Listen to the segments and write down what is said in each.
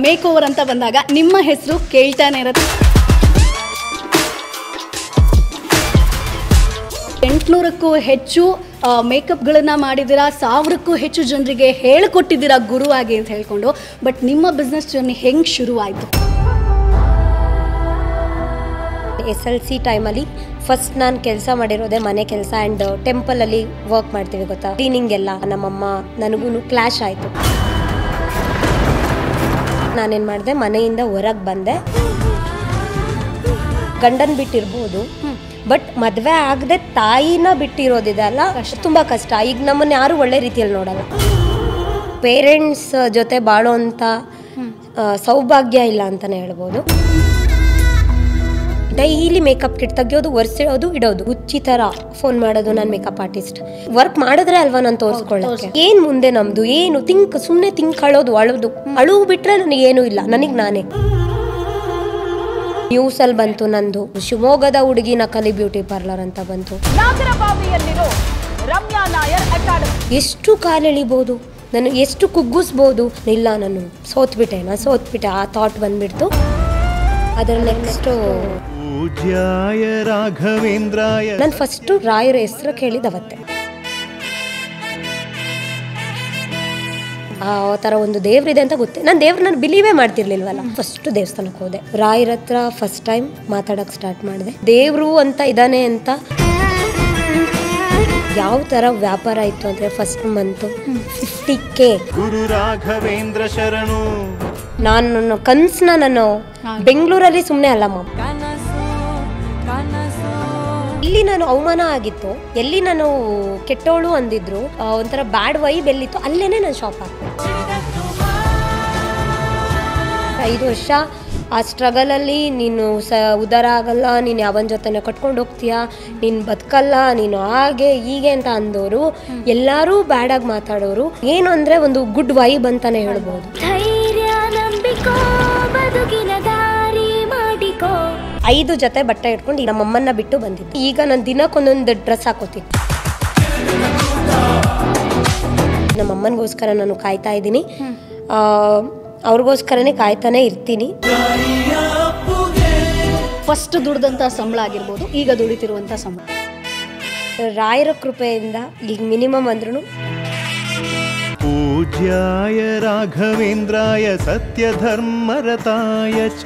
Make over ಅಂತ ಬಂದಾಗ ನಿಮ್ಮ ಹೆಸರು ಕೇಳ್ತಾನೆ ಇರುತ್ತೆ. 800ಕ್ಕೂ ಹೆಚ್ಚು ಮೇಕಪ್ಗಳನ್ನು ಮಾಡಿದ್ದೀರಾ, 1000ಕ್ಕೂ ಹೆಚ್ಚು ಜನರಿಗೆ ಹೇಳಿಕೊಟ್ಟಿದ್ದೀರಾ ಗುರುವಾಗಿ ಅಂತ ಹೇಳ್ಕೊಂಡು. ಬಟ್ ನಿಮ್ಮ ಬಿಸ್ನೆಸ್ ಜರ್ನಿ ಹೆಂಗೆ ಶುರುವಾಯಿತು? SLC ಟೈಮಲ್ಲಿ ಫಸ್ಟ್ ನಾನು ಕೆಲಸ ಮಾಡಿರೋದೆ ಮನೆ ಕೆಲಸ ಆ್ಯಂಡ್ ಟೆಂಪಲಲ್ಲಿ ವರ್ಕ್ ಮಾಡ್ತೀವಿ ಗೊತ್ತಾ, ಕ್ಲೀನಿಂಗ್ ಎಲ್ಲ. ನಮ್ಮಮ್ಮ ನನಗೂ ಕ್ಲಾಶ್ ಆಯಿತು. ನಾನೇನು ಮಾಡಿದೆ, ಮನೆಯಿಂದ ಹೊರಗೆ ಬಂದೆ. ಗಂಡನ ಬಿಟ್ಟಿರ್ಬೋದು, ಬಟ್ ಮದುವೆ ಆಗದೆ ತಾಯಿನ ಬಿಟ್ಟಿರೋದಿದೆಲ್ಲ ತುಂಬ ಕಷ್ಟ. ಈಗ ನಮ್ಮನ್ನು ಯಾರು ಒಳ್ಳೆ ರೀತಿಯಲ್ಲಿ ನೋಡಲ್ಲ. ಪೇರೆಂಟ್ಸ್ ಜೊತೆ ಬಾಳೋ ಅಂಥ ಸೌಭಾಗ್ಯ ಇಲ್ಲ ಅಂತಲೇ ಹೇಳ್ಬೋದು. ಡೈಲಿ ಮೇಕಪ್ ಕಿಟ್ ತೆಗಿಯೋದು, ಒರೆಸೋದು, ಇಡೋದು, ಹುಚ್ಚಿ ಥರ ಫೋನ್ ಮಾಡೋದು. ನಾನು ಮೇಕಪ್ ಆರ್ಟಿಸ್ಟ್. ವರ್ಕ್ ಮಾಡಿದ್ರೆ ಅಲ್ವಾ ನಾನು ತೋರಿಸ್ಕೊಳ್ಳೋಕೆ. ಏನು ಮುಂದೆ ನಮ್ಮದು ಏನು ಸುಮ್ಮನೆ ಅಳೋದು, ಅಳು ಬಿಟ್ರೆ ನನಗೇನು ಇಲ್ಲ, ನನಗೆ ನಾನೇ. ನ್ಯೂಸಲ್ಲಿ ಬಂತು ನಂದು, ಶಿವಮೊಗ್ಗದ ಹುಡುಗಿ ನಕಲಿ ಬ್ಯೂಟಿ ಪಾರ್ಲರ್ ಅಂತ ಬಂತು. ಎಷ್ಟು ಕಾಲೆಳಿಬೋದು, ನಾನು ಎಷ್ಟು ಕುಗ್ಗಿಸ್ಬೋದು. ಇಲ್ಲ, ನಾನು ಸೋತ್ಬಿಟ್ಟೆ ಆ ಥಾಟ್ ಬಂದ್ಬಿಡ್ತು. ಅದರ ನೆಕ್ಸ್ಟು ನಾನು ಫಸ್ಟು ರಾಯರ ಹೆಸರು ಕೇಳಿದ ಅವತ್ತೆ. ಆ ಥರ ಒಂದು ದೇವ್ರಿದೆ ಅಂತ ಗೊತ್ತೇ. ನಾನು ದೇವ್ರನ್ನ ಬಿಲೀವೇ ಮಾಡ್ತಿರ್ಲಿಲ್ವಲ್ಲ. ಫಸ್ಟ್ ದೇವಸ್ಥಾನಕ್ಕೆ ಹೋದೆ, ರಾಯರ ಹತ್ರ ಫಸ್ಟ್ ಟೈಮ್ ಮಾತಾಡೋಕ್ಕೆ ಸ್ಟಾರ್ಟ್ ಮಾಡಿದೆ. ದೇವರು ಅಂತ ಇದ್ದಾನೆ ಅಂತ. ಯಾವ ಥರ ವ್ಯಾಪಾರ ಇತ್ತು ಅಂದರೆ first month 50K. Guru Raghavendra ಶರಣು. ನಾನು ಕನಸನ್ನ ನಾನು ಬೆಂಗಳೂರಲ್ಲಿ ಸುಮ್ಮನೆ ಅಲ್ಲ ಮಾಮ್, ಇಲ್ಲಿ ನಾನು ಅವಮಾನ ಆಗಿತ್ತು, ಎಲ್ಲಿ ನಾನು ಕೆಟ್ಟೋಳು ಅಂದಿದ್ರು, ಒಂಥರ ಬ್ಯಾಡ್ ವೈಬ್ ಎಲ್ಲಿತ್ತು ಅಲ್ಲೇನೆ ನಾನು ಶಾಪ್ ಹಾಕ್ದೆ. 5 ವರ್ಷ ಆ ಸ್ಟ್ರಗಲಲ್ಲಿ ನೀನು ಉದಾರ ಆಗಲ್ಲ, ನೀನು ಯಾವನ ಜೊತೆನೆ ಕಟ್ಕೊಂಡು ಹೋಗ್ತೀಯಾ, ನೀನು ಬದುಕಲ್ಲ, ನೀನು ಹಾಗೆ ಹೀಗೆ ಅಂತ ಅಂದವರು ಎಲ್ಲರೂ ಬ್ಯಾಡಾಗಿ ಮಾತಾಡೋರು. ಏನು ಅಂದರೆ ಒಂದು ಗುಡ್ ವೈಬ್ ಅಂತಾನೆ ಹೇಳ್ಬೋದು. 5 ಜೊತೆ ಬಟ್ಟೆ ಇಟ್ಕೊಂಡು ನಮ್ಮಮ್ಮನ್ನ ಬಿಟ್ಟು ಬಂದಿದ್ದೆ. ಈಗ ನಾನು ದಿನಕ್ಕೊಂದೊಂದು ಡ್ರೆಸ್ ಹಾಕೋತೀನಿ. ನಮ್ಮಮ್ಮನಿಗೋಸ್ಕರ ನಾನು ಕಾಯ್ತಾ ಇದ್ದೀನಿ, ಅವ್ರಿಗೋಸ್ಕರನೇ ಕಾಯ್ತಾನೆ ಇರ್ತೀನಿ. ಫಸ್ಟ್ ದುಡ್ದಂಥ ಸಂಬಳ ಆಗಿರ್ಬೋದು, ಈಗ ದುಡಿತಿರುವಂಥ ಸಂಬಳ ರಾಯರ ಕೃಪೆಯಿಂದ ಈಗ ಮಿನಿಮಮ್ ಅಂದ್ರೂ. ಪೂಜ್ಯಾಯ ರಾಘವೇಂದ್ರಾಯ ಸತ್ಯ ಧರ್ಮರತಾಯ ಚ.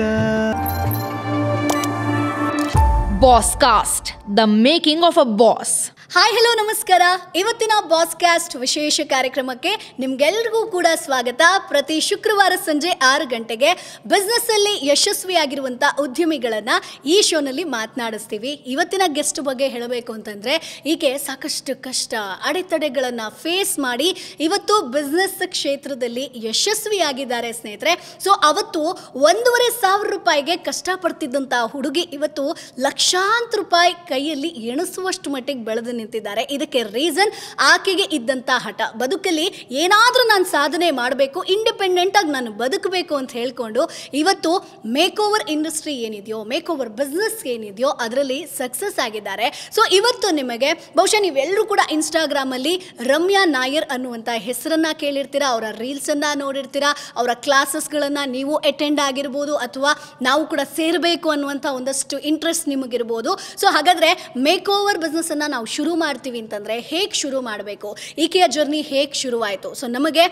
Bosscast, the making of a boss. Hi, hello, ನಮಸ್ಕಾರ. ಇವತ್ತಿನ ಬಾಸ್ಕಾಸ್ಟ್ ವಿಶೇಷ ಕಾರ್ಯಕ್ರಮಕ್ಕೆ ನಿಮ್ಗೆಲ್ರಿಗೂ ಕೂಡ ಸ್ವಾಗತ. ಪ್ರತಿ ಶುಕ್ರವಾರ ಸಂಜೆ 6 ಗಂಟೆಗೆ ಬಿಸ್ನೆಸ್ಸಲ್ಲಿ ಯಶಸ್ವಿಯಾಗಿರುವಂಥ ಉದ್ಯಮಿಗಳನ್ನು ಈ ಶೋನಲ್ಲಿ ಮಾತನಾಡಿಸ್ತೀವಿ. ಇವತ್ತಿನ ಗೆಸ್ಟ್ ಬಗ್ಗೆ ಹೇಳಬೇಕು ಅಂತಂದರೆ, ಈಕೆ ಸಾಕಷ್ಟು ಕಷ್ಟ ಅಡೆತಡೆಗಳನ್ನು ಫೇಸ್ ಮಾಡಿ ಇವತ್ತು ಬಿಸ್ನೆಸ್ ಕ್ಷೇತ್ರದಲ್ಲಿ ಯಶಸ್ವಿಯಾಗಿದ್ದಾರೆ ಸ್ನೇಹಿತರೆ. ಸೊ ಅವತ್ತು 1,500 ರೂಪಾಯಿಗೆ ಕಷ್ಟಪಡ್ತಿದ್ದಂಥ ಹುಡುಗಿ ಇವತ್ತು ಲಕ್ಷಾಂತರ ರೂಪಾಯಿ ಕೈಯಲ್ಲಿ ಎಣಿಸುವಷ್ಟು ಮಟ್ಟಿಗೆ ಬೆಳೆದು ನಿಂತಿದ್ದಾರೆ. ಇದಕ್ಕೆ ರೀಸನ್ ಆಕೆಗೆ ಇದ್ದಂಥ ಹಠ. ಬದುಕಲ್ಲಿ ಏನಾದರೂ ನಾನು ಸಾಧನೆ ಮಾಡಬೇಕು, ಇಂಡಿಪೆಂಡೆಂಟ್ ಆಗಿ ನಾನು ಬದುಕಬೇಕು ಅಂತ ಹೇಳ್ಕೊಂಡು ಇವತ್ತು ಮೇಕ್ ಓವರ್ ಇಂಡಸ್ಟ್ರಿ ಏನಿದೆಯೋ, ಮೇಕ್ ಓವರ್ ಬಿಸ್ನೆಸ್ ಏನಿದೆಯೋ ಅದರಲ್ಲಿ ಸಕ್ಸಸ್ ಆಗಿದ್ದಾರೆ. ಸೊ ಇವತ್ತು ನಿಮಗೆ ಬಹುಶಃ ನೀವೆಲ್ಲರೂ ಕೂಡ ಇನ್ಸ್ಟಾಗ್ರಾಮಲ್ಲಿ ರಮ್ಯಾ ನಾಯರ್ ಅನ್ನುವಂಥ ಹೆಸರನ್ನ ಕೇಳಿರ್ತೀರಾ, ಅವರ ರೀಲ್ಸನ್ನು ನೋಡಿರ್ತೀರಾ, ಅವರ ಕ್ಲಾಸಸ್ಗಳನ್ನು ನೀವು ಅಟೆಂಡ್ ಆಗಿರ್ಬೋದು, ಅಥವಾ ನಾವು ಕೂಡ ಸೇರಬೇಕು ಅನ್ನುವಂಥ ಒಂದಷ್ಟು ಇಂಟ್ರೆಸ್ಟ್ ನಿಮಗಿರ್ಬೋದು. ಸೊ ಹಾಗಾದರೆ ಮೇಕ್ ಓವರ್ ಬಿಸ್ನೆಸ್ಸನ್ನು ನಾವು ಶುರು ಮಾಡ್ತೀವಿ ಅಂತಂದರೆ ಹೇಗೆ ಶುರು ಮಾಡಬೇಕು, ಈಕೆಯ ಜರ್ನಿ ಹೇಗೆ ಶುರುವಾಯಿತು. ಸೊ ನಮಗೆ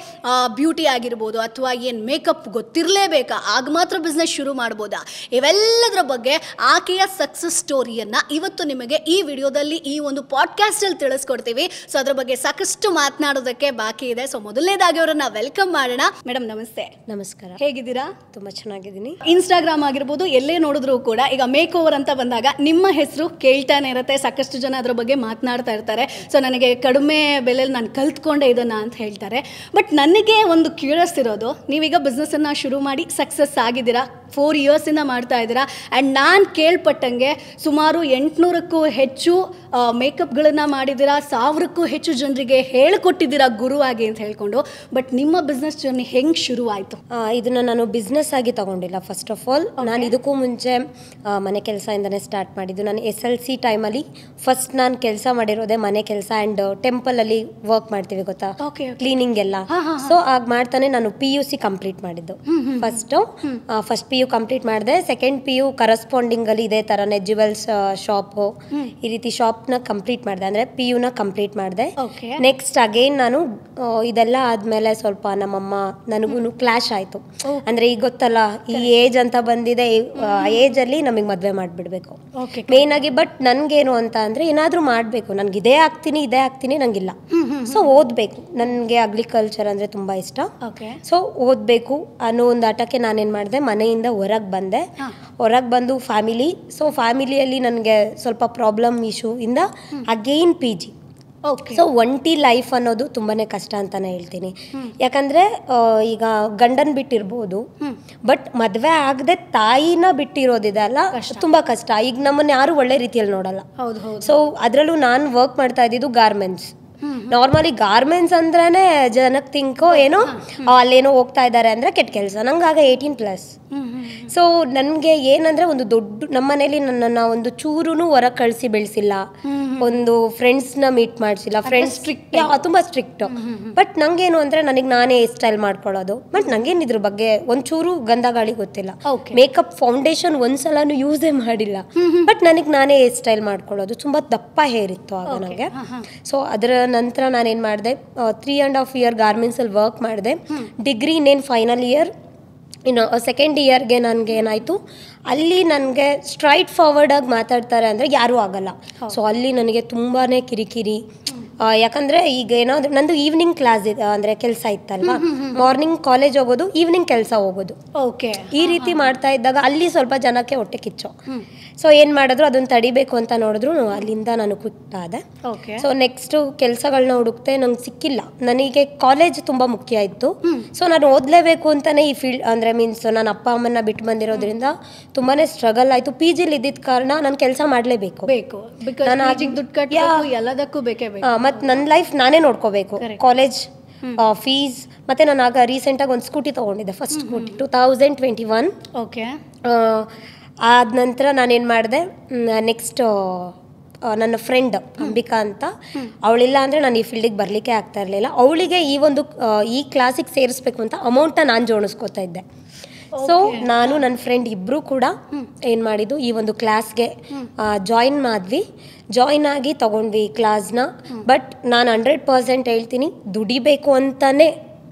ಬ್ಯೂಟಿ ಆಗಿರ್ಬೋದು ಅಥವಾ ಏನು ಮೇಕಪ್ ಗೊತ್ತಿರಲೇಬೇಕಾ, ಆಗ ಮಾತ್ರ ಬಿಸ್ನೆಸ್ ಶುರು ಮಾಡ್ಬೋದಾ, ಇವೆಲ್ಲದರ ಬಗ್ಗೆ ಆಕೆಯ ಸಕ್ಸಸ್ ಸ್ಟೋರಿಯನ್ನು ಇವತ್ತು ನಿಮಗೆ ಈ ವಿಡಿಯೋದಲ್ಲಿ ಈ ಒಂದು ಪಾಡ್ಕಾಸ್ಟಲ್ಲಿ ತಿಳಿಸ್ಕೊಡ್ತೀವಿ. ಸೊ ಅದ್ರ ಬಗ್ಗೆ ಸಾಕಷ್ಟು ಮಾತನಾಡೋದಕ್ಕೆ ಬಾಕಿ ಇದೆ. ಸೊ ಮೊದಲನೇದಾಗಿ ಅವರನ್ನ ವೆಲ್ಕಮ್ ಮಾಡೋಣ. ಮೇಡಮ್ ನಮಸ್ತೆ. ನಮಸ್ಕಾರ. ಹೇಗಿದ್ದೀರಾ? ತುಂಬ ಚೆನ್ನಾಗಿದ್ದೀನಿ. ಇನ್ಸ್ಟಾಗ್ರಾಮ್ ಆಗಿರ್ಬೋದು, ಎಲ್ಲೇ ನೋಡಿದ್ರು ಕೂಡ ಈಗ ಮೇಕ್ ಓವರ್ ಅಂತ ಬಂದಾಗ ನಿಮ್ಮ ಹೆಸರು ಕೇಳ್ತಾನೆ ಇರುತ್ತೆ. ಸಾಕಷ್ಟು ಜನ ಅದ್ರ ಬಗ್ಗೆ ಮಾತನಾಡ್ತಾ ಇರ್ತಾರೆ. ಸೊ ನನಗೆ ಕಡಿಮೆ ಬೆಲೆಯಲ್ಲಿ ನಾನು ಕಲ್ತ್ಕೊಂಡೆ ಇದನ್ನು ಅಂತ ಹೇಳ್ತಾರೆ. ಬಟ್ ನನಗೆ ಒಂದು ಕ್ಯೂರಿಯಸ್ ಇರೋದು, ನೀವೀಗ ಬಿಸ್ನೆಸ್ಸನ್ನು ಶುರು ಮಾಡಿ ಸಕ್ಸಸ್ ಆಗಿದ್ದೀರಾ, 4 ಇಯರ್ಸಿಂದ ಮಾಡ್ತಾ ಇದ್ದೀರಾ. ಆ್ಯಂಡ್ ನಾನು ಕೇಳ್ಪಟ್ಟಂಗೆ ಸುಮಾರು 800ಕ್ಕೂ ಹೆಚ್ಚು ಮೇಕಪ್ಗಳನ್ನು ಮಾಡಿದ್ದೀರಾ, 1000ಕ್ಕೂ ಹೆಚ್ಚು ಜನರಿಗೆ ಹೇಳಿಕೊಟ್ಟಿದ್ದೀರಾ ಗುರುವಾಗಿ ಅಂತ ಹೇಳ್ಕೊಂಡು. ಬಟ್ ನಿಮ್ಮ ಬಿಸ್ನೆಸ್ ಜರ್ನಿ ಹೆಂಗೆ ಶುರುವಾಯಿತು? ಇದನ್ನು ನಾನು ಬಿಸ್ನೆಸ್ ಆಗಿ ತೊಗೊಂಡಿಲ್ಲ. ಫಸ್ಟ್ ಆಫ್ ಆಲ್ ನಾನು ಇದಕ್ಕೂ ಮುಂಚೆ ಮನೆ ಕೆಲಸದಿಂದನೇ ಸ್ಟಾರ್ಟ್ ಮಾಡಿದ್ದು. ನಾನು SLC ಟೈಮಲ್ಲಿ ಫಸ್ಟ್ ನಾನು ಕೆಲಸ ಮಾಡಿರೋದೇ ಮನೆ ಕೆಲಸ ಆ್ಯಂಡ್ ಟೆಂಪಲಲ್ಲಿ ವರ್ಕ್ ಮಾಡ್ತೀವಿ ಗೊತ್ತಾ, ಕ್ಲೀನಿಂಗ್ ಎಲ್ಲ. ಸೊ ಆಗ ಮಾಡ್ತಾನೆ ನಾನು PUC ಕಂಪ್ಲೀಟ್ ಮಾಡಿದ್ದು. ಫಸ್ಟ್ PU ಕಂಪ್ಲೀಟ್ ಮಾಡಿದೆ. ಸೆಕೆಂಡ್ PU ಕರಸ್ಪಾಂಡಿಂಗಲ್ಲಿ ಇದೇ ಥರನೇ ಜ್ಯುವೆಲ್ಸ್ ಶಾಪು ಈ ರೀತಿ ಶಾಪ್ನ ಕಂಪ್ಲೀಟ್ ಮಾಡಿದೆ, ಅಂದರೆ PUನ ಕಂಪ್ಲೀಟ್ ಮಾಡಿದೆ. ನೆಕ್ಸ್ಟ್ ಅಗೇನ್ ನಾನು ಇದೆಲ್ಲ ಆದಮೇಲೆ ಸ್ವಲ್ಪ ನಮ್ಮಮ್ಮ ನನಗೂ ಕ್ಲಾಶ್ ಆಯಿತು. ಅಂದರೆ ಈಗ ಗೊತ್ತಲ್ಲ, ಈ ಏಜ್ ಅಂತ ಬಂದಿದೆ, ಏಜಲ್ಲಿ ನಮಗೆ ಮದುವೆ ಮಾಡಿಬಿಡ್ಬೇಕು ಮೇನ್ ಆಗಿ. ಬಟ್ ನನಗೇನು ಅಂತ ಅಂದರೆ ಏನಾದರೂ ಮಾಡಬೇಕು, ನನಗೆ ಇದೇ ಆಗ್ತೀನಿ ನನಗಿಲ್ಲ. ಸೊ ಓದಬೇಕು, ನನಗೆ ಅಗ್ರಿಕಲ್ಚರ್ ಅಂದರೆ ತುಂಬ ಇಷ್ಟ. ಸೊ ಓದಬೇಕು ಅನ್ನೋ ಒಂದು ಆಟಕ್ಕೆ ನಾನೇನು ಮಾಡಿದೆ, ಮನೆಯಿಂದ ಹೊರಗೆ ಬಂದೆ. ಹೊರಗೆ ಬಂದು ಫ್ಯಾಮಿಲಿಯಲ್ಲಿ ನನಗೆ ಸ್ವಲ್ಪ ಪ್ರಾಬ್ಲಮ್ ಇಶ್ಯೂ ಇಂದ ಅಗೇನ್ PG. ಸೊ ಒಂಟಿ ಲೈಫ್ ಅನ್ನೋದು ತುಂಬಾ ಕಷ್ಟ ಅಂತಾನೆ ಹೇಳ್ತೀನಿ. ಯಾಕಂದರೆ ಈಗ ಗಂಡನ್ ಬಿಟ್ಟಿರ್ಬೋದು, ಬಟ್ ಮದುವೆ ಆಗದೆ ತಾಯಿನ ಬಿಟ್ಟಿರೋದಿದೆ ಅಲ್ಲ, ತುಂಬ ಕಷ್ಟ. ಈಗ ನಮ್ಮನ್ನು ಯಾರು ಒಳ್ಳೆ ರೀತಿಯಲ್ಲಿ ನೋಡಲ್ಲ. ಸೊ ಅದರಲ್ಲೂ ನಾನು ವರ್ಕ್ ಮಾಡ್ತಾ ಇದ್ದಿದ್ದು ಗಾರ್ಮೆಂಟ್ಸ್. ನಾರ್ಮಲಿ ಗಾರ್ಮೆಂಟ್ಸ್ ಅಂದ್ರೇ ಜನಕ್ಕೆ ತಿಂಕೋ ಏನೋ ಅಲ್ಲೇನೋ ಹೋಗ್ತಾ ಇದ್ದಾರೆ ಅಂದರೆ ಕೆಟ್ಟ ಕೆಲಸ. ನಂಗಾಗ 18+. ಸೊ ನನಗೆ ಏನಂದರೆ ಒಂದು ದೊಡ್ಡ ನಮ್ಮ ಮನೇಲಿ ನನ್ನನ್ನು ಒಂದು ಚೂರೂ ಹೊರಗೆ ಕಳಿಸಿ ಬೆಳೆಸಿಲ್ಲ, ಒಂದು ಫ್ರೆಂಡ್ಸ್ನ ಮೀಟ್ ಮಾಡಿಸಿಲ್ಲ. ಫ್ರೆಂಡ್ಸ್ ತುಂಬ ಸ್ಟ್ರಿಕ್ಟು. ಬಟ್ ನನಗೇನು ಅಂದರೆ ನನಗೆ ನಾನೇ ಹೇರ್ ಸ್ಟೈಲ್ ಮಾಡ್ಕೊಳ್ಳೋದು. ಬಟ್ ನನಗೇನು ಇದ್ರ ಬಗ್ಗೆ ಒಂಚೂರು ಗಂಧ ಗಾಳಿ ಗೊತ್ತಿಲ್ಲ. ಮೇಕಪ್ ಫೌಂಡೇಶನ್ ಒಂದ್ಸಲನೂ ಯೂಸೇ ಮಾಡಿಲ್ಲ. ಬಟ್ ನನಗೆ ನಾನೇ ಹೇರ್ ಸ್ಟೈಲ್ ಮಾಡ್ಕೊಳ್ಳೋದು. ತುಂಬ ದಪ್ಪ ಹೇರ್ ಇತ್ತು ಆಗ ನನಗೆ. ಸೊ ಅದರ ನಂತರ ನಾನೇನು ಮಾಡಿದೆ, 3.5 year ಗಾರ್ಮೆಂಟ್ಸಲ್ಲಿ ವರ್ಕ್ ಮಾಡಿದೆ. ಡಿಗ್ರಿ ಇನ್ನೇನು ಫೈನಲ್ ಇಯರ್, ಇನ್ನು ಸೆಕೆಂಡ್ ಇಯರ್ಗೆ ನನಗೆ ಏನಾಯಿತು, ಅಲ್ಲಿ ನನಗೆ ಸ್ಟ್ರೈಟ್ ಫಾರ್ವರ್ಡಾಗಿ ಮಾತಾಡ್ತಾರೆ ಅಂದರೆ ಯಾರೂ ಆಗಲ್ಲ. ಸೊ ಅಲ್ಲಿ ನನಗೆ ತುಂಬಾ ಕಿರಿಕಿರಿ. ಯಾಕಂದರೆ ಈಗ ಏನಾದರೂ ನಂದು ಈವ್ನಿಂಗ್ ಕ್ಲಾಸ್ ಇದೆ, ಅಂದರೆ ಕೆಲಸ ಇತ್ತಲ್ವ, ಮಾರ್ನಿಂಗ್ ಕಾಲೇಜ್ ಹೋಗೋದು, ಈವ್ನಿಂಗ್ ಕೆಲಸ ಹೋಗೋದು. ಈ ರೀತಿ ಮಾಡ್ತಾ ಇದ್ದಾಗ ಅಲ್ಲಿ ಸ್ವಲ್ಪ ಜನಕ್ಕೆ ಹೊಟ್ಟೆ ಕಿಚ್ಚು. ಸೊ ಏನು ಮಾಡಿದ್ರು ಅದನ್ನು ತಡಿಬೇಕು ಅಂತ ನೋಡಿದ್ರು, ಅಲ್ಲಿಂದ ನಾನು ಕ್ವಿಟ್ಟಾದೆ. ಸೊ ನೆಕ್ಸ್ಟು ಕೆಲಸಗಳನ್ನ ಹುಡುಕ್ತೆ, ನಂಗೆ ಸಿಕ್ಕಿಲ್ಲ. ನನಗೆ ಕಾಲೇಜ್ ತುಂಬ ಮುಖ್ಯ ಇತ್ತು. ಸೊ ನಾನು ಓದಲೇಬೇಕು ಅಂತಲೇ ಈ ಫೀಲ್ಡ್, ಅಂದರೆ ಮೀನ್ಸ್ ನಾನು ಅಪ್ಪ ಅಮ್ಮನ ಬಿಟ್ಟು ಬಂದಿರೋದ್ರಿಂದ ತುಂಬಾ ಸ್ಟ್ರಗಲ್ ಆಯಿತು. PGಲಿ ಇದ್ದಿದ್ದ ಕಾರಣ ನಾನು ಕೆಲಸ ಮಾಡಲೇಬೇಕು. ಮತ್ತು ನನ್ನ ಲೈಫ್ ನಾನೇ ನೋಡ್ಕೋಬೇಕು. ಕಾಲೇಜ್ ಫೀಸ್, ಮತ್ತು ನಾನು ಆಗ ರೀಸೆಂಟಾಗಿ ಒಂದು ಸ್ಕೂಟಿ ತೊಗೊಂಡಿದ್ದೆ, ಫಸ್ಟ್ ಸ್ಕೂಟಿ 2021. ಆದ ನಂತರ ನಾನೇನು ಮಾಡಿದೆ, ನೆಕ್ಸ್ಟ್ ನನ್ನ ಫ್ರೆಂಡ್ ಅಂಬಿಕಾ ಅಂತ, ಅವಳಿಲ್ಲ ಅಂದರೆ ನಾನು ಈ ಫೀಲ್ಡಿಗೆ ಬರಲಿಕ್ಕೆ ಆಗ್ತಾ ಇರಲಿಲ್ಲ. ಅವಳಿಗೆ ಈ ಕ್ಲಾಸಿಗೆ ಸೇರಿಸ್ಬೇಕು ಅಂತ ಅಮೌಂಟನ್ನ ನಾನು ಜೋಡಿಸ್ಕೋತಾ ಇದ್ದೆ. ಸೊ ನಾನು ನನ್ನ ಫ್ರೆಂಡ್ ಇಬ್ಬರು ಕೂಡ ಏನು ಮಾಡಿದ್ದು, ಈ ಒಂದು ಕ್ಲಾಸ್ಗೆ ಜಾಯಿನ್ ಆಗಿ ತೊಗೊಂಡ್ವಿ ಕ್ಲಾಸ್ನ. ಬಟ್ ನಾನು 100% ಹೇಳ್ತೀನಿ, ದುಡಿಬೇಕು ಅಂತಲೇ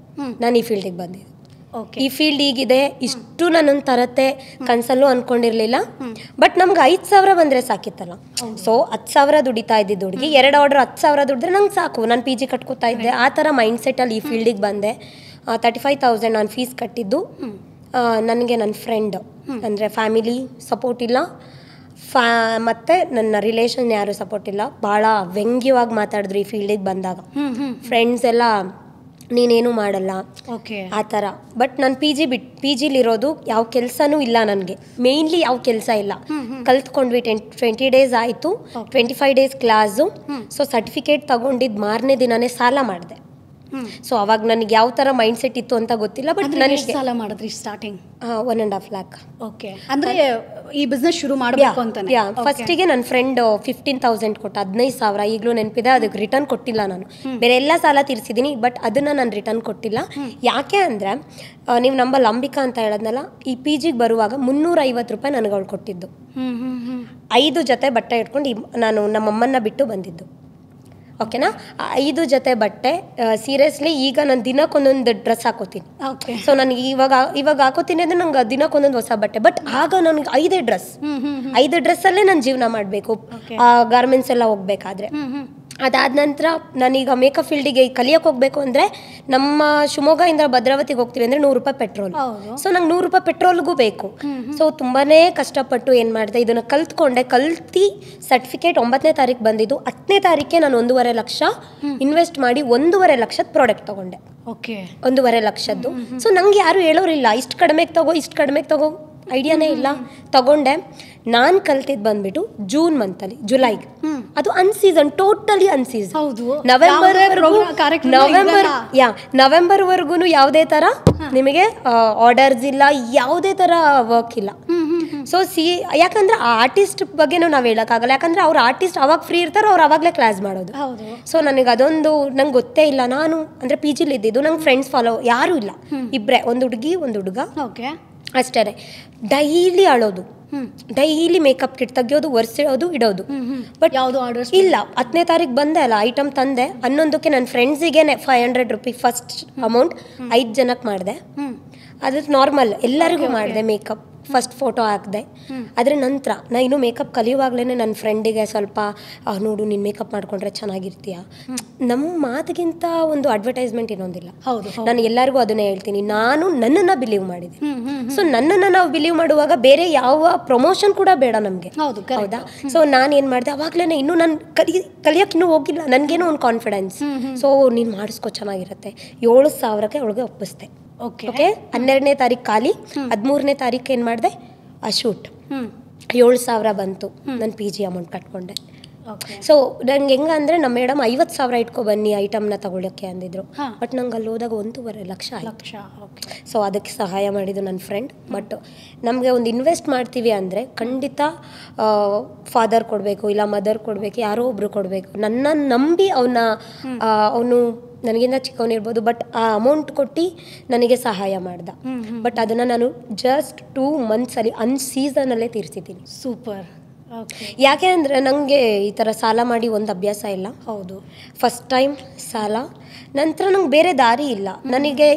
ನಾನು ಈ ಫೀಲ್ಡಿಗೆ ಬಂದಿದ್ದೆ. ಈ ಫೀಲ್ಡ್ ಹೀಗಿದೆ, ಇಷ್ಟು ನನ್ನನ್ನು ತರತ್ತೆ ಕನಸಲ್ಲೂ ಅಂದ್ಕೊಂಡಿರಲಿಲ್ಲ. ಬಟ್ ನಮ್ಗೆ 5,000 ಬಂದರೆ ಸಾಕಿತ್ತಲ್ಲ. ಸೊ 10,000 ದುಡಿತಾ ಇದ್ದಿದ್ದು ಹುಡುಗಿ, 2 ಆರ್ಡರ್ 10,000 ದುಡಿದ್ರೆ ನಂಗೆ ಸಾಕು, ನಾನು PG ಕಟ್ಕೋತಾ ಇದ್ದೆ. ಆ ಥರ ಮೈಂಡ್ಸೆಟ್ಟಲ್ಲಿ ಈ ಫೀಲ್ಡಿಗೆ ಬಂದೆ. 35,000 ನಾನು ಫೀಸ್ ಕಟ್ಟಿದ್ದು. ನನಗೆ ನನ್ನ ಫ್ರೆಂಡ್ ಅಂದರೆ ಫ್ಯಾಮಿಲಿ ಸಪೋರ್ಟ್ ಇಲ್ಲ, ಮತ್ತು ನನ್ನ ರಿಲೇಷನ್ ಯಾರು ಸಪೋರ್ಟ್ ಇಲ್ಲ. ಭಾಳ ವ್ಯಂಗ್ಯವಾಗಿ ಮಾತಾಡಿದ್ರು ಈ ಫೀಲ್ಡಿಗೆ ಬಂದಾಗ. ಫ್ರೆಂಡ್ಸ್ ಎಲ್ಲ ನೀನೇನು ಮಾಡಲ್ಲ ಆ ಥರ. ಬಟ್ ನಾನು PGಲಿರೋದು ಯಾವ ಕೆಲಸನೂ ಇಲ್ಲ ನನಗೆ, ಮೇಯ್ನ್ಲಿ ಯಾವ ಕೆಲಸ ಇಲ್ಲ. ಕಲ್ತ್ಕೊಂಡ್ವಿ, 20 days ಆಯಿತು, 25 days ಕ್ಲಾಸು. ಸೊ ಸರ್ಟಿಫಿಕೇಟ್ ತಗೊಂಡಿದ್ದು ಮಾರನೇ ದಿನನೇ ಸಾಲ ಮಾಡಿದೆ. ಸೊ ಅವಾಗ ನನಗೆ ಯಾವ ಥರ ಮೈಂಡ್ ಸೆಟ್ ಇತ್ತು ಅಂತ ಗೊತ್ತಿಲ್ಲ. ಬಟ್ ನನಗೆ ಸಾಲ ಮಾಡಿದ್ರಿ ಸ್ಟಾರ್ಟಿಂಗ್ 1.5 lakh. ಅಂದರೆ ಈ ಬಿಸ್ನೆಸ್ ಶುರು ಮಾಡಬೇಕು ಅಂತ ಫಸ್ಟಿಗೆ ನನ್ನ ಫ್ರೆಂಡ್ 15,000 ಕೊಟ್ಟ, 15,000 ಈಗಲೂ ನೆನಪಿದೆ. ಅದಕ್ಕೆ ರಿಟರ್ನ್ ಕೊಟ್ಟಿಲ್ಲ ನಾನು. ಬೇರೆ ಎಲ್ಲ ಸಾಲ ತೀರಿಸಿದ್ದೀನಿ, ಬಟ್ ಅದನ್ನು ನಾನು ರಿಟರ್ನ್ ಕೊಟ್ಟಿಲ್ಲ. ಯಾಕೆ ಅಂದರೆ ನೀವು ನಂಬಲ್ಲಿ ಅಂಬಿಕಾ ಅಂತ ಹೇಳೋದ್ನಲ್ಲ, ಈ PGಗೆ ಬರುವಾಗ 350 ರೂಪಾಯಿ ನನಗೆ ಅವಳು ಕೊಟ್ಟಿದ್ದು. 5 ಜೊತೆ ಬಟ್ಟೆ ಇಟ್ಕೊಂಡು ನಾನು ನಮ್ಮಮ್ಮನ್ನ ಬಿಟ್ಟು ಬಂದಿದ್ದು. ಓಕೆನಾ, 5 ಜೊತೆ ಬಟ್ಟೆ. ಸೀರಿಯಸ್ಲಿ ಈಗ ನಾನು ದಿನಕ್ಕೊಂದೊಂದು ಡ್ರೆಸ್ ಹಾಕೋತೀನಿ. ಸೊ ನನಗೆ ಇವಾಗ ಹಾಕೋತೀನಿ ಅಂದರೆ ನಂಗೆ ದಿನಕ್ಕೊಂದೊಂದು ಹೊಸ ಬಟ್ಟೆ. ಬಟ್ ಆಗ ನನಗೆ 5 ಡ್ರೆಸ್ಸಲ್ಲೇ ನಾನು ಜೀವನ ಮಾಡಬೇಕು, ಗಾರ್ಮೆಂಟ್ಸ್ ಎಲ್ಲ ಹೋಗ್ಬೇಕಾದ್ರೆ. ಅದಾದ ನಂತರ ನಾನೀಗ ಮೇಕಪ್ ಫೀಲ್ಡಿಗೆ ಕಲಿಯೋಕೆ ಹೋಗಬೇಕು ಅಂದರೆ ನಮ್ಮ ಶಿವಮೊಗ್ಗದಿಂದ ಭದ್ರಾವತಿಗೆ ಹೋಗ್ತೀವಿ ಅಂದರೆ 100 ರೂಪಾಯಿ ಪೆಟ್ರೋಲ್. ಸೊ ನಂಗೆ 100 ರೂಪಾಯಿ ಪೆಟ್ರೋಲ್ಗೂ ಬೇಕು. ಸೊ ತುಂಬಾ ಕಷ್ಟಪಟ್ಟು ಏನು ಮಾಡಿದೆ, ಇದನ್ನು ಕಲ್ತು ಸರ್ಟಿಫಿಕೇಟ್ 9ನೇ ತಾರೀಕು ಬಂದಿದ್ದು. 10ನೇ ತಾರೀಕೆ ನಾನು 1.5 ಲಕ್ಷ ಇನ್ವೆಸ್ಟ್ ಮಾಡಿ 1.5 ಲಕ್ಷದ ಪ್ರಾಡಕ್ಟ್ ತೊಗೊಂಡೆ. 1.5 ಲಕ್ಷದ್ದು. ಸೊ ನಂಗೆ ಯಾರು ಹೇಳೋರಿಲ್ಲ, ಇಷ್ಟು ಕಡಿಮೆಗೆ ತಗೋ ಐಡಿಯಾನೇ ಇಲ್ಲ. ತಗೊಂಡೆ. ನಾನು ಕಲ್ತಿದ್ದು ಬಂದ್ಬಿಟ್ಟು ಜೂನ್ ಮಂತಲ್ಲಿ, ಜುಲೈಗೆ. ಅದು ಅನ್ಸೀಸನ್, ಟೋಟಲಿ ಅನ್ಸೀಸನ್. ಹೌದು. ನವೆಂಬರ್ವರೆಗೂ ಯಾವುದೇ ಥರ ನಿಮಗೆ ಆರ್ಡರ್ಸ್ ಇಲ್ಲ, ಯಾವುದೇ ಥರ ವರ್ಕ್ ಇಲ್ಲ. ಸೊ ಯಾಕಂದ್ರೆ ಆ ಆರ್ಟಿಸ್ಟ್ ಬಗ್ಗೆನೂ ನಾವು ಹೇಳೋಕ್ಕಾಗಲ್ಲ, ಯಾಕಂದ್ರೆ ಅವ್ರು ಆರ್ಟಿಸ್ಟ್ ಅವಾಗ ಫ್ರೀ ಇರ್ತಾರೋ ಅವ್ರು ಅವಾಗಲೇ ಕ್ಲಾಸ್ ಮಾಡೋದು. ಸೊ ನನಗೆ ಅದೊಂದು ನಂಗೆ ಗೊತ್ತೇ ಇಲ್ಲ. ನಾನು ಅಂದರೆ ಪಿ ಜಿಲಿ ಇದ್ದಿದ್ದು, ನಂಗೆ ಫ್ರೆಂಡ್ಸ್ ಫಾಲೋ ಯಾರೂ ಇಲ್ಲ, ಇಬ್ಬರೇ, ಒಂದು ಹುಡುಗಿ ಒಂದು ಹುಡುಗ ಅಷ್ಟೇ. ಡೈಲಿ ಅಳೋದು, ಡೈಲಿ ಮೇಕಪ್ ಕಿಟ್ ತೆಗಿಯೋದು, ಒರೆಸಿಡೋದು, ಇಡೋದು. ಬಟ್ ಯಾವುದು ಆರ್ಡರ್ಸ್ ಇಲ್ಲ. 10ನೇ ತಾರೀಕು ಬಂದೆ ಅಲ್ಲ, ಐಟಮ್ ತಂದೆ. 11ಕ್ಕೆ ನನ್ನ ಫ್ರೆಂಡ್ಸಿಗೆ 500 ರೂಪೀಸ್ ಫಸ್ಟ್ ಅಮೌಂಟ್ 5 ಜನಕ್ಕೆ ಮಾಡಿದೆ. ಅದು ನಾರ್ಮಲ್ ಎಲ್ಲರಿಗೂ ಮಾಡಿದೆ ಮೇಕಪ್. ಫಸ್ಟ್ ಫೋಟೋ ಹಾಕಿದೆ. ಅದರ ನಂತರ ನಾ ಇನ್ನೂ ಮೇಕಪ್ ಕಲಿಯುವಾಗಲೇ ನನ್ನ ಫ್ರೆಂಡಿಗೆ ಸ್ವಲ್ಪ ನೋಡು ನೀನು ಮೇಕಪ್ ಮಾಡ್ಕೊಂಡ್ರೆ ಚೆನ್ನಾಗಿರ್ತೀಯ. ನಮ್ಮ ಮಾತಿಗಿಂತ ಒಂದು ಅಡ್ವರ್ಟೈಸ್ಮೆಂಟ್ ಇನ್ನೊಂದಿಲ್ಲ. ನಾನು ಎಲ್ಲರಿಗೂ ಅದನ್ನೇ ಹೇಳ್ತೀನಿ, ನಾನು ನನ್ನನ್ನು ಬಿಲೀವ್ ಮಾಡಿದ್ದೀನಿ. ಸೊ ನನ್ನನ್ನು ನಾವು ಬಿಲೀವ್ ಮಾಡುವಾಗ ಬೇರೆ ಯಾವ ಪ್ರಮೋಷನ್ ಕೂಡ ಬೇಡ ನಮಗೆ, ಹೌದಾ? ಸೊ ನಾನು ಏನು ಮಾಡಿದೆ, ಅವಾಗಲೇ ಇನ್ನೂ ನಾನು ಕಲಿಯೋಕೆ ಇನ್ನೂ ಹೋಗಿಲ್ಲ, ನನಗೇನೋ ಒಂದು ಕಾನ್ಫಿಡೆನ್ಸ್. ಸೊ ನೀನು ಮಾಡಿಸ್ಕೊ ಚೆನ್ನಾಗಿರುತ್ತೆ. 7,000ಕ್ಕೆ ಅವಳಿಗೆ ಒಪ್ಪಿಸ್ದೆ. ಓಕೆ. 12ನೇ ತಾರೀಕು ಖಾಲಿ, 13ನೇ ತಾರೀಕು ಏನು ಮಾಡಿದೆ, ಆ ಶೂಟ್ 7,000 ಬಂತು. ನಾನು ಪಿ ಜಿ ಅಮೌಂಟ್ ಕಟ್ಕೊಂಡೆ. ಸೊ ನಂಗೆ ಹೆಂಗಂದ್ರೆ ನಮ್ಮ ಮೇಡಮ್ 50,000 ಇಟ್ಕೊ ಬನ್ನಿ ಐಟಮ್ನ ತಗೊಳ್ಳೋಕ್ಕೆ ಅಂದಿದ್ರು. ಬಟ್ ನಂಗೆ ಅಲ್ಲಿ ಹೋದಾಗ 1.5 ಲಕ್ಷ ಆಯ್ತು. ಸೊ ಅದಕ್ಕೆ ಸಹಾಯ ಮಾಡಿದ್ದು ನನ್ನ ಫ್ರೆಂಡ್. ಬಟ್ ನಮಗೆ ಒಂದು ಇನ್ವೆಸ್ಟ್ ಮಾಡ್ತೀವಿ ಅಂದರೆ ಖಂಡಿತ ಫಾದರ್ ಕೊಡಬೇಕು, ಇಲ್ಲ ಮದರ್ ಕೊಡಬೇಕು, ಯಾರೋ ಒಬ್ರು ಕೊಡಬೇಕು. ನನ್ನ ನಂಬಿ ಅವನು ನನಗಿಂತ ಚಿಕ್ಕವನಿರ್ಬೋದು, ಬಟ್ ಆ ಅಮೌಂಟ್ ಕೊಟ್ಟು ನನಗೆ ಸಹಾಯ ಮಾಡ್ದ. ಬಟ್ ಅದನ್ನು ನಾನು ಜಸ್ಟ್ 2 ಮಂತ್ಸಲ್ಲಿ ಅನ್ಸೀಸನಲ್ಲೇ ತೀರಿಸಿದ್ದೀನಿ. ಸೂಪರ್. ಯಾಕೆ ಅಂದರೆ ನನಗೆ ಈ ಥರ ಸಾಲ ಮಾಡಿ ಒಂದು ಅಭ್ಯಾಸ ಇಲ್ಲ. ಹೌದು, ಫಸ್ಟ್ ಟೈಮ್ ಸಾಲ. ನಂತರ ನಂಗೆ ಬೇರೆ ದಾರಿ ಇಲ್ಲ. ನನಗೆ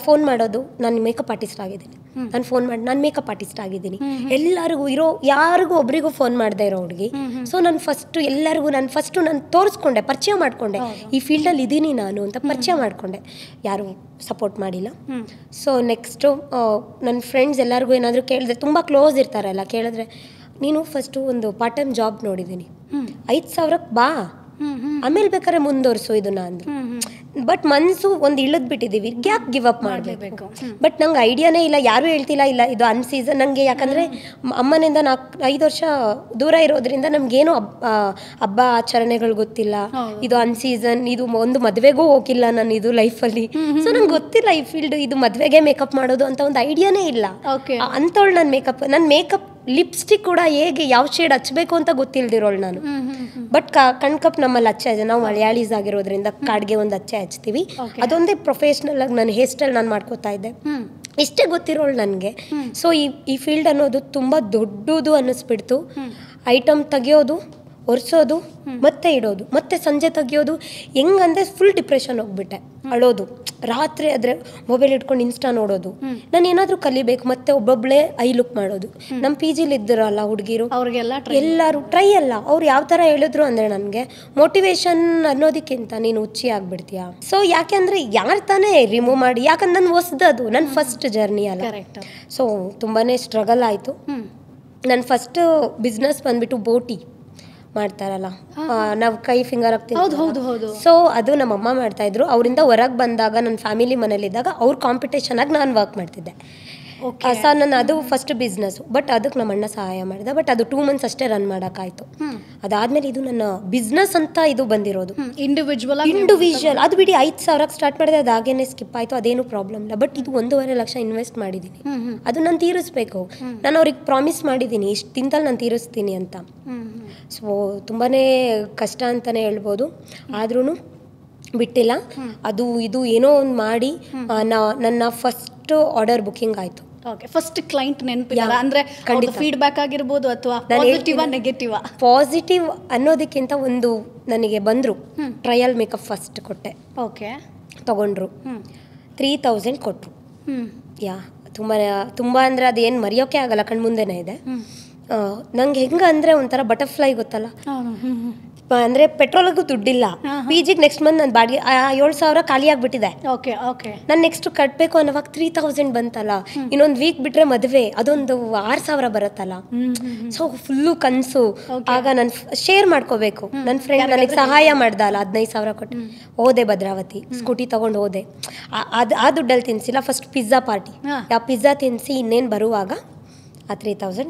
ಫೋನ್ ಮಾಡೋದು, ನಾನು ಮೇಕಪ್ ಆರ್ಟಿಸ್ಟ್ ಆಗಿದ್ದೀನಿ, ನಾನು ಫೋನ್ ಮಾಡಿ ನಾನು ಮೇಕಪ್ ಆರ್ಟಿಸ್ಟ್ ಆಗಿದ್ದೀನಿ, ಎಲ್ಲರಿಗೂ ಯಾರಿಗೂ ಒಬ್ರಿಗೂ ಫೋನ್ ಮಾಡದೇ ಇರೋ ಹುಡುಗಿ. ಸೊ ನಾನು ನಾನು ತೋರಿಸ್ಕೊಂಡೆ, ಪರಿಚಯ ಮಾಡಿಕೊಂಡೆ, ಈ ಫೀಲ್ಡಲ್ಲಿ ಇದ್ದೀನಿ ನಾನು ಅಂತ ಪರಿಚಯ ಮಾಡಿಕೊಂಡೆ. ಯಾರು ಸಪೋರ್ಟ್ ಮಾಡಿಲ್ಲ. ಸೊ ನೆಕ್ಸ್ಟು ನನ್ನ ಫ್ರೆಂಡ್ಸ್ ಎಲ್ಲರಿಗೂ ಏನಾದರೂ ಕೇಳಿದ್ರೆ, ತುಂಬ ಕ್ಲೋಸ್ ಇರ್ತಾರಲ್ಲ, ಕೇಳಿದ್ರೆ ನೀನು ಫಸ್ಟು ಒಂದು ಪಾರ್ಟ್ ಟೈಮ್ ಜಾಬ್ ನೋಡಿದ್ದೀನಿ, 5,000ಕ್ಕೆ ಬಾ, ಆಮೇಲೆ ಬೇಕಾದ್ರೆ ಮುಂದುವರಿಸು ಇದನ್ನ ಅಂದರು. ಬಟ್ ಮನಸ್ಸು ಒಂದು ಇಳಿದ್ಬಿಟ್ಟಿದ್ದೀವಿ, ಯಾಕೆ ಗಿವ್ ಅಪ್ ಮಾಡಬೇಕು? ಬಟ್ ನಂಗೆ ಐಡಿಯಾನೇ ಇಲ್ಲ, ಯಾರೂ ಹೇಳ್ತಿಲ್ಲ ಇಲ್ಲ ಇದು ಅನ್ಸೀಸನ್. ನನಗೆ ಯಾಕಂದರೆ ಅಮ್ಮನಿಂದ 5 ವರ್ಷ ದೂರ ಇರೋದ್ರಿಂದ ನಮಗೇನು ಹಬ್ಬ ಆಚರಣೆಗಳು ಗೊತ್ತಿಲ್ಲ. ಇದು ಅನ್ಸೀಸನ್, ಇದು ಒಂದು ಮದುವೆಗೂ ಹೋಗಿಲ್ಲ ನಾನು ಇದು ಲೈಫಲ್ಲಿ. ಸೊ ನಂಗೆ ಗೊತ್ತಿಲ್ಲ ಈ ಫೀಲ್ಡ್, ಇದು ಮದುವೆಗೆ ಮೇಕಪ್ ಮಾಡೋದು ಅಂತ ಒಂದು ಐಡಿಯಾನೇ ಇಲ್ಲ. ಅಂಥವಳು ನನ್ನ ಮೇಕಪ್ ಲಿಪ್ಸ್ಟಿಕ್ ಕೂಡ ಹೇಗೆ ಯಾವ ಶೇಡ್ ಹಚ್ಚಬೇಕು ಅಂತ ಗೊತ್ತಿಲ್ದಿರೋಳು ನಾನು. ಬಟ್ ಕಣ್ಕಪ್ ನಮ್ಮಲ್ಲಿ ಹಚ್ಚ, ನಾವು ಮಲಯಾಳೀಸ್ ಆಗಿರೋದ್ರಿಂದ ಕಾಡ್ಗೆ ಒಂದು ಹಚ್ಚೆ ಹಚ್ತೀವಿ. ಅದೊಂದೇ ಪ್ರೊಫೆಷ್ನಲ್ ಆಗಿ ನನ್ನ ಹೇರ್ ಸ್ಟೈಲ್ ನಾನು ಮಾಡ್ಕೋತಾ ಇದ್ದೆ, ಇಷ್ಟೇ ಗೊತ್ತಿರೋಳು ನನಗೆ. ಸೊ ಈ ಫೀಲ್ಡ್ ಅನ್ನೋದು ತುಂಬ ದೊಡ್ಡದು ಅನ್ನಿಸ್ಬಿಡ್ತು. ಐಟಮ್ ತೆಗಿಯೋದು, ಒರೆಸೋದು, ಮತ್ತೆ ಇಡೋದು, ಮತ್ತೆ ಸಂಜೆ ತೆಗಿಯೋದು. ಹೆಂಗಂದ್ರೆ ಫುಲ್ ಡಿಪ್ರೆಷನ್ ಹೋಗ್ಬಿಟ್ಟೆ, ಅಳೋದು. ರಾತ್ರಿ ಆದರೆ ಮೊಬೈಲ್ ಇಟ್ಕೊಂಡು ಇನ್ಸ್ಟಾ ನೋಡೋದು. ನಾನು ಏನಾದರೂ ಕಲಿಬೇಕು, ಮತ್ತೆ ಒಬ್ಬೊಬ್ಬಳೇ ಐ ಲುಕ್ ಮಾಡೋದು. ನಮ್ಮ ಪಿ ಜಿಲಿ ಇದ್ದರಲ್ಲ ಹುಡುಗಿರು, ಅವ್ರಿಗೆಲ್ಲ ಎಲ್ಲರೂ ಟ್ರೈ ಅಲ್ಲ. ಅವ್ರು ಯಾವ ಥರ ಹೇಳಿದ್ರು ಅಂದರೆ ನನಗೆ ಮೋಟಿವೇಶನ್ ಅನ್ನೋದಕ್ಕಿಂತ ನೀನು ಹುಚ್ಚಿ ಆಗಿಬಿಡ್ತೀಯಾ. ಸೊ ಯಾಕೆಂದರೆ ಯಾರು ತಾನೇ ರಿಮೂವ್ ಮಾಡಿ, ಯಾಕಂದ್ರೆ ನಾನು ಹೊಸದದು, ನನ್ನ ಫಸ್ಟ್ ಜರ್ನಿ ಅಲ್ಲ. ಸೊ ತುಂಬಾ ಸ್ಟ್ರಗಲ್ ಆಯಿತು. ನನ್ನ ಫಸ್ಟ್ ಬಿಸ್ನೆಸ್ ಬಂದುಬಿಟ್ಟು ಬೋಟಿ ಮಾಡ್ತಾರಲ್ಲ, ನಾವು ಕೈ ಫಿಂಗರ್ ಹಾಕ್ತೀವಿ. ಸೊ ಅದು ನಮ್ಮಮ್ಮ ಮಾಡ್ತಾಯಿದ್ರು. ಅವರಿಂದ ಹೊರಗೆ ಬಂದಾಗ ನನ್ನ ಫ್ಯಾಮಿಲಿ ಮನೇಲಿದ್ದಾಗ ಅವ್ರ ಕಾಂಪಿಟೇಷನ್ ಆಗಿ ನಾನು ವರ್ಕ್ ಮಾಡ್ತಿದ್ದೆ. ಸೊ ನಾನು ಅದು ಫಸ್ಟ್ ಬಿಸ್ನೆಸ್ಸು. ಬಟ್ ಅದಕ್ಕೆ ನಮ್ಮ ಅಣ್ಣ ಸಹಾಯ ಮಾಡಿದೆ. ಬಟ್ ಅದು 2 ಮಂತ್ಸ್ ಅಷ್ಟೇ ರನ್ ಮಾಡೋಕ್ಕಾಯ್ತು. ಅದಾದಮೇಲೆ ಇದು ನನ್ನ ಬಿಸ್ನೆಸ್ ಅಂತ ಇದು ಬಂದಿರೋದು, ಇಂಡಿವಿಜುವಲ್. ಅದು ಬಿಡಿ 5,000ಕ್ಕೆ ಸ್ಟಾರ್ಟ್ ಮಾಡಿದೆ, ಅದಾಗೇನೆ ಸ್ಕಿಪ್ ಆಯಿತು, ಅದೇನು ಪ್ರಾಬ್ಲಮ್ ಇಲ್ಲ. ಬಟ್ ಇದು 1.5 ಲಕ್ಷ ಇನ್ವೆಸ್ಟ್ ಮಾಡಿದ್ದೀನಿ, ಅದು ನಾನು ತೀರಿಸ್ಬೇಕು. ನಾನು ಅವ್ರಿಗೆ ಪ್ರಾಮಿಸ್ ಮಾಡಿದ್ದೀನಿ, ಇಷ್ಟು ದಿನದಲ್ಲಿ ನಾನು ತೀರಿಸ್ತೀನಿ ಅಂತ. ಸೊ ತುಂಬಾ ಕಷ್ಟ ಅಂತಲೇ ಹೇಳ್ಬೋದು. ಆದ್ರೂ ಬಿಟ್ಟಿಲ್ಲ. ಅದು ಇದು ಏನೋ ಒಂದು ಮಾಡಿ ನನ್ನ ಫಸ್ಟ್ ಆರ್ಡರ್ ಬುಕ್ಕಿಂಗ್ ಆಯಿತು. ಫಸ್ಟ್ ಕ್ಲೈಂಟ್ ನೆನಪಿಲ್ಲ ಅಂದರೆ ಫೀಡ್ಬ್ಯಾಕ್ ಆಗಿರ್ಬೋದು ಅಥವಾ ನೆಗೆಟಿವ್? ಪಾಸಿಟಿವ್ ಅನ್ನೋದಕ್ಕಿಂತ ಒಂದು ನನಗೆ ಬಂದರು, ಟ್ರಯಲ್ ಮೇಕಪ್ ಫಸ್ಟ್ ಕೊಟ್ಟೆ. ತಗೊಂಡ್ರು, 3,000 ಕೊಟ್ಟರು. ತುಂಬ ಅಂದರೆ ಅದೇನು ಮರೆಯೋಕೆ ಆಗಲ್ಲ, ಕಣ್ಮುಂದೆನೇ ಇದೆ. ನಂಗೆ ಹೆಂಗೆ ಅಂದರೆ ಒಂಥರ ಬಟರ್ಫ್ಲೈ ಗೊತ್ತಲ್ಲ, ಅಂದರೆ ಪೆಟ್ರೋಲ್ಗೂ ದುಡ್ಡಿಲ್ಲ. ಪಿ ಜಿಗೆ ನೆಕ್ಸ್ಟ್ ಮಂತ್ ನನ್ನ ಬಾಡಿಗೆ 7,000 ಖಾಲಿ ಆಗಿಬಿಟ್ಟಿದೆ. ನಾನು ನೆಕ್ಸ್ಟ್ ಕಟ್ಟಬೇಕು ಅನ್ನೋವಾಗ 3,000 ಬಂತಲ್ಲ. ಇನ್ನೊಂದು ವೀಕ್ ಬಿಟ್ಟರೆ ಮದುವೆ, ಅದೊಂದು 6,000 ಬರುತ್ತಲ್ಲ. ಸೊ ಫುಲ್ಲು ಕನಸು. ಆಗ ನಾನು ಶೇರ್ ಮಾಡ್ಕೋಬೇಕು. ನನ್ನ ಫ್ರೆಂಡ್ ನನಗೆ ಸಹಾಯ ಮಾಡ್ದಲ್ಲ, 15,000 ಕೊಟ್ಟು ಹೋದೆ ಭದ್ರಾವತಿ, ಸ್ಕೂಟಿ ತೊಗೊಂಡು ಹೋದೆ. ಆ ದುಡ್ಡಲ್ಲಿ ತಿನ್ನಿಸಿಲ್ಲ. ಫಸ್ಟ್ ಪಿಜ್ಜಾ ಪಾರ್ಟಿ, ಪಿಜ್ಜಾ ತಿನ್ನಿಸಿ ಇನ್ನೇನು ಬರುವಾಗ ಆ 3000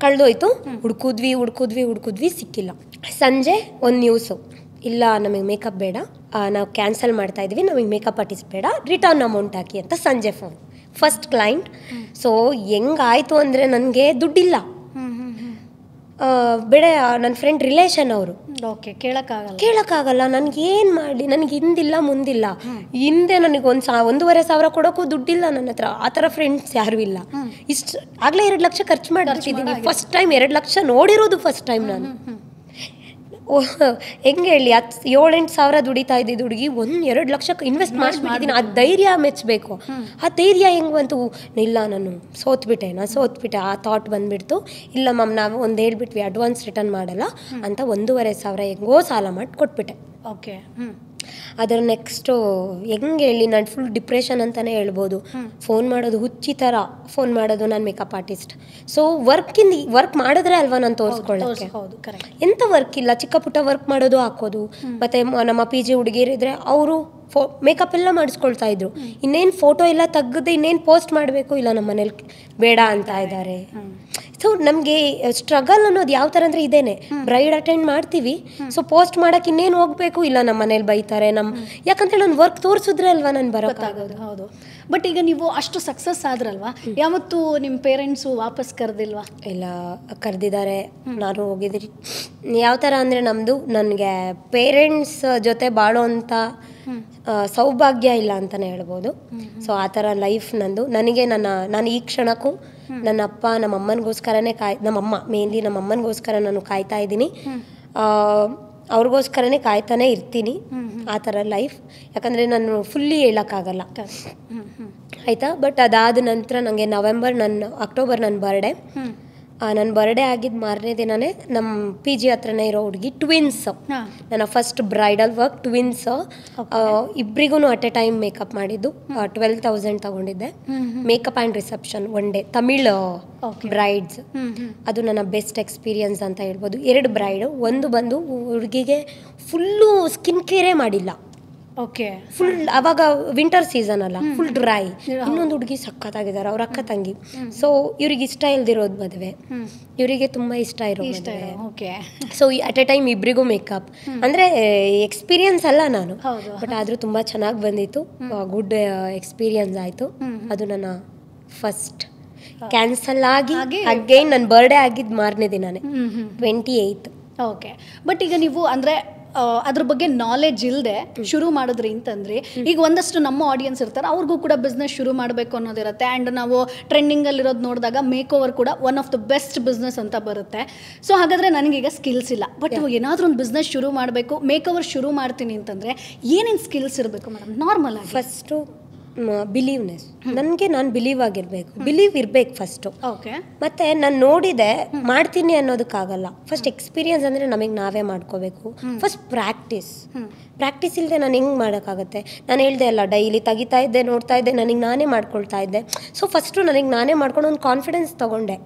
ಕಳೆದೋಯ್ತು. ಹುಡ್ಕಿದ್ವಿ ಸಿಕ್ಕಿಲ್ಲ. ಸಂಜೆ ಒಂದು ನ್ಯೂಸು, ಇಲ್ಲ ನಮಗೆ ಮೇಕಪ್ ಬೇಡ, ನಾವು ಕ್ಯಾನ್ಸಲ್ ಮಾಡ್ತಾ ಇದ್ವಿ, ನಮಗೆ ಮೇಕಪ್ ಆರ್ಟಿಸ್ಟ್ ಬೇಡ, ರಿಟರ್ನ್ ಅಮೌಂಟ್ ಹಾಕಿ ಅಂತ ಸಂಜೆ ಫೋನ್. First client. ಸೊ ಹೆಂಗಾಯಿತು ಅಂದರೆ ನನಗೆ ದುಡ್ಡಿಲ್ಲ, ಬೇಡ, ನನ್ನ ಫ್ರೆಂಡ್ ರಿಲೇಷನ್ ಅವರು. ಓಕೆ, ಕೇಳೋಕ್ಕಾಗಲ್ಲ. ನನಗೇನು ಮಾಡಲಿ, ನನಗೆ ಹಿಂದಿಲ್ಲ ಮುಂದಿಲ್ಲ. ಹಿಂದೆ ನನಗೆ 1,500,000 ಕೊಡೋಕ್ಕೂ ದುಡ್ಡಿಲ್ಲ ನನ್ನ ಹತ್ರ. ಆ ಥರ ಫ್ರೆಂಡ್ಸ್ ಯಾರೂ ಇಲ್ಲ. ಇಷ್ಟು ಆಗಲೇ 2 ಲಕ್ಷ ಖರ್ಚು ಮಾಡಿರ್ತಿದ್ದೀನಿ. ಫಸ್ಟ್ ಟೈಮ್ 2 ಲಕ್ಷ ನೋಡಿರೋದು ಫಸ್ಟ್ ಟೈಮ್ ನಾನು. ಹೆಂಗೆ ಹೇಳಿ, 7-8 ಸಾವಿರ ದುಡಿತಾ ಇದ್ದಿದ್ದು ಹುಡುಗಿ 1-2 ಲಕ್ಷ ಇನ್ವೆಸ್ಟ್ ಮಾಡಿದ್ದೀನಿ. ಆ ಧೈರ್ಯ ಮೆಚ್ಚಬೇಕು. ಆ ಧೈರ್ಯ ಹೆಂಗೆ ಬಂತು? ಇಲ್ಲ, ನಾನು ಸೋತ್ಬಿಟ್ಟೆ. ಆ ಥಾಟ್ ಬಂದುಬಿಡ್ತು. ಇಲ್ಲ ಮ್ಯಾಮ್, ನಾವು ಒಂದು ಹೇಳ್ಬಿಟ್ವಿ ಅಡ್ವಾನ್ಸ್ ರಿಟರ್ನ್ ಮಾಡಲ್ಲ ಅಂತ 1,500,000 ಹೆಂಗೋ ಸಾಲ ಮಾಡಿ ಕೊಟ್ಬಿಟ್ಟೆ. ಓಕೆ. ಅದರ ನೆಕ್ಸ್ಟು ಹೆಂಗೆ ಹೇಳಿ, ನಾನು ಫುಲ್ ಡಿಪ್ರೆಷನ್ ಅಂತಲೇ ಹೇಳ್ಬೋದು. ಫೋನ್ ಮಾಡೋದು ಹುಚ್ಚಿ ಥರ ಫೋನ್ ಮಾಡೋದು. ನಾನು ಮೇಕಪ್ ಆರ್ಟಿಸ್ಟ್. ಸೊ ವರ್ಕ್ ಮಾಡಿದ್ರೆ ಅಲ್ವಾ ನಾನು ತೋರಿಸ್ಕೊಳ್ಳೋಕ್ಕೆ. ಎಂಥ ವರ್ಕ್ ಇಲ್ಲ, ಚಿಕ್ಕ ಪುಟ್ಟ ವರ್ಕ್ ಮಾಡೋದು, ಹಾಕೋದು. ಮತ್ತು ನಮ್ಮ PG ಹುಡುಗಿರಿದ್ರೆ ಅವರು ಮೇಕಪ್ ಎಲ್ಲ ಮಾಡಿಸ್ಕೊಳ್ತಾ ಇದ್ರು. ಇನ್ನೇನು ಫೋಟೋ ಎಲ್ಲ ತೆಗೆದು ಇನ್ನೇನು ಪೋಸ್ಟ್ ಮಾಡಬೇಕು, ಇಲ್ಲ ನಮ್ಮ ಮನೇಲಿ ಬೇಡ ಅಂತ ಇದ್ದಾರೆ. ಸೊ ನಮಗೆ ಸ್ಟ್ರಗಲ್ ಅನ್ನೋದು ಯಾವ ಥರ ಅಂದರೆ ಇದೇನೆ, ಬ್ರೈಡ್ ಅಟೆಂಡ್ ಮಾಡ್ತೀವಿ, ಸೊ ಪೋಸ್ಟ್ ಮಾಡೋಕೆ ಇನ್ನೇನು ಹೋಗಬೇಕು, ಇಲ್ಲ ನಮ್ಮ ಮನೇಲಿ ಬೈತಾರೆ. ಯಾಕಂದರೆ ನಾನು ವರ್ಕ್ ತೋರಿಸಿದ್ರೆ ಅಲ್ವಾ ನಾನು ಬರೋಕ್ಕಾಗೋದು. ಹೌದು. ಬಟ್ ಈಗ ನೀವು ಅಷ್ಟು ಸಕ್ಸಸ್ ಆದ್ರಲ್ವಾ, ಯಾವತ್ತೂ ನಿಮ್ಮ ಪೇರೆಂಟ್ಸು ವಾಪಸ್ ಕರೆದಿಲ್ವಾ? ಇಲ್ಲ, ಕರೆದಿದ್ದಾರೆ, ನಾನು ಹೋಗಿದ್ದೀನಿ. ಯಾವ ಥರ ಅಂದರೆ ನಮ್ಮದು, ನನಗೆ ಪೇರೆಂಟ್ಸ್ ಜೊತೆ ಬಾಳೋ ಅಂಥ ಸೌಭಾಗ್ಯ ಇಲ್ಲ ಅಂತಲೇ ಹೇಳ್ಬೋದು. ಸೊ ಆ ಥರ ಲೈಫ್ ನಂದು. ನನಗೆ ನಾನು ಈ ಕ್ಷಣಕ್ಕೂ ನನ್ನ ಅಪ್ಪ ನಮ್ಮ ಅಮ್ಮನಿಗೋಸ್ಕರನೇ ನಮ್ಮಮ್ಮ ಮೇನ್ಲಿ ನಮ್ಮ ಅಮ್ಮನಿಗೋಸ್ಕರ ನಾನು ಕಾಯ್ತಾ ಇದ್ದೀನಿ. ಅವ್ರಿಗೋಸ್ಕರನೇ ಕಾಯ್ತಾನೆ ಇರ್ತೀನಿ. ಆ ಥರ ಲೈಫ್. ಯಾಕಂದರೆ ನಾನು ಫುಲ್ಲಿ ಹೇಳೋಕ್ಕಾಗಲ್ಲ, ಆಯಿತಾ. ಬಟ್ ಅದಾದ ನಂತರ ನನಗೆ ಅಕ್ಟೋಬರ್ ನನ್ನ ಬರ್ಡೇ. ನನ್ನ ಬರ್ಡೇ ಆಗಿದ್ದು ಮಾರನೇ ದಿನವೇ ನಮ್ಮ PG ಹತ್ರನೇ ಇರೋ ಹುಡುಗಿ ಟ್ವಿನ್ಸ್, ನನ್ನ ಫಸ್ಟ್ ಬ್ರೈಡಲ್ ವರ್ಕ್ ಟ್ವಿನ್ಸ್. ಇಬ್ಬರಿಗೂ ಅಟ್ ಎ ಟೈಮ್ ಮೇಕಪ್ ಮಾಡಿದ್ದು. 12,000 ತಗೊಂಡಿದ್ದೆ. Makeup and reception one day, Tamil Bryde's. ಅದು ನನ್ನ ಬೆಸ್ಟ್ ಎಕ್ಸ್ಪೀರಿಯನ್ಸ್ ಅಂತ ಹೇಳ್ಬೋದು. 2 ಬ್ರೈಡು. ಒಂದು ಬಂದು ಹುಡುಗಿಗೆ ಫುಲ್ಲು ಸ್ಕಿನ್ ಕೇರೇ ಮಾಡಿಲ್ಲ. ಓಕೆ. ಫುಲ್ ಅವಾಗ ವಿಂಟರ್ ಸೀಸನ್ ಅಲ್ಲ, ಫುಲ್ ಡ್ರೈ. ಇನ್ನೊಂದು ಹುಡುಗಿ ಸಖತ್ತಾಗಿದ್ದಾರೆ, ಅವ್ರ ಅಕ್ಕ ತಂಗಿ. ಸೊ ಇವ್ರಿಗೆ ಇಷ್ಟ ಇಲ್ದಿರೋದು ಮದುವೆ, ಇವರಿಗೆ ತುಂಬ ಇಷ್ಟ ಇರೋ ಮದುವೆ. Okay. So at A time ಇಬ್ಬರಿಗೂ ಮೇಕಪ್ ಅಂದರೆ ಎಕ್ಸ್ಪೀರಿಯನ್ಸ್ ಅಲ್ಲ ನಾನು, ಬಟ್ ಆದರೂ ತುಂಬ ಚೆನ್ನಾಗಿ ಬಂದಿತ್ತು. ಗುಡ್ ಎಕ್ಸ್ಪೀರಿಯನ್ಸ್ ಆಯಿತು. ಅದು ನನ್ನ ಫಸ್ಟ್ ಕ್ಯಾನ್ಸಲ್ ಆಗಿ ಅಗೈನ್ ನನ್ನ ಬರ್ಡೇ ಆಗಿದ್ದು ಮಾರನೇ ದಿನನೇ, 28. ಓಕೆ. ಬಟ್ ಈಗ ನೀವು ಅಂದರೆ ಅದ್ರ ಬಗ್ಗೆ ನಾಲೆಡ್ಜ್ ಇಲ್ಲದೆ ಶುರು ಮಾಡಿದ್ರಿ ಅಂತಂದ್ರೆ, ಈಗ ಒಂದಷ್ಟು ನಮ್ಮ ಆಡಿಯನ್ಸ್ ಇರ್ತಾರೆ, ಅವ್ರಿಗೂ ಕೂಡ ಬಿಸ್ನೆಸ್ ಶುರು ಮಾಡಬೇಕು ಅನ್ನೋದಿರುತ್ತೆ. ಆ್ಯಂಡ್ ನಾವು ಟ್ರೆಂಡಿಂಗಲ್ಲಿರೋದು ನೋಡಿದಾಗ ಮೇಕ್ ಓವರ್ ಕೂಡ one of the best business ಅಂತ ಬರುತ್ತೆ. ಸೊ ಹಾಗಾದರೆ ನನಗೀಗ ಸ್ಕಿಲ್ಸ್ ಇಲ್ಲ, ಬಟ್ ಏನಾದರೂ ಒಂದು ಬಿಸ್ನೆಸ್ ಶುರು ಮಾಡಬೇಕು, ಮೇಕ್ ಓವರ್ ಶುರು ಮಾಡ್ತೀನಿ ಅಂತಂದರೆ ಏನೇನು ಸ್ಕಿಲ್ಸ್ ಇರಬೇಕು ಮೇಡಮ್? ನಾರ್ಮಲ್ ಆಗಿ ಫಸ್ಟು ಬಿಲೀವ್ನೆಸ್. ನನಗೆ ನಾನು ಬಿಲೀವ್ ಆಗಿರಬೇಕು, ಬಿಲೀವ್ ಇರಬೇಕು ಫಸ್ಟು. ಓಕೆ. ಮತ್ತು ನಾನು ನೋಡಿದೆ ಮಾಡ್ತೀನಿ ಅನ್ನೋದಕ್ಕಾಗಲ್ಲ. ಫಸ್ಟ್ ಎಕ್ಸ್ಪೀರಿಯನ್ಸ್ ಅಂದರೆ ನಮಗೆ ನಾವೇ ಮಾಡ್ಕೋಬೇಕು. ಫಸ್ಟ್ ಪ್ರಾಕ್ಟೀಸ್ ಇಲ್ಲದೆ ನಾನು ಹೆಂಗೆ ಮಾಡೋಕ್ಕಾಗುತ್ತೆ? ನಾನು ಹೇಳ್ದೆ ಅಲ್ಲ, ಡೈಲಿ ತೆಗಿತಾ ಇದ್ದೆ, ನೋಡ್ತಾ ಇದ್ದೆ, ನನಗೆ ನಾನೇ ಮಾಡ್ಕೊಳ್ತಾ ಇದ್ದೆ. ಸೊ ಫಸ್ಟು ನನಗೆ ನಾನೇ ಮಾಡ್ಕೊಂಡು ಒಂದು ಕಾನ್ಫಿಡೆನ್ಸ್ ತೊಗೊಂಡೆ.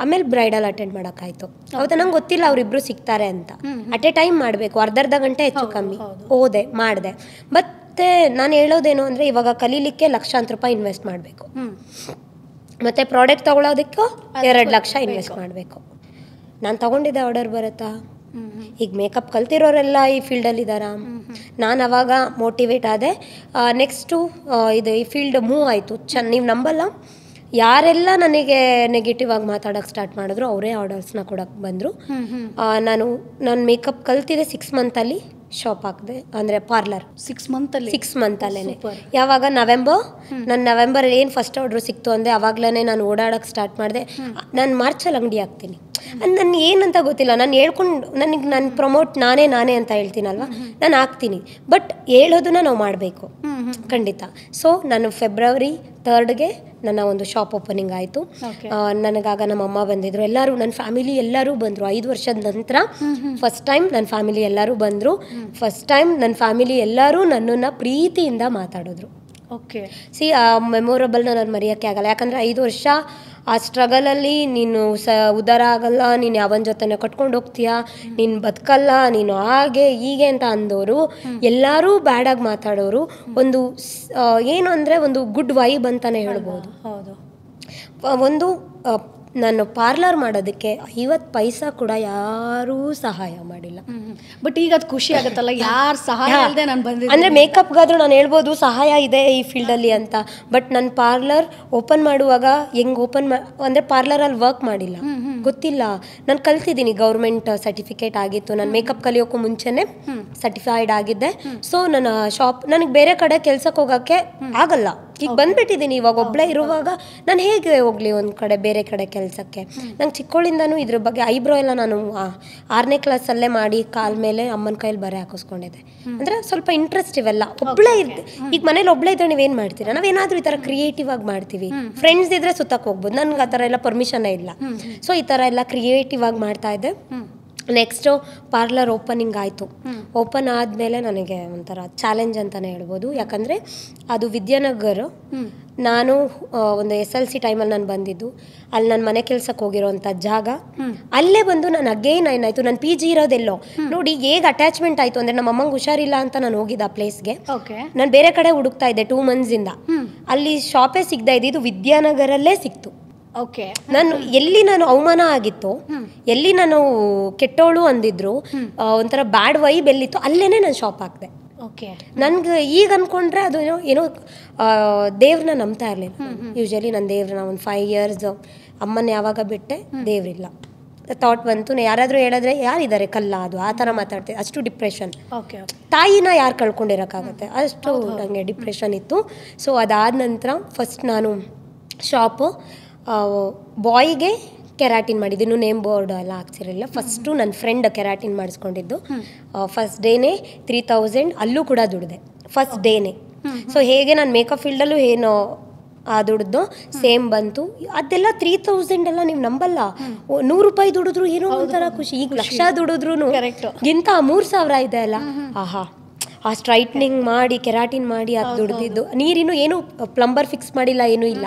ಆಮೇಲೆ ಬ್ರೈಡಲ್ ಅಟೆಂಡ್ ಮಾಡೋಕ್ಕಾಯ್ತು. ಹೌದಾ, ನಂಗೆ ಗೊತ್ತಿಲ್ಲ ಅವರಿಬ್ಬರು ಸಿಗ್ತಾರೆ ಅಂತ. ಅಟ್ ಎ ಟೈಮ್ ಮಾಡಬೇಕು, ಅರ್ಧ ಗಂಟೆ ಹೆಚ್ಚು ಕಮ್ಮಿ ಓದೆ ಮಾಡಿದೆ. ಮತ್ತು ನಾನು ಹೇಳೋದೇನು ಅಂದರೆ, ಇವಾಗ ಕಲೀಲಿಕ್ಕೆ ಲಕ್ಷಾಂತರ ರೂಪಾಯಿ ಇನ್ವೆಸ್ಟ್ ಮಾಡಬೇಕು, ಮತ್ತು ಪ್ರಾಡಕ್ಟ್ ತೊಗೊಳೋದಕ್ಕೂ 2 ಲಕ್ಷ ಇನ್ವೆಸ್ಟ್ ಮಾಡಬೇಕು. ನಾನು ತೊಗೊಂಡಿದ್ದೆ ಆರ್ಡರ್ ಬರುತ್ತಾ? ಈಗ ಮೇಕಪ್ ಕಲ್ತಿರೋರೆಲ್ಲ ಈ ಫೀಲ್ಡಲ್ಲಿದ್ದಾರಾ? ನಾನು ಅವಾಗ ಮೋಟಿವೇಟ್ ಆದೆ. ನೆಕ್ಸ್ಟು ಈ ಫೀಲ್ಡ್ ಮೂವ್ ಆಯಿತು. ನೀವು ನಂಬಲ್ಲ, ಯಾರೆಲ್ಲ ನನಗೆ ನೆಗೆಟಿವ್ ಆಗಿ ಮಾತಾಡೋಕ್ಕೆ ಸ್ಟಾರ್ಟ್ ಮಾಡಿದ್ರು ಅವರೇ ಆರ್ಡರ್ಸ್ನ ಕೊಡೋಕ್ಕೆ ಬಂದರು. ನಾನು ಮೇಕಪ್ ಕಲ್ತಿದ್ದೆ 6 ಮಂತಲ್ಲಿ ಶಾಪ್ ಹಾಕಿದೆ, ಅಂದರೆ ಪಾರ್ಲರ್. 6 ಮಂತಲ್ಲೇ ಯಾವಾಗ ನವೆಂಬರ್ ಏನು ಫಸ್ಟ್ ಆರ್ಡ್ರು ಸಿಕ್ತು ಅಂದರೆ ಅವಾಗಲೇ ನಾನು ಓಡಾಡೋಕ್ಕೆ ಸ್ಟಾರ್ಟ್ ಮಾಡಿದೆ. ನಾನು ಮಾರ್ಚಲ್ಲಿ ಅಂಗಡಿ ಹಾಕ್ತೀನಿ. ನನ್ನ ಏನಂತ ಗೊತ್ತಿಲ್ಲ, ನಾನು ಪ್ರಮೋಟ್ ನಾನೇ ಅಂತ ಹೇಳ್ತೀನಲ್ವ, ನಾನು ಹಾಕ್ತೀನಿ. ಬಟ್ ಹೇಳೋದನ್ನ ನಾವು ಮಾಡಬೇಕು ಖಂಡಿತ. ಸೊ ನಾನು ಫೆಬ್ರವರಿ 3ಗೆ ನನ್ನ ಒಂದು ಶಾಪ್ ಓಪನಿಂಗ್ ಆಯಿತು. ನನಗಾಗ ನಮ್ಮ ಅಮ್ಮ ಬಂದಿದ್ರು, ಎಲ್ಲರೂ ನನ್ನ ಫ್ಯಾಮಿಲಿ ಎಲ್ಲರೂ ಬಂದರು. 5 ವರ್ಷದ ನಂತರ ಫಸ್ಟ್ ಟೈಮ್ ನನ್ನ ಫ್ಯಾಮಿಲಿ ಎಲ್ಲರೂ ಬಂದರು. ಫಸ್ಟ್ ಟೈಮ್ ನನ್ನ ಫ್ಯಾಮಿಲಿ ಎಲ್ಲರೂ ನನ್ನನ್ನು ಪ್ರೀತಿಯಿಂದ ಮಾತಾಡಿದ್ರು. ಓಕೆ. ಆ ಮೆಮೊರಬಲ್ನ ನಾನು ಮರೆಯೋಕ್ಕೆ ಆಗಲ್ಲ. ಯಾಕಂದರೆ 5 ವರ್ಷ ಆ ಸ್ಟ್ರಗಲಲ್ಲಿ ನೀನು ಉದ್ಧಾರ ಆಗಲ್ಲ, ನೀನು ಯಾವನ ಜೊತೆನೇ ಕಟ್ಕೊಂಡು ಹೋಗ್ತೀಯಾ, ನೀನು ಬದುಕಲ್ಲ, ನೀನು ಹಾಗೆ ಹೀಗೆ ಅಂತ ಅಂದವರು ಎಲ್ಲರೂ ಬ್ಯಾಡಾಗಿ ಮಾತಾಡೋರು. ಒಂದು ಏನು ಅಂದರೆ ಒಂದು ಗುಡ್ ವೈಬ್ ಅಂತಲೇ ಹೇಳ್ಬೋದು. ಹೌದು. ಒಂದು ನಾನು ಪಾರ್ಲರ್ ಮಾಡೋದಕ್ಕೆ 50 ಪೈಸಾ ಕೂಡ ಯಾರೂ ಸಹಾಯ ಮಾಡಿಲ್ಲ. ಬಟ್ ಈಗ ಅದು ಖುಷಿ ಆಗುತ್ತಲ್ಲ, ಯಾರು ಸಹಾಯ ಇಲ್ಲದೆ ನಾನು ಬಂದಿದ್ದೆ. ಅಂದರೆ ಮೇಕಪ್ಗಾದರೂ ನಾನು ಹೇಳ್ಬೋದು ಸಹಾಯ ಇದೆ ಈ ಫೀಲ್ಡಲ್ಲಿ ಅಂತ. ಬಟ್ ನನ್ನ ಪಾರ್ಲರ್ ಓಪನ್ ಮಾಡುವಾಗ ಹೆಂಗೆ ಅಂದರೆ ಪಾರ್ಲರಲ್ಲಿ ವರ್ಕ್ ಮಾಡಿಲ್ಲ, ಗೊತ್ತಿಲ್ಲ. ನಾನು ಕಲ್ತಿದ್ದೀನಿ, ಗೌರ್ಮೆಂಟ್ ಸರ್ಟಿಫಿಕೇಟ್ ಆಗಿತ್ತು. ನಾನು ಮೇಕಪ್ ಕಲಿಯೋಕ್ಕೂ ಮುಂಚೆನೇ ಸರ್ಟಿಫೈಡ್ ಆಗಿದ್ದೆ. ಸೊ ನನ್ನ ಶಾಪ್, ನನಗೆ ಬೇರೆ ಕಡೆ ಕೆಲ್ಸಕ್ಕೆ ಹೋಗೋಕ್ಕೆ ಆಗಲ್ಲ. ಈಗ ಬಂದ್ಬಿಟ್ಟಿದ್ದೀನಿ, ಇವಾಗ ಒಬ್ಬಳೇ ಇರುವಾಗ ನಾನು ಹೇಗೆ ಹೋಗಲಿ ಒಂದು ಕಡೆ ಬೇರೆ ಕಡೆ ಕೆಲಸಕ್ಕೆ. ನಂಗೆ ಚಿಕ್ಕವಳಿಂದನೂ ಇದ್ರ ಬಗ್ಗೆ ಐಬ್ರೋ ಎಲ್ಲ ನಾನು 6ನೇ ಕ್ಲಾಸಲ್ಲೇ ಮಾಡಿ ಕಾಲ ಮೇಲೆ ಅಮ್ಮನ ಕೈಯಲ್ಲಿ ಬರೆ ಹಾಕಿಸ್ಕೊಂಡಿದ್ದೆ. ಅಂದರೆ ಸ್ವಲ್ಪ ಇಂಟ್ರೆಸ್ಟ್ ಇವೆಲ್ಲ. ಒಬ್ಬಳೇ ಈಗ ಮನೇಲಿ ಒಬ್ಬಳೇ ಇದ್ರೆ ನೀವೇನು ಮಾಡ್ತೀರಾ? ನಾವೇನಾದರೂ ಈ ಥರ ಕ್ರಿಯೇಟಿವ್ ಆಗಿ ಮಾಡ್ತೀವಿ. ಫ್ರೆಂಡ್ಸ್ ಇದ್ರೆ ಸುತ್ತಕ್ಕೆ ಹೋಗ್ಬೋದು, ನನಗೆ ಆ ಥರ ಎಲ್ಲ ಪರ್ಮಿಷನ್ನೇ ಇಲ್ಲ. ಸೊ ಈ ಥರ ಎಲ್ಲ ಕ್ರಿಯೇಟಿವ್ ಆಗಿ ಮಾಡ್ತಾ ಇದ್ದೆ. ನೆಕ್ಸ್ಟು ಪಾರ್ಲರ್ ಓಪನಿಂಗ್ ಆಯಿತು. ಓಪನ್ ಆದಮೇಲೆ ನನಗೆ ಒಂಥರ ಚಾಲೆಂಜ್ ಅಂತಲೇ ಹೇಳ್ಬೋದು. ಯಾಕಂದರೆ ಅದು ವಿದ್ಯಾನಗರ. ನಾನು ಒಂದು SLC ಟೈಮಲ್ಲಿ ನಾನು ಬಂದಿದ್ದು, ಅಲ್ಲಿ ನನ್ನ ಮನೆ ಕೆಲ್ಸಕ್ಕೆ ಹೋಗಿರೋಂಥ ಜಾಗ. ಅಲ್ಲೇ ಬಂದು ನಾನು ಅಗೇನ್ ಏನಾಯಿತು, ನನ್ನ PG ಇರೋದೆಲ್ಲೋ ನೋಡಿ ಹೇಗೆ ಅಟ್ಯಾಚ್ಮೆಂಟ್ ಆಯಿತು ಅಂದರೆ, ನಮ್ಮ ಅಮ್ಮಂಗೆ ಹುಷಾರಿಲ್ಲ ಅಂತ ನಾನು ಹೋಗಿದ್ದೆ ಆ ಪ್ಲೇಸ್ಗೆ. ನಾನು ಬೇರೆ ಕಡೆ ಹುಡುಕ್ತಾ ಇದ್ದೆ 2 ಮಂತ್ಸಿಂದ. ಅಲ್ಲಿ ಶಾಪೇ ಸಿಗ್ತಾ ಇದ್ದಿದ್ದು ವಿದ್ಯಾನಗರಲ್ಲೇ ಸಿಕ್ತು. ನಾನು ಅವಮಾನ ಆಗಿತ್ತು, ಎಲ್ಲಿ ನಾನು ಕೆಟ್ಟೋಳು ಅಂದಿದ್ರು, ಒಂಥರ ಬ್ಯಾಡ್ ವೈಬ್ ಎಲ್ಲಿತ್ತು, ಅಲ್ಲೇನೆ ನಾನು ಶಾಪ್ ಹಾಕಿದೆ. ನನ್ಗೆ ಈಗ ಅನ್ಕೊಂಡ್ರೆ ಅದು ಏನೋ ದೇವ್ರನ್ನ ನಂಬ್ತಾ ಇರಲಿಲ್ಲ. ಯೂಶಲಿ ನಾನು ದೇವ್ರನ್ನ ಒಂದು 5 ಇಯರ್ಸ್ ಅಮ್ಮನ ಯಾವಾಗ ಬಿಟ್ಟೆ ದೇವ್ರಿಲ್ಲ ಥಾಟ್ ಬಂತು. ಯಾರಾದರೂ ಹೇಳಿದ್ರೆ ಯಾರಿದ್ದಾರೆ ಕಲ್ಲ ಅದು ಆ ಥರ ಮಾತಾಡ್ತಿದ್ದೆ. ಅಷ್ಟು ಡಿಪ್ರೆಷನ್. ತಾಯಿನ ಯಾರು ಕಳ್ಕೊಂಡಿರೋಕ್ಕಾಗುತ್ತೆ, ಅಷ್ಟು ನನಗೆ ಡಿಪ್ರೆಷನ್ ಇತ್ತು. ಸೊ ಅದಾದ ನಂತರ ಫಸ್ಟ್ ನಾನು ಶಾಪು ಬಾಯ್ಗೆ ಕೆರಾಟಿನ್ ಮಾಡಿದ್ದು, ನೇಮ್ ಬೋರ್ಡ್ ಎಲ್ಲ ಹಾಕ್ಸಿರಲಿಲ್ಲ. ಫಸ್ಟು ನನ್ನ ಫ್ರೆಂಡ್ ಕೆರಾಟಿನ್ ಮಾಡಿಸ್ಕೊಂಡಿದ್ದು. ಫಸ್ಟ್ ಡೇನೇ 3000 ಅಲ್ಲೂ ಕೂಡ ದುಡಿದೆ ಫಸ್ಟ್ ಡೇನೇ. ಸೊ ಹೇಗೆ ನಾನು ಮೇಕಪ್ ಫೀಲ್ಡಲ್ಲೂ ಏನು ದುಡ್ದು ಸೇಮ್ ಬಂತು. ಅದೆಲ್ಲ 3000 ಎಲ್ಲ ನೀವು ನಂಬಲ್ಲ. 100 ರೂಪಾಯಿ ದುಡಿದ್ರು ಏನೋ ಒಂಥರ ಖುಷಿ. ಈಗ ಲಕ್ಷ ದುಡಿದ್ರು ಗಿಂತ 3000 ಇದೆ ಅಲ್ಲ, ಆಹಾ. ಆ ಸ್ಟ್ರೈಟ್ನಿಂಗ್ ಮಾಡಿ ಕೆರಾಟಿನ್ ಮಾಡಿ ಅದು ದುಡ್ದಿದ್ದು. ನೀರಿನ್ನು ಏನು ಪ್ಲಂಬರ್ ಫಿಕ್ಸ್ ಮಾಡಿಲ್ಲ, ಏನೂ ಇಲ್ಲ.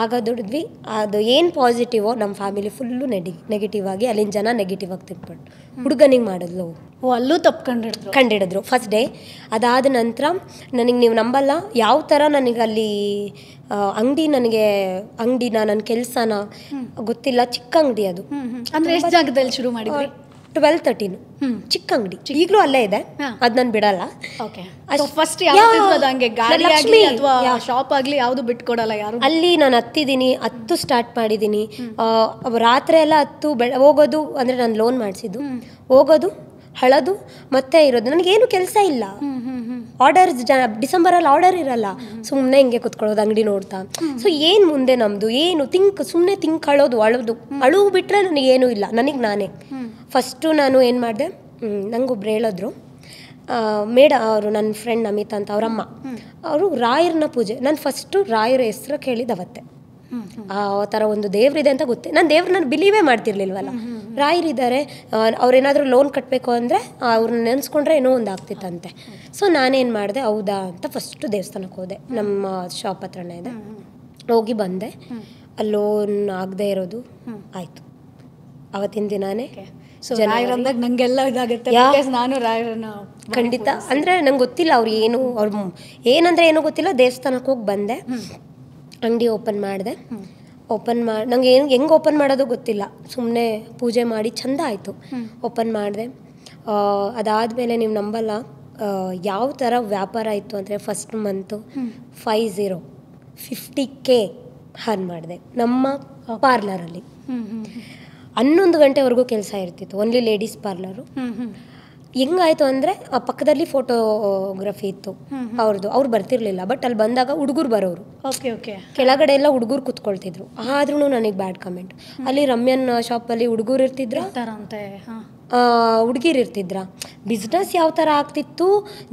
ಆಗ ದುಡಿದ್ವಿ. ಅದು ಏನು ಪಾಸಿಟಿವೋ ನಮ್ಮ ಫ್ಯಾಮಿಲಿ ಫುಲ್ಲು ನೆಗೆಟಿವ್ ಆಗಿ, ಅಲ್ಲಿನ ಜನ ನೆಗೆಟಿವ್ ಆಗಿ ತಿಳ್ಕೊಂಡು ಹುಡುಗನಿಗೆ ಮಾಡಿದ್ಲು. ಅಲ್ಲೂ ಕಂಡಿಡಿದ್ರು ಫಸ್ಟ್ ಡೇ. ಅದಾದ ನಂತರ ನನಗೆ ನೀವು ನಂಬಲ್ಲ ಯಾವ ಥರ ನನಗೆ ಅಲ್ಲಿ ಅಂಗಡಿನ ನನ್ನ ಕೆಲಸನ ಗೊತ್ತಿಲ್ಲ. ಚಿಕ್ಕ ಅಂಗಡಿ ಅದು. ಅಂದರೆ ಎಷ್ಟು ಜಾಗದಲ್ಲಿ ಶುರು ಮಾಡಿದ್ರಿ? 12-13 ಚಿಕ್ಕ ಅಂಗಡಿ, ಈಗಲೂ ಅಲ್ಲೇ ಇದೆ. ಅದು ನಾನು ಬಿಡಲ್ಲ. ಫಸ್ಟ್ ಶಾಪ್ ಆಗಲಿ ಯಾವುದು ಬಿಟ್ಕೊಡಲ್ಲ ಯಾರು. ಅಲ್ಲಿ ನಾನು ಹತ್ತಿದ್ದೀನಿ, 10 ಸ್ಟಾರ್ಟ್ ಮಾಡಿದ್ದೀನಿ. ರಾತ್ರಿ ಎಲ್ಲ 10 ಹೋಗೋದು. ಅಂದರೆ ನಾನು ಲೋನ್ ಮಾಡಿಸಿದ್ದು, ಹೋಗೋದು ಹಳದು ಮತ್ತೆ ಇರೋದು. ನನಗೇನು ಕೆಲಸ ಇಲ್ಲ. ಆರ್ಡರ್ಸ್ ಡಿಸೆಂಬರಲ್ಲಿ ಆರ್ಡರ್ ಇರಲ್ಲ. ಸುಮ್ಮನೆ ಹಿಂಗೆ ಕುತ್ಕೊಳ್ಳೋದು ಅಂಗಡಿ ನೋಡ್ತಾ. ಸೊ ಏನು ಮುಂದೆ ನಮ್ಮದು ಏನು ಸುಮ್ಮನೆ ಅಳು ಬಿಟ್ಟರೆ ನನಗೇನೂ ಇಲ್ಲ. ನನಗೆ ನಾನೇ ಫಸ್ಟು ನಾನು ಏನು ಮಾಡಿದೆ, ನಂಗೊಬ್ರು ಹೇಳಿದ್ರು, ಅವರು ನನ್ನ ಫ್ರೆಂಡ್ ಅಮಿತ್ ಅಂತ, ಅವರಮ್ಮ, ಅವರು ರಾಯರನ್ನ ಪೂಜೆ. ನಾನು ಫಸ್ಟು ರಾಯರ ಹೆಸ್ರು ಕೇಳಿದವತ್ತೆ. ಆ ಥರ ಒಂದು ದೇವ್ರಿದೆ ಅಂತ ಗೊತ್ತೇ. ನಾನು ದೇವ್ರನ್ನ ಬಿಲೀವೇ ಮಾಡ್ತಿರ್ಲಿಲ್ವಲ್ಲ. ರಾಯರಿದ್ದಾರೆ, ಅವ್ರೇನಾದರೂ ಲೋನ್ ಕಟ್ಟಬೇಕು ಅಂದರೆ ಅವ್ರನ್ನ ನೆನೆಸ್ಕೊಂಡ್ರೆ ಏನೋ ಒಂದು ಆಗ್ತಿತ್ತಂತೆ. ಸೊ ನಾನೇನು ಮಾಡಿದೆ, ಹೌದಾ ಅಂತ ಫಸ್ಟು ದೇವಸ್ಥಾನಕ್ಕೆ ಹೋದೆ. ನಮ್ಮ ಶಾಪ್ ಹತ್ರನೇ ಇದೆ. ಹೋಗಿ ಬಂದೆ. ಅಲ್ಲಿ ಲೋನ್ ಆಗದೆ ಇರೋದು ಆಯಿತು ಅವತ್ತಿನ ದಿನಾನೇ. ನಂಗೆಲ್ಲ ಇದಾಗುತ್ತೆ. ನಾನು ರಾಯರನ್ನ ಖಂಡಿತ ಅಂದರೆ ನಂಗೆ ಗೊತ್ತಿಲ್ಲ ಅವ್ರು ಏನಂದರೆ ಏನೋ ಗೊತ್ತಿಲ್ಲ. ದೇವಸ್ಥಾನಕ್ಕೆ ಹೋಗಿ ಬಂದೆ, ಅಂಗಡಿ ಓಪನ್ ಮಾಡಿದೆ. ನಂಗೆ ಹೆಂಗೆ ಓಪನ್ ಮಾಡೋದು ಗೊತ್ತಿಲ್ಲ. ಸುಮ್ಮನೆ ಪೂಜೆ ಮಾಡಿ ಚೆಂದ ಆಯಿತು. ಓಪನ್ ಮಾಡಿದೆ. ಅದಾದಮೇಲೆ ನೀವು ನಂಬಲ್ಲ ಯಾವ ಥರ ವ್ಯಾಪಾರ ಆಯಿತು ಅಂದರೆ, ಫಸ್ಟ್ ಮಂತು 50K ಅರ್ನ್ ಮಾಡಿದೆ ನಮ್ಮ ಪಾರ್ಲರಲ್ಲಿ. 11 ಗಂಟೆವರೆಗೂ ಕೆಲಸ ಇರ್ತಿತ್ತು. Only ladies parlour. ಹೆಂಗಾಯಿತು ಅಂದರೆ, ಆ ಪಕ್ಕದಲ್ಲಿ ಫೋಟೋಗ್ರಫಿ ಇತ್ತು ಅವ್ರದ್ದು. ಅವ್ರು ಬರ್ತಿರ್ಲಿಲ್ಲ. ಬಟ್ ಅಲ್ಲಿ ಬಂದಾಗ ಹುಡುಗರು ಬರೋರು. ಕೆಳಗಡೆ ಎಲ್ಲ ಹುಡುಗರು ಕುತ್ಕೊಳ್ತಿದ್ರು. ಆದ್ರೂ ನನಗೆ ಬ್ಯಾಡ್ ಕಮೆಂಟ್. ಅಲ್ಲಿ ರಮ್ಯನ್ ಶಾಪಲ್ಲಿ ಹುಡುಗರು ಇರ್ತಿದ್ರ, ಹುಡುಗಿರು ಇರ್ತಿದ್ರ. ಬಿಸ್ನೆಸ್ ಯಾವ ಥರ ಆಗ್ತಿತ್ತು,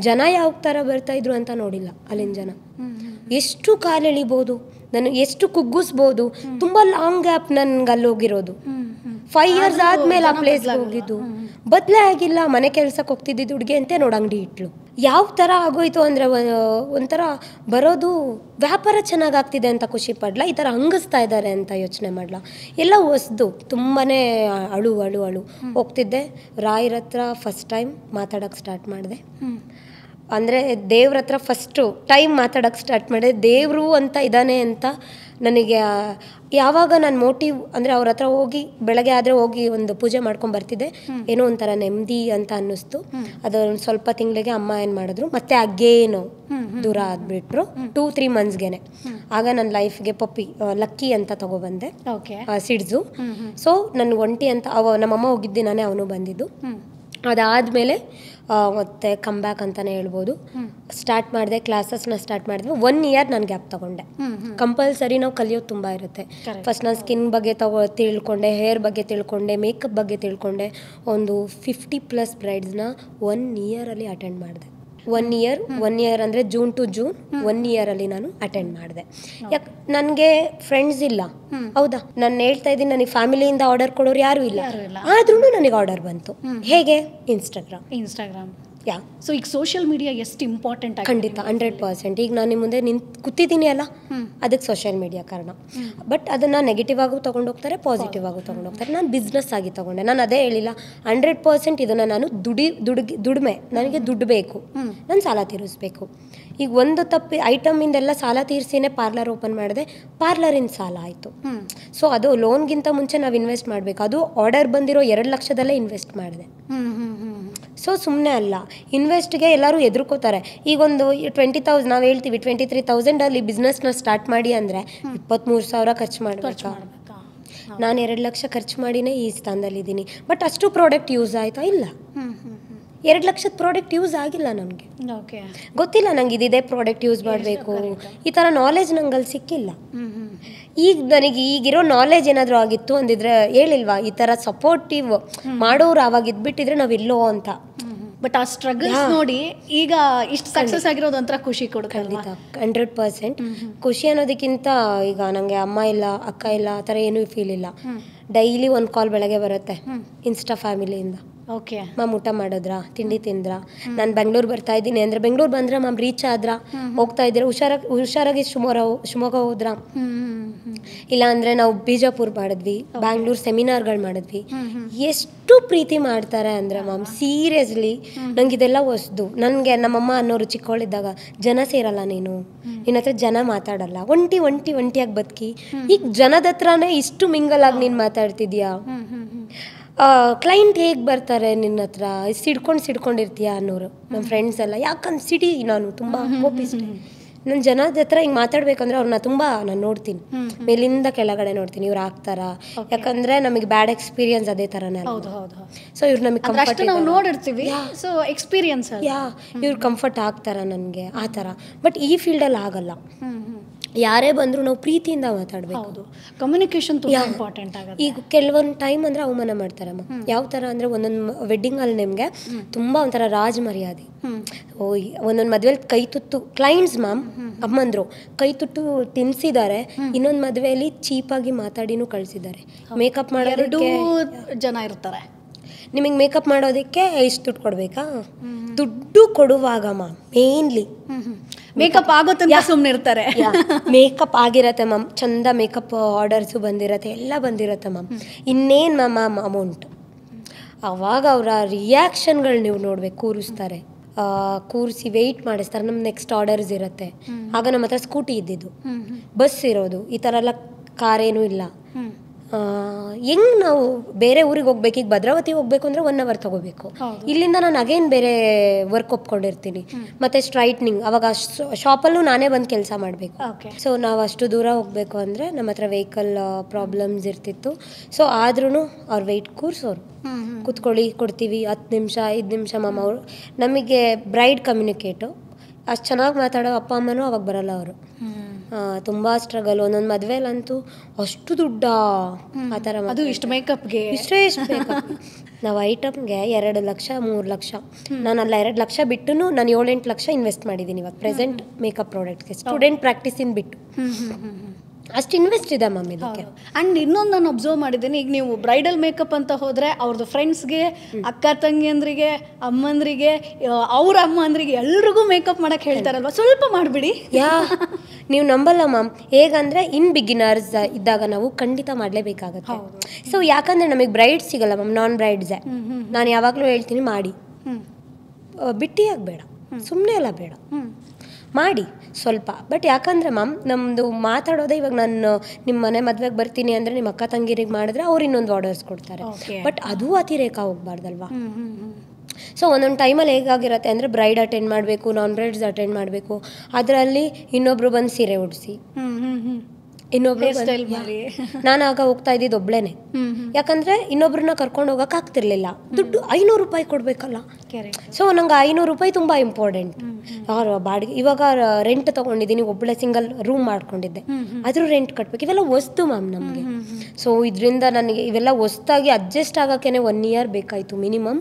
ಜನ ಯಾವ ಥರ ಬರ್ತಾಯಿದ್ರು ಅಂತ ನೋಡಿಲ್ಲ. ಅಲ್ಲಿನ ಜನ ಎಷ್ಟು ಕಾಲೆಳಿಬೋದು, ನನಗೆ ಎಷ್ಟು ಕುಗ್ಗಿಸ್ಬೋದು. ತುಂಬ ಲಾಂಗ್ ಗ್ಯಾಪ್ ನನ್ಗೆ ಅಲ್ಲಿ ಹೋಗಿರೋದು. 5 ಇಯರ್ಸ್ ಆದಮೇಲೆ ಆ ಪ್ಲೇಸ್ಗೆ ಹೋಗಿದ್ದು. ಬದಲೇ ಆಗಿಲ್ಲ. ಮನೆ ಕೆಲ್ಸಕ್ಕೆ ಹೋಗ್ತಿದ್ದಿದ್ದು ಹುಡುಗಿ ಅಂತೆ ನೋಡಿ ಅಂಗಡಿ ಇಟ್ಲು. ಯಾವ ಥರ ಆಗೋಯ್ತು ಅಂದರೆ, ಒಂಥರ ಬರೋದು ವ್ಯಾಪಾರ ಚೆನ್ನಾಗಾಗ್ತಿದೆ ಅಂತ ಖುಷಿ ಪಡ್ಲ, ಈ ಥರ ಹಂಗಿಸ್ತಾ ಇದ್ದಾರೆ ಅಂತ ಯೋಚನೆ ಮಾಡಲ. ಎಲ್ಲ ಹೊಸ್ದು ತುಂಬಾ ಅಳು ಹೋಗ್ತಿದ್ದೆ. ರಾಯರ ಹತ್ರ ಫಸ್ಟ್ ಟೈಮ್ ಮಾತಾಡೋಕ್ಕೆ ಸ್ಟಾರ್ಟ್ ಮಾಡಿದೆ. ಅಂದರೆ ದೇವ್ರ ಹತ್ರ ಫಸ್ಟು ಟೈಮ್ ಮಾತಾಡೋಕ್ಕೆ ಸ್ಟಾರ್ಟ್ ಮಾಡಿದೆ. ದೇವರು ಅಂತ ಇದ್ದಾನೆ ಅಂತ ನನಗೆ ಯಾವಾಗ ನಾನು ಮೋಟಿವ್ ಅಂದರೆ ಅವ್ರ ಹತ್ರ ಹೋಗಿ ಬೆಳಗ್ಗೆ ಆದರೆ ಹೋಗಿ ಒಂದು ಪೂಜೆ ಮಾಡ್ಕೊಂಡು ಬರ್ತಿದ್ದೆ, ಏನೋ ಒಂಥರ ನೆಮ್ಮದಿ ಅಂತ ಅನ್ನಿಸ್ತು. ಅದು ಒಂದು ಸ್ವಲ್ಪ ತಿಂಗಳಿಗೆ ಅಮ್ಮ ಏನು ಮಾಡಿದ್ರು, ಮತ್ತೆ ಅಗೇನು ದೂರ ಆಗಿಬಿಟ್ರು 2-3 ಮಂತ್ಸ್ಗೆ. ಆಗ ನನ್ನ ಲೈಫ್ಗೆ ಪಪ್ಪಿ ಲಕ್ಕಿ ಅಂತ ತಗೊಬಂದೆ, ಸಿಡ್ಸು. ಸೊ ನನಗೆ ಒಂಟಿ ಅಂತ ನಮ್ಮಮ್ಮ ಹೋಗಿದ್ದು ನಾನೇ, ಅವನು ಬಂದಿದ್ದು. ಅದಾದಮೇಲೆ ಮತ್ತೆ ಕಮ್ ಬ್ಯಾಕ್ ಅಂತಲೇ ಹೇಳ್ಬೋದು. ಸ್ಟಾರ್ಟ್ ಮಾಡಿದೆ, ಕ್ಲಾಸಸ್ನ ಸ್ಟಾರ್ಟ್ ಮಾಡಿದ್ವಿ. 1 ಇಯರ್ ನಾನು ಗ್ಯಾಪ್ ತೊಗೊಂಡೆ. ಕಂಪಲ್ಸರಿ ನಾವು ಕಲಿಯೋದು ತುಂಬ ಇರುತ್ತೆ. ಫಸ್ಟ್ ನಾನು ಸ್ಕಿನ್ ಬಗ್ಗೆ ತಿಳ್ಕೊಂಡೆ, ಹೇರ್ ಬಗ್ಗೆ ತಿಳ್ಕೊಂಡೆ, ಮೇಕಪ್ ಬಗ್ಗೆ ತಿಳ್ಕೊಂಡೆ. ಒಂದು 50+ ಬ್ರೈಡ್ಸ್ನ 1 ಇಯರಲ್ಲಿ ಅಟೆಂಡ್ ಮಾಡಿದೆ. 1 ಇಯರ್ ಅಂದರೆ ಜೂನ್ ಟು ಜೂನ್ 1 ಇಯರಲ್ಲಿ ನಾನು ಅಟೆಂಡ್ ಮಾಡಿದೆ. ಯಾಕೆ ನನಗೆ ಫ್ರೆಂಡ್ಸ್ ಇಲ್ಲ, ಹೌದಾ? ನಾನು ಹೇಳ್ತಾ ಇದ್ದೀನಿ, ನನಗೆ ಫ್ಯಾಮಿಲಿಯಿಂದ ಆರ್ಡರ್ ಕೊಡೋರು ಯಾರೂ ಇಲ್ಲ. ಆದ್ರೂ ನನಗೆ ಆರ್ಡರ್ ಬಂತು. ಹೇಗೆ? ಇನ್ಸ್ಟಾಗ್ರಾಮ್. ಯಾ. ಸೊ ಈಗ ಸೋಷಿಯಲ್ ಮೀಡಿಯಾ ಎಷ್ಟು ಇಂಪಾರ್ಟೆಂಟ್? ಖಂಡಿತ 100%. ಈಗ ನಾನು ನಿಮ್ಮ ಮುಂದೆ ಕೂತಿದ್ದೀನಿ ಅಲ್ಲ, ಅದಕ್ಕೆ ಸೋಷಿಯಲ್ ಮೀಡಿಯಾ ಕಾರಣ. ಬಟ್ ಅದನ್ನು ನೆಗೆಟಿವ್ ಆಗು ತೊಗೊಂಡೋಗ್ತಾರೆ, ಪಾಸಿಟಿವ್ ಆಗು ತೊಗೊಂಡೋಗ್ತಾರೆ. ನಾನು ಬಿಸ್ನೆಸ್ ಆಗಿ ತೊಗೊಂಡೆ. ನಾನು ಅದೇ ಹೇಳಿಲ್ಲ, 100% ಇದನ್ನು ನಾನು ದುಡಿಮೆ, ನನಗೆ ದುಡ್ಡು ಬೇಕು, ನಾನು ಸಾಲ ತೀರಿಸ್ಬೇಕು. ಈಗ ಒಂದು ಐಟಮಿಂದೆಲ್ಲ ಸಾಲ ತೀರಿಸಿನೇ ಪಾರ್ಲರ್ ಓಪನ್ ಮಾಡಿದೆ. ಪಾರ್ಲರಿಂದ ಸಾಲ ಆಯಿತು. ಸೊ ಅದು ಲೋನ್ಗಿಂತ ಮುಂಚೆ ನಾವು ಇನ್ವೆಸ್ಟ್ ಮಾಡಬೇಕು. ಅದು ಆರ್ಡರ್ ಬಂದಿರೋ 2 ಲಕ್ಷದಲ್ಲೇ ಇನ್ವೆಸ್ಟ್ ಮಾಡಿದೆ. ಸೊ ಸುಮ್ಮನೆ ಅಲ್ಲ, ಇನ್ವೆಸ್ಟ್ಗೆ ಎಲ್ಲರೂ ಹೆದರ್ಕೋತಾರೆ. ಈಗೊಂದು 20,000 ನಾವು ಹೇಳ್ತೀವಿ, 23,000 ಬಿಸ್ನೆಸ್ನ ಸ್ಟಾರ್ಟ್ ಮಾಡಿ ಅಂದರೆ 23,000 ಖರ್ಚು ಮಾಡಬೇಕಾ? ನಾನು 2 ಲಕ್ಷ ಖರ್ಚು ಮಾಡಿನೇ ಈ ಸ್ಥಾನದಲ್ಲಿದ್ದೀನಿ. ಬಟ್ ಅಷ್ಟು ಪ್ರಾಡಕ್ಟ್ ಯೂಸ್ ಆಯಿತಾ? ಇಲ್ಲ. 2 ಲಕ್ಷದ ಪ್ರಾಡಕ್ಟ್ ಯೂಸ್ ಆಗಿಲ್ಲ ನನಗೆ. ಗೊತ್ತಿಲ್ಲ ನಂಗೆ ಇದಿದೆ ಪ್ರಾಡಕ್ಟ್ ಯೂಸ್ ಮಾಡಬೇಕು, ಈ ಥರ ನಾಲೆಜ್ ನಂಗಲ್ಲಿ ಸಿಕ್ಕಿಲ್ಲ. ಈಗ ನನಗೆ ಈಗಿರೋ ನಾಲೆಜ್ ಏನಾದರೂ ಆಗಿತ್ತು ಅಂದಿದ್ರೆ ಹೇಳಿಲ್ವಾ, ಈ ಥರ ಸಪೋರ್ಟಿವ್ ಮಾಡೋರು ಆವಾಗ ಇದ್ಬಿಟ್ಟಿದ್ರೆ ನಾವೆಲ್ಲೋ ಅಂತ. ಬಟ್ ಆ ಸ್ಟ್ರಗಲ್ಸ್ ನೋಡಿ ಈಗ ಇಷ್ಟು ಸಕ್ಸಸ್ ಆಗಿರೋದು ಒಂಥರ ಖುಷಿ ಕೊಡುತ್ತೆ. ಖಂಡಿತ 100%. ಖುಷಿ ಅನ್ನೋದಕ್ಕಿಂತ ಈಗ ನನಗೆ ಅಮ್ಮ ಇಲ್ಲ, ಅಕ್ಕ ಇಲ್ಲ, ಆ ಥರ ಏನೂ ಫೀಲ್ ಇಲ್ಲ. ಡೈಲಿ ಒಂದು ಕಾಲ್ ಬೆಳಗ್ಗೆ ಬರುತ್ತೆ ಇನ್ಸ್ಟಾ ಫ್ಯಾಮಿಲಿಯಿಂದ. ಓಕೆ ಮ್ಯಾಮ್ ಊಟ ಮಾಡಿದ್ರಾ, ತಿಂಡಿ ತಿಂದ್ರಾ, ನಾನು ಬೆಂಗಳೂರು ಬರ್ತಾ ಇದ್ದೀನಿ ಅಂದರೆ ಬೆಂಗಳೂರು ಬಂದ್ರೆ ಮ್ಯಾಮ್ ರೀಚ್ ಆದ್ರಾ, ಹೋಗ್ತಾ ಇದ್ದೀರಾ, ಹುಷಾರಾಗಿ ಶಿವಮೊಗ್ಗ ಹೋದ್ರಾ, ಇಲ್ಲ ಅಂದರೆ ನಾವು ಬಿಜಾಪುರ ಮಾಡಿದ್ವಿ, ಬ್ಯಾಂಗ್ಳೂರು ಸೆಮಿನಾರ್ಗಳು ಮಾಡಿದ್ವಿ. ಎಷ್ಟು ಪ್ರೀತಿ ಮಾಡ್ತಾರೆ ಅಂದರೆ ಮ್ಯಾಮ್, ಸೀರಿಯಸ್ಲಿ ನಂಗೆ ಇದೆಲ್ಲ ಹೊಸ್ದು. ನನಗೆ ನಮ್ಮಮ್ಮ ಅನ್ನೋರು ಚಿಕ್ಕವಳಿದ್ದಾಗ, ಜನ ಸೇರಲ್ಲ ನೀನು, ನಿನ್ನ ಹತ್ರ ಜನ ಮಾತಾಡಲ್ಲ, ಒಂಟಿಯಾಗಿ ಬದುಕಿ ಈಗ ಜನದ ಹತ್ರನೇ ಇಷ್ಟು ಮಿಂಗಲ್ ಆಗಿ ನೀನು ಮಾತಾಡ್ತಿದ್ಯಾ, ಕ್ಲೈಂಟ್ ಹೇಗೆ ಬರ್ತಾರೆ ನಿನ್ನ ಹತ್ರ, ಸಿಡ್ಕೊಂಡಿರ್ತೀಯ ಅನ್ನೋರು ನಮ್ಮ ಫ್ರೆಂಡ್ಸ್ ಎಲ್ಲ. ಯಾಕಂದ್ರೆ ನಾನು ತುಂಬ ಕೋಪಿಸ್ಟೆ. ನನ್ನ ಜನದ ಹತ್ರ ಹಿಂಗೆ ಮಾತಾಡ್ಬೇಕಂದ್ರೆ ಅವ್ರನ್ನ ತುಂಬ ನಾನು ನೋಡ್ತೀನಿ, ಮೇಲಿಂದ ಕೆಳಗಡೆ ನೋಡ್ತೀನಿ, ಇವ್ರು ಆಗ್ತಾರಾ. ಯಾಕಂದ್ರೆ ನಮಗೆ ಬ್ಯಾಡ್ ಎಕ್ಸ್ಪೀರಿಯನ್ಸ್ ಅದೇ ಥರನೇ. ಸೊ ಇವ್ರು ನಮಗೆ ಕಂಫರ್ಟ್ ನೋಡಿರ್ತೀವಿ, ಸೊ ಎಕ್ಸ್ಪೀರಿಯನ್ಸ್ ಇವ್ರು ಕಂಫರ್ಟ್ ಆಗ್ತಾರ ನನಗೆ ಆ ಥರ. ಬಟ್ ಈ ಫೀಲ್ಡಲ್ಲಿ ಆಗಲ್ಲ. ಯಾರೇ ಬಂದರೂ ನಾವು ಪ್ರೀತಿಯಿಂದ ಮಾತಾಡಬೇಕು. ಕಮ್ಯುನಿಕೇಶನ್ ತುಂಬ ಇಂಪಾರ್ಟೆಂಟ್ ಆಗುತ್ತೆ. ಈಗ ಕೆಲವೊಂದು ಟೈಮ್ ಅಂದರೆ ಅವಮಾನ ಮಾಡ್ತಾರಮ್ಮ. ಯಾವ ಥರ ಅಂದರೆ ಒಂದೊಂದು ವೆಡ್ಡಿಂಗಲ್ಲಿ ನಿಮಗೆ ತುಂಬ ಒಂಥರ ರಾಜ ಮರ್ಯಾದೆ. ಒಂದೊಂದು ಮದುವೆಲಿ ಕೈ ತುತ್ತು ಕ್ಲೈಂಟ್ಸ್ ಮ್ಯಾಮ್, ಅಮ್ಮಂದ್ರು ಕೈ ತುತ್ತು ತಿನ್ಸಿದ್ದಾರೆ, ಇನ್ನೊಂದು ಮದುವೆಯಲ್ಲಿ ಚೀಪಾಗಿ ಮಾತಾಡಿನೂ ಕಳಿಸಿದ್ದಾರೆ. ಮೇಕಪ್ ಮಾಡೋದಕ್ಕೆ ಜನ ಇರ್ತಾರೆ, ನಿಮಗೆ ಮೇಕಪ್ ಮಾಡೋದಕ್ಕೆ ಇಷ್ಟು ದುಡ್ಡು ಕೊಡಬೇಕಾ? ದುಡ್ಡು ಕೊಡುವಾಗ ಮ್ಯಾಮ್ ಮೇನ್ಲಿ ಮೇಕಪ್ ಆಗೋ ತನಕ ಸುಮ್ಮನೆ ಇರ್ತಾರೆ. ಮೇಕಪ್ ಆಗಿರತ್ತೆ ಮ್ಯಾಮ್, ಚಂದ ಮೇಕಪ್ ಆರ್ಡರ್ಸು ಬಂದಿರತ್ತೆ, ಎಲ್ಲ ಬಂದಿರತ್ತೆ ಮ್ಯಾಮ್. ಇನ್ನೇನು ಮ್ಯಾಮ್ ಅಮೌಂಟ್. ಆವಾಗ ಅವರ ರಿಯಾಕ್ಷನ್ಗಳು ನೀವು ನೋಡ್ಬೇಕು. ಕೂರಿಸಿ ವೆಯ್ಟ್ ಮಾಡಿಸ್ತಾರೆ. ನಮ್ಮ ನೆಕ್ಸ್ಟ್ ಆರ್ಡರ್ಸ್ ಇರುತ್ತೆ. ಆಗ ನಮ್ಮ ಹತ್ರ ಸ್ಕೂಟಿ ಇದ್ದಿದ್ದು, ಬಸ್ ಇರೋದು, ಈ ಥರ ಎಲ್ಲ ಕಾರೇನೂ ಇಲ್ಲ. ಹೆಂಗೆ ನಾವು ಬೇರೆ ಊರಿಗೆ ಹೋಗ್ಬೇಕು, ಈಗ ಭದ್ರಾವತಿ ಹೋಗ್ಬೇಕು ಅಂದರೆ 1 ಅವರ್ ತೊಗೋಬೇಕು. ಇಲ್ಲಿಂದ ನಾನು ಅಗೇನ್ ಬೇರೆ ವರ್ಕ್ ಒಪ್ಕೊಂಡಿರ್ತೀನಿ. ಮತ್ತು ಸ್ಟ್ರೈಟ್ನಿಂಗ್, ಅವಾಗ ಶಾಪಲ್ಲೂ ನಾನೇ ಬಂದು ಕೆಲಸ ಮಾಡಬೇಕು. ಸೊ ನಾವು ಅಷ್ಟು ದೂರ ಹೋಗಬೇಕು ಅಂದರೆ ನಮ್ಮ ಹತ್ರ ವೆಹಿಕಲ್ ಪ್ರಾಬ್ಲಮ್ಸ್ ಇರ್ತಿತ್ತು. ಸೊ ಆದ್ರೂ ಅವ್ರು ವೆಯ್ಟ್ ಕೂರಿಸೋರು, ಕೂತ್ಕೊಳ್ಳಿ ಕೊಡ್ತೀವಿ, 10 ನಿಮಿಷ 5 ನಿಮಿಷ ಮ್ಯಾಮ್. ಅವರು ನಮಗೆ ಬ್ರೈಡ್ ಕಮ್ಯುನಿಕೇಟು ಅಷ್ಟು ಚೆನ್ನಾಗಿ ಮಾತಾಡೋ ಅಪ್ಪ ಅಮ್ಮನೂ ಅವಾಗ ಬರಲ್ಲ. ಅವರು ತುಂಬ ಸ್ಟ್ರಗಲ್. ಒಂದೊಂದು ಮದುವೆಲಂತೂ ಅಷ್ಟು ದುಡ್ಡ ಆ ಥರ, ಅದು ಇಷ್ಟು ಮೇಕಪ್ಗೆ, ಇಷ್ಟು ಮೇಕಪ್. ನಾವು ಐಟಮ್ಗೆ 2 ಲಕ್ಷ 3 ಲಕ್ಷ, ನಾನು ಅಲ್ಲ 2 ಲಕ್ಷ ಬಿಟ್ಟು ನಾನು 7-8 ಲಕ್ಷ ಇನ್ವೆಸ್ಟ್ ಮಾಡಿದ್ದೀನಿ ಇವಾಗ ಪ್ರೆಸೆಂಟ್ ಮೇಕಪ್ ಪ್ರಾಡಕ್ಟ್ಗೆ, ಸ್ಟೂಡೆಂಟ್ ಪ್ರಾಕ್ಟೀಸಿನ ಬಿಟ್ಟು. ಅಷ್ಟು ಇನ್ವೆಸ್ಟ್ ಇದೆ ಮ್ಯಾಮ್ ಇದಕ್ಕೆ. ಆ್ಯಂಡ್ ಇನ್ನೊಂದು ನಾನು ಅಬ್ಸರ್ವ್ ಮಾಡಿದ್ದೀನಿ, ಈಗ ನೀವು ಬ್ರೈಡಲ್ ಮೇಕಪ್ ಅಂತ ಹೋದರೆ ಅವ್ರದ್ದು ಫ್ರೆಂಡ್ಸ್ಗೆ, ಅಕ್ಕ ತಂಗಿಯಂದ್ರಿಗೆ, ಅಮ್ಮಂದ್ರಿಗೆ, ಅವ್ರ ಅಮ್ಮಂದ್ರಿಗೆ ಎಲ್ರಿಗೂ ಮೇಕಪ್ ಮಾಡೋಕ್ಕೆ ಹೇಳ್ತಾರಲ್ವ, ಸ್ವಲ್ಪ ಮಾಡಿಬಿಡಿ. ನೀವು ನಂಬಲ್ಲ ಮ್ಯಾಮ್, ಹೇಗಂದರೆ ಬಿಗಿನರ್ಸ್ ಇದ್ದಾಗ ನಾವು ಖಂಡಿತ ಮಾಡಲೇಬೇಕಾಗತ್ತೆ. ಸೊ ಯಾಕಂದರೆ ನಮಗೆ ಬ್ರೈಡ್ಸ್ ಸಿಗಲ್ಲ ಮ್ಯಾಮ್, ನಾನ್ ಬ್ರೈಡ್ಸೇ. ನಾನು ಯಾವಾಗಲೂ ಹೇಳ್ತೀನಿ ಮಾಡಿ, ಬಿಟ್ಟಿ ಆಗಬೇಡ. ಸುಮ್ಮನೆ ಎಲ್ಲ ಬೇಡ, ಮಾಡಿ ಸ್ವಲ್ಪ. ಬಟ್ ಯಾಕಂದರೆ ಮ್ಯಾಮ್ ನಮ್ಮದು ಮಾತಾಡೋದೇ ಇವಾಗ ನಾನು ನಿಮ್ಮ ಮನೆ ಮದುವೆಗೆ ಬರ್ತೀನಿ ಅಂದರೆ ನಿಮ್ಮ ಅಕ್ಕ ತಂಗಿರಿಗೆ ಮಾಡಿದ್ರೆ ಅವ್ರು ಇನ್ನೊಂದು ಆರ್ಡರ್ಸ್ ಕೊಡ್ತಾರೆ. ಬಟ್ ಅದು ಅತಿರೇಕ ಹೋಗ್ಬಾರ್ದಲ್ವಾ. ಸೊ ಒಂದೊಂದು ಟೈಮಲ್ಲಿ ಹೇಗಾಗಿರುತ್ತೆ ಅಂದರೆ ಬ್ರೈಡ್ ಅಟೆಂಡ್ ಮಾಡಬೇಕು, ನಾನ್ ಬ್ರೈಡ್ಸ್ ಅಟೆಂಡ್ ಮಾಡಬೇಕು, ಅದರಲ್ಲಿ ಇನ್ನೊಬ್ರು ಬಂದು ಸೀರೆ ಉಡಿಸಿ, ಇನ್ನೊಬ್ರು ನಾನು ಆಗ ಹೋಗ್ತಾ ಇದ್ದಿದ್ದು ಒಬ್ಳೇನೆ. ಯಾಕಂದ್ರೆ ಇನ್ನೊಬ್ರನ್ನ ಕರ್ಕೊಂಡು ಹೋಗಕ್ ಆಗ್ತಿರ್ಲಿಲ್ಲ, ದುಡ್ಡು 500 ರೂಪಾಯಿ ಕೊಡ್ಬೇಕಲ್ಲ. ಸೊ ನಂಗೆ 500 ರೂಪಾಯಿ ತುಂಬಾ ಇಂಪಾರ್ಟೆಂಟ್. ಬಾಡಿಗೆ ಇವಾಗ ರೆಂಟ್ ತಗೊಂಡಿದ್ದೀನಿ, ಒಬ್ಬಳೆ ಸಿಂಗಲ್ ರೂಮ್ ಮಾಡ್ಕೊಂಡಿದ್ದೆ, ಅದ್ರ ರೆಂಟ್ ಕಟ್ಬೇಕು. ಇವೆಲ್ಲ ವಸ್ತು ಮ್ಯಾಮ್ ನಮಗೆ. ಸೊ ಇದರಿಂದ ನನಗೆ ಇವೆಲ್ಲ ಹೊಸ್ದಾಗಿ ಅಡ್ಜಸ್ಟ್ ಆಗೋಕ್ಕೇನೆ 1 ಇಯರ್ ಬೇಕಾಯಿತು ಮಿನಿಮಮ್.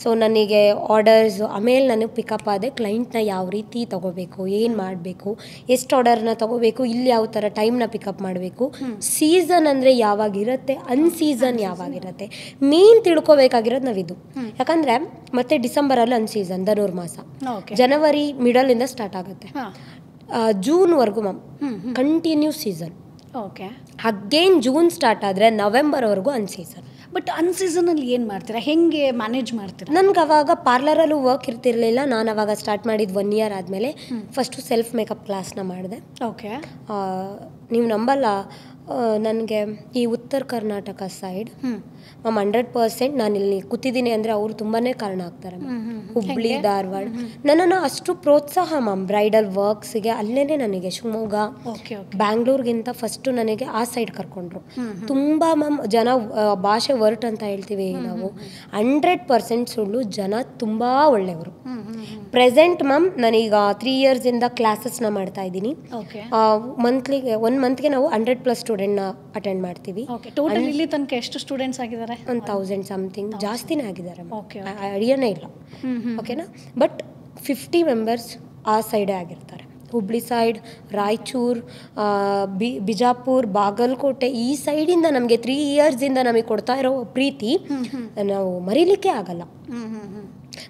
ಸೊ ನನಗೆ ಆರ್ಡರ್ಸ್, ಆಮೇಲೆ ನನಗೆ ಪಿಕಪ್ ಆದೆ ಕ್ಲೈಂಟ್ನ ಯಾವ ರೀತಿ ತಗೋಬೇಕು, ಏನು ಮಾಡಬೇಕು, ಎಷ್ಟು ಆರ್ಡರ್ನ ತಗೋಬೇಕು, ಇಲ್ಲಿ ಯಾವ ಥರ ಟೈಮ್ನ ಪಿಕಪ್ ಮಾಡಬೇಕು, ಸೀಸನ್ ಅಂದರೆ ಯಾವಾಗಿರುತ್ತೆ, ಅನ್ಸೀಸನ್ ಯಾವಾಗಿರುತ್ತೆ, ಮೇನ್ ತಿಳ್ಕೊಬೇಕಾಗಿರೋದು ನಾವಿದು. ಯಾಕಂದರೆ ಮತ್ತೆ ಡಿಸೆಂಬರಲ್ಲಿ ಅನ್ಸೀಸನ್ ಧನುರ್ಮಾಸ, ಜನವರಿ ಮಿಡಲಿಂದ ಸ್ಟಾರ್ಟ್ ಆಗುತ್ತೆ, ಜೂನ್ವರೆಗೂ ma'am continue season. Again June start ಆದರೆ ನವೆಂಬರ್ವರೆಗೂ ಅನ್ಸೀಸನ್. ಬಟ್ ಅನ್ಸೀಸನಲ್ಲಿ ಏನು ಮಾಡ್ತೀರಾ, ಹೆಂಗೆ ಮ್ಯಾನೇಜ್ ಮಾಡ್ತೀರಾ? ನನಗೆ ಅವಾಗ ಪಾರ್ಲರಲ್ಲೂ ವರ್ಕ್ ಇರ್ತಿರ್ಲಿಲ್ಲ. ನಾನು ಅವಾಗ ಸ್ಟಾರ್ಟ್ ಮಾಡಿದ್ದು 1 ಇಯರ್ ಆದಮೇಲೆ ಫಸ್ಟು ಸೆಲ್ಫ್ ಮೇಕಪ್ ಕ್ಲಾಸ್ನ ಮಾಡಿದೆ. ನೀವು ನಂಬಲ್ಲ, ನನಗೆ ಈ ಉತ್ತರ ಕರ್ನಾಟಕ ಸೈಡ್ ಮ್ಯಾಮ್ 100% ನಾನು ಇಲ್ಲಿ ಕೂತಿದ್ದೀನಿ ಅಂದರೆ ಅವರು ತುಂಬಾ ಕಾರಣ ಆಗ್ತಾರೆ. ಹುಬ್ಳಿ, ಧಾರವಾಡ ನನ್ನನ್ನು ಅಷ್ಟು ಪ್ರೋತ್ಸಾಹ ಮ್ಯಾಮ್ ಬ್ರೈಡಲ್ ವರ್ಕ್ಸ್ಗೆ ಅಲ್ಲೇ ನನಗೆ ಶಿವಮೊಗ್ಗ, ಬ್ಯಾಂಗ್ಳೂರ್ಗಿಂತ ಫಸ್ಟು ನನಗೆ ಆ ಸೈಡ್ ಕರ್ಕೊಂಡ್ರು. ತುಂಬ ಮ್ಯಾಮ್ ಜನ ಭಾಷೆ ವರ್ಟ್ ಅಂತ ಹೇಳ್ತೀವಿ ನಾವು, 100% ಸುಳ್ಳು, ಜನ ತುಂಬ ಒಳ್ಳೆಯವರು. ಪ್ರೆಸೆಂಟ್ ಮ್ಯಾಮ್ ನಾನೀಗ 3 ಇಯರ್ಸಿಂದ ಕ್ಲಾಸಸ್ನ ಮಾಡ್ತಾ ಇದ್ದೀನಿ. ಮಂತ್ಲಿಗೆ 1 ಮಂತ್ಗೆ ನಾವು 100+ ಸ್ಟೂಡೆಂಟ್ನ ಅಟೆಂಡ್ ಮಾಡ್ತೀವಿ. ಟೋಟಲ್ ಇಲ್ಲಿ ತನಕ ಎಷ್ಟು ಸ್ಟೂಡೆಂಟ್ಸ್ ಆಗಿದ್ದಾರೆ? 1000 ಸಮಥಿಂಗ್, ಜಾಸ್ತಿನೇ ಆಗಿದ್ದಾರೆ, ಐಡಿಯಾನೇ ಇಲ್ಲ. ಓಕೆನಾ. ಬಟ್ 50 ಮೆಂಬರ್ಸ್ ಆ ಸೈಡೇ ಆಗಿರ್ತಾರೆ. ಹುಬ್ಳಿ ಸೈಡ್, ರಾಯಚೂರು, ಬಿಜಾಪುರ್, ಬಾಗಲಕೋಟೆ, ಈ ಸೈಡಿಂದ ನಮಗೆ 3 ಇಯರ್ಸಿಂದ ನಮಗೆ ಕೊಡ್ತಾ ಇರೋ ಪ್ರೀತಿ ನಾವು ಮರೀಲಿಕ್ಕೆ ಆಗಲ್ಲ.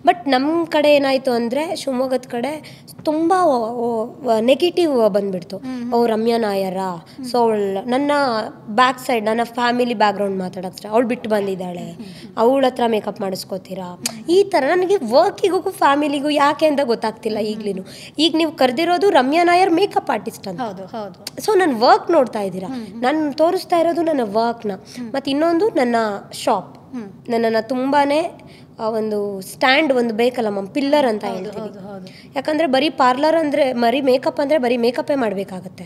ಬಟ್ ನಮ್ಮ ಕಡೆ ಏನಾಯಿತು ಅಂದರೆ ಶಿವಮೊಗ್ಗದ ಕಡೆ ತುಂಬ ನೆಗೆಟಿವ್ ಬಂದುಬಿಡ್ತು. ರಮ್ಯಾ ನಾಯರ, ಸೊ ಅವಳು ನನ್ನ ಬ್ಯಾಕ್ ಸೈಡ್, ನನ್ನ ಫ್ಯಾಮಿಲಿ ಬ್ಯಾಕ್ಗ್ರೌಂಡ್ ಮಾತಾಡೋಕ್ಕೆ ಅವಳು ಬಿಟ್ಟು ಬಂದಿದ್ದಾಳೆ, ಅವಳ ಹತ್ರ ಮೇಕಪ್ ಮಾಡಿಸ್ಕೋತೀರಾ, ಈ ಥರ. ನನಗೆ ವರ್ಕಿಗೂ ಫ್ಯಾಮಿಲಿಗೂ ಯಾಕೆ ಅಂತ ಗೊತ್ತಾಗ್ತಿಲ್ಲ ಈಗಲೂ. ಈಗ ನೀವು ಕರೆದಿರೋದು ರಮ್ಯಾ ನಾಯರ್ ಮೇಕಪ್ ಆರ್ಟಿಸ್ಟ್ ಅಂತ. ಸೊ ನನ್ನ ವರ್ಕ್ ನೋಡ್ತಾ ಇದ್ದೀರಾ, ನಾನು ತೋರಿಸ್ತಾ ಇರೋದು ನನ್ನ ವರ್ಕ್ನ. ಮತ್ತು ಇನ್ನೊಂದು ನನ್ನ ಶಾಪ್, ನನ್ನನ್ನು ತುಂಬಾ ಒಂದು ಸ್ಟ್ಯಾಂಡ್ ಒಂದು ಬೇಕಲ್ಲ ಮ್ಯಾಮ್, ಪಿಲ್ಲರ್ ಅಂತ ಹೇಳ್ತೀವಿ. ಯಾಕಂದರೆ ಬರೀ ಪಾರ್ಲರ್ ಅಂದರೆ, ಬರೀ ಮೇಕಪ್ ಅಂದರೆ ಬರೀ ಮೇಕಪ್ಪೇ ಮಾಡಬೇಕಾಗತ್ತೆ,